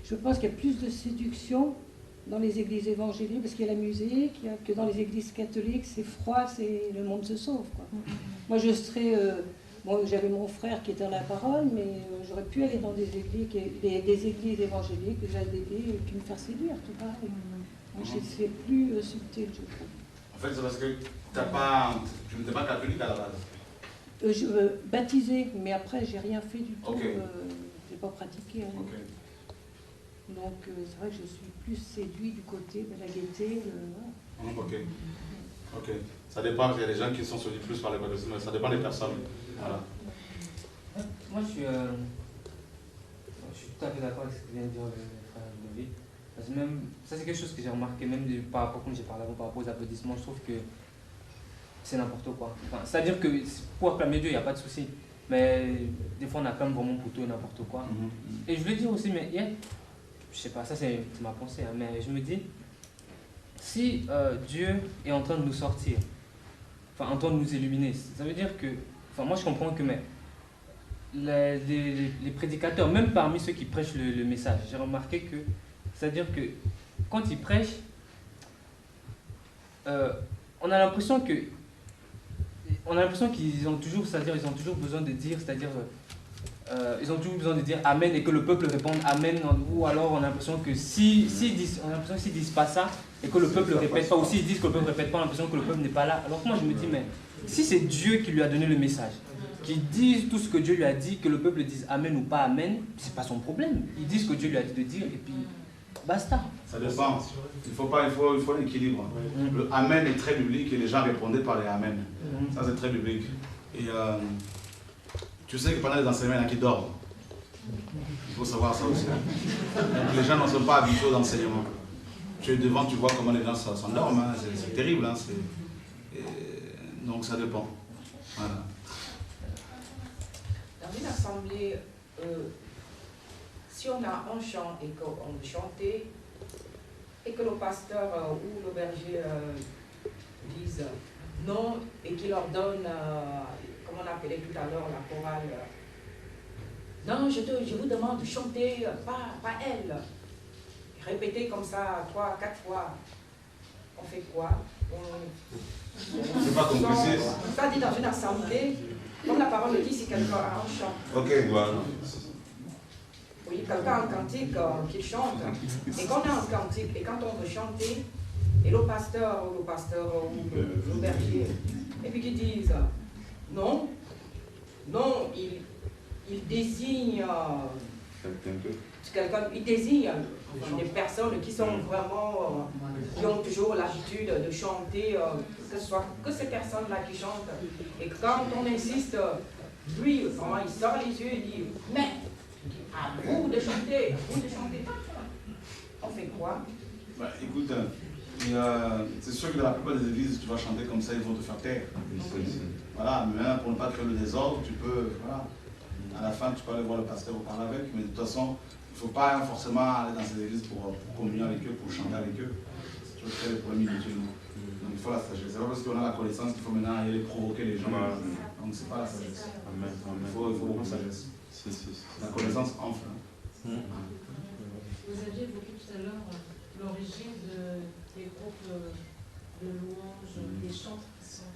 je pense qu'il y a plus de séduction dans les églises évangéliques, parce qu'il y a la musique, que dans les églises catholiques, c'est froid, le monde se sauve, quoi. Moi, je serais... bon, j'avais mon frère qui était dans la parole, mais j'aurais pu aller dans des églises évangéliques, des ADD, et puis me faire séduire, tout pareil. C'est plus subtil, je trouve. En fait, c'est parce que tu n'étais pas catholique à la base. Baptisé, mais après, j'ai rien fait du tout. Okay. J'ai pas pratiqué. Donc, c'est vrai que je suis plus séduit du côté de la gaieté. Ok. Ça dépend, il y a des gens qui sont séduits plus par les baptismes, mais ça dépend des personnes. Voilà. Moi, je suis tout à fait d'accord avec ce que vient de dire le frère David. Parce que même, ça, c'est quelque chose que j'ai remarqué, même par rapport, comme j'ai parlé avant, par rapport aux applaudissements, je trouve que c'est n'importe quoi. Enfin, c'est-à-dire que pour acclamer Dieu, il n'y a pas de souci. Mais des fois, on acclame vraiment pour tout et n'importe quoi. Et je voulais dire aussi, mais je sais pas, ça c'est ma pensée, hein, mais je me dis, si Dieu est en train de nous sortir, enfin en train de nous illuminer, ça veut dire que, enfin moi je comprends que les prédicateurs, même parmi ceux qui prêchent le message, j'ai remarqué que, c'est-à-dire que quand ils prêchent, on a l'impression qu'ils ont toujours, c'est-à-dire ils ont toujours besoin de dire, c'est-à-dire ils ont toujours besoin de dire Amen et que le peuple réponde Amen, ou alors on a l'impression que s'ils disent pas ça et que le peuple ne répète pas, ou s'ils disent que le peuple ne répète pas, on a l'impression que le peuple n'est pas là. Alors que moi je me dis, mais si c'est Dieu qui lui a donné le message, qui dit tout ce que Dieu lui a dit, que le peuple dise Amen ou pas Amen, c'est pas son problème. Il dit ce que Dieu lui a dit de dire et puis basta. Ça dépend. Il faut un équilibre. Le Amen est très biblique et les gens répondaient par les Amen. Ça c'est très biblique. Et tu sais que pendant les enseignements, il y en a qui dorment. Il faut savoir ça aussi. Donc, les gens ne sont pas habitués aux enseignements. Tu es devant, tu vois comment les gens s'endorment. Hein. C'est terrible. Hein. Donc ça dépend. Voilà. Dans une assemblée, si on a un chant et qu'on veut chanter, et que le pasteur ou le berger disent non, et qu'il leur donne, comme on appelait tout à l'heure, la chorale, non, je vous demande de chanter, pas elle. Répétez comme ça 3, 4 fois. On fait quoi? C'est pas comme précis. Ça dit dans une assemblée, comme la parole le dit, si quelqu'un a un chant. Ok, voilà. Oui, quelqu'un a un cantique qui chante. Et quand on a un cantique, et quand on veut chanter, et le pasteur ou le berger, et puis qu'ils disent non, il désigne quelqu'un, il désigne des personnes qui sont vraiment, qui ont toujours l'habitude de chanter, que ce soit que ces personnes-là qui chantent. Et quand on insiste, lui, vraiment, il sort les yeux et dit, mais à vous de chanter, On fait quoi? Bah, écoute, c'est sûr que dans la plupart des églises, tu vas chanter comme ça, ils vont te faire taire. Voilà, mais maintenant, pour ne pas créer le désordre, tu peux, voilà, à la fin, tu peux aller voir le pasteur ou parler avec, mais de toute façon, il ne faut pas forcément aller dans ces églises pour communier avec eux, pour chanter avec eux. Tu peux créer des problèmes inutilement. Donc il faut la sagesse. C'est pas parce qu'on a la connaissance qu'il faut maintenant aller provoquer les gens. Donc c'est pas la sagesse. Il faut beaucoup de sagesse. La connaissance enfle. Vous aviez évoqué tout à l'heure l'origine des groupes de louanges, des chants qui sont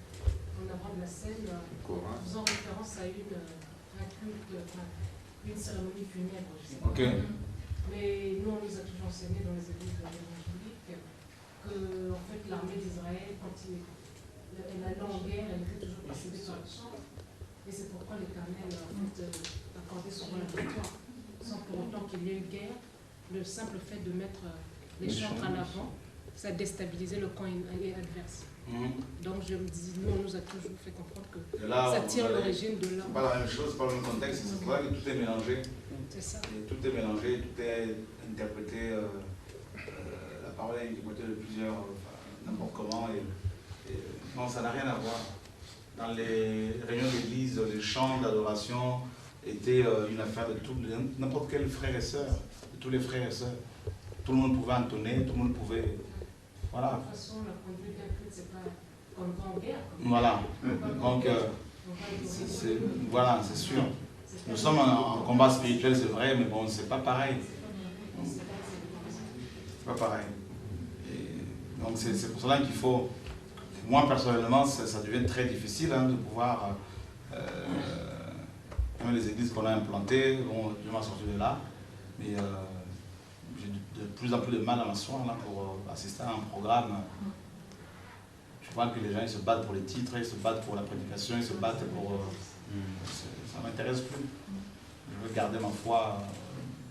en avant de la scène, faisant référence à un culte, une cérémonie funèbre, je sais pas. Mais nous, on nous a toujours enseigné dans les églises évangéliques que en fait, l'armée d'Israël, quand elle allait en guerre, elle était toujours précédée par le chant. Et c'est pourquoi l'Éternel a accordé son rôle à la victoire. Sans pour autant qu'il y ait eu guerre, le simple fait de mettre les chantres en avant, ça a déstabilisé le camp adverse. Donc je me dis, nous, on nous a toujours fait comprendre que là, ça tire l'origine de là. C'est pas la même chose, c'est pas le même contexte, c'est vrai que tout est mélangé. C'est ça. Et tout est mélangé, tout est interprété, la parole est interprétée de plusieurs, n'importe comment. Non, ça n'a rien à voir. Dans les réunions d'église, les chants d'adoration étaient une affaire de n'importe quel frère et sœur, de tous les frères et sœurs. Tout le monde pouvait entonner, tout le monde pouvait. Voilà. De toute façon, la conduite d'un culte, c'est pas comme en guerre. Voilà. Donc, voilà, c'est sûr. Nous sommes en combat spirituel, c'est vrai, mais bon, c'est pas pareil. C'est pas pareil. Et donc, c'est pour cela qu'il faut. Moi, personnellement, ça devient très difficile de pouvoir. Même les églises qu'on a implantées, bon, je m'en sortir de là. Mais j'ai de plus en plus de mal à m'asseoir là pour assister à un programme. Je vois que les gens ils se battent pour les titres, ils se battent pour la prédication, ils se battent pour. Ça ne m'intéresse plus. Je veux garder ma foi.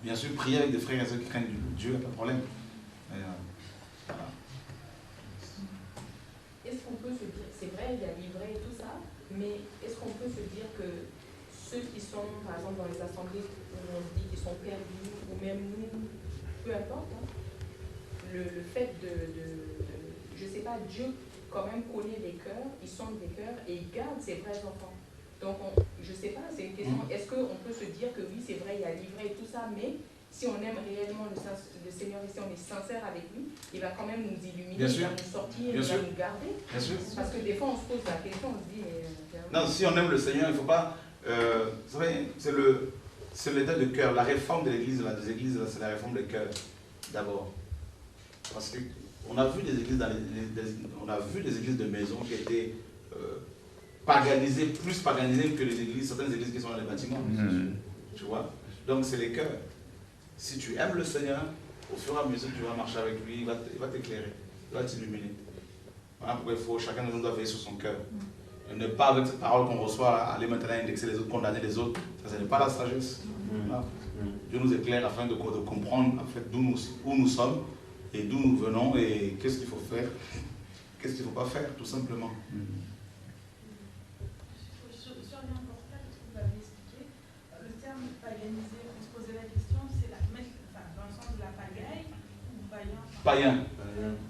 Bien sûr, prier avec des frères et sœurs qui craignent Dieu, pas de problème. Mais, voilà. Est-ce qu'on peut se dire, c'est vrai, il y a livret et tout ça, mais est-ce qu'on peut se dire que ceux qui sont, par exemple, dans les assemblées où on se dit qu'ils sont perdus, ou même nous, peu importe, le fait je ne sais pas, Dieu quand même connaît les cœurs, il sonde des cœurs et il garde ses vrais enfants. Donc, je ne sais pas, c'est une question, est-ce qu'on peut se dire que oui, c'est vrai, il y a livret et tout ça, mais si on aime réellement le Seigneur et si on est sincère avec lui, il va quand même nous illuminer, il va nous sortir, il va nous garder. Bien sûr. Parce que des fois, on se pose la question, on se dit... non, si on aime le Seigneur, il ne faut pas... vous savez, c'est l'état de cœur. La réforme de l'Église, des églises, c'est la réforme des cœurs, d'abord. Parce qu'on a vu des églises, on a vu des églises de maison qui étaient paganisées, plus paganisées que les églises, certaines églises qui sont dans les bâtiments. Tu vois? Donc c'est les cœurs. Si tu aimes le Seigneur, au fur et à mesure que tu vas marcher avec lui, il va t'éclairer, il va t'illuminer. Voilà pourquoi chacun de nous doit veiller sur son cœur. Et ne pas avec cette parole qu'on reçoit, aller maintenant indexer les autres, condamner les autres. Ça, ce n'est pas la sagesse. Voilà. Dieu nous éclaire afin de comprendre en fait, où nous sommes et d'où nous venons et qu'est-ce qu'il faut faire, qu'est-ce qu'il ne faut pas faire, tout simplement. Sur l'important, vous l'avez expliqué, le terme paganisé, on se posait la question, c'est dans le sens de la pagaille ou païen? Païen.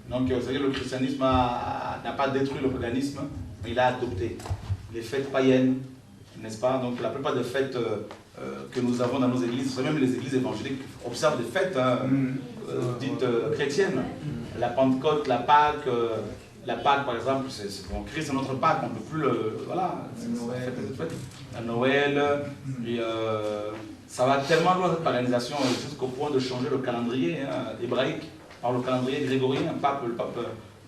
Donc, c'est-à-dire que le christianisme n'a pas détruit le paganisme, il a adopté les fêtes païennes, n'est-ce pas? Donc la plupart des fêtes que nous avons dans nos églises, même les églises évangéliques observent des fêtes dites chrétiennes. La Pentecôte, la Pâque, par exemple, c'est bon, Christ c'est notre Pâque, on ne peut plus le... Voilà, c'est la Noël, et ça va tellement loin cette paganisation jusqu'au point de changer le calendrier hébraïque par le calendrier grégorien, le pape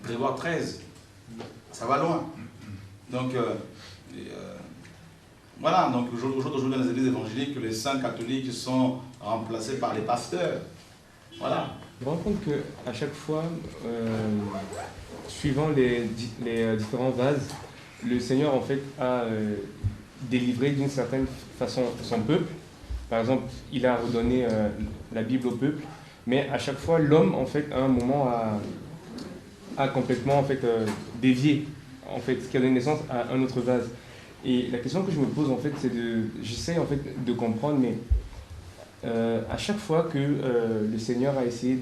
Grégoire XIII. Ça va loin. Donc, voilà, donc aujourd'hui dans les églises évangéliques, les saints catholiques sont remplacés par les pasteurs. Voilà. Je me rends compte qu'à chaque fois, suivant les différents vases, le Seigneur en fait a délivré d'une certaine façon son peuple. Par exemple, il a redonné la Bible au peuple, mais à chaque fois, l'homme en fait à un moment a complètement en fait dévié, en fait, ce qui a donné naissance à un autre vase. Et la question que je me pose en fait, c'est j'essaie en fait de comprendre, mais à chaque fois que le Seigneur a essayé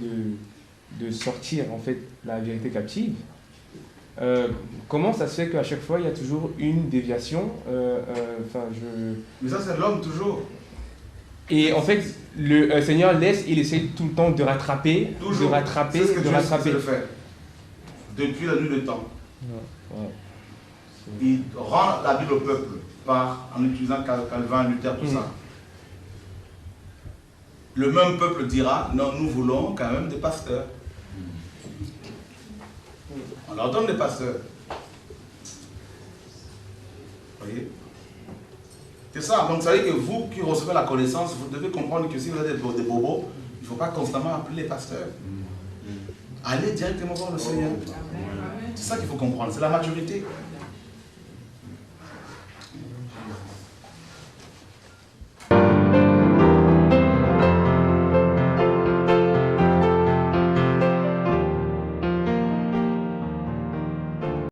de sortir en fait la vérité captive, comment ça se fait qu'à chaque fois il y a toujours une déviation? Mais ça c'est l'homme toujours. Et en fait, le Seigneur laisse, il essaie tout le temps de rattraper, toujours. De rattraper, c'est ce que de Dieu rattraper. le faire. Depuis la nuit des temps. Ouais. Il rend la Bible au peuple en utilisant Calvin, Luther, tout ça. Le même peuple dira, non, nous voulons quand même des pasteurs. On leur donne des pasteurs. Vous voyez? C'est ça. Donc, ça veut dire que vous qui recevez la connaissance, vous devez comprendre que si vous êtes des bobos, il ne faut pas constamment appeler les pasteurs. Allez directement voir le Seigneur. C'est ça qu'il faut comprendre. C'est la maturité.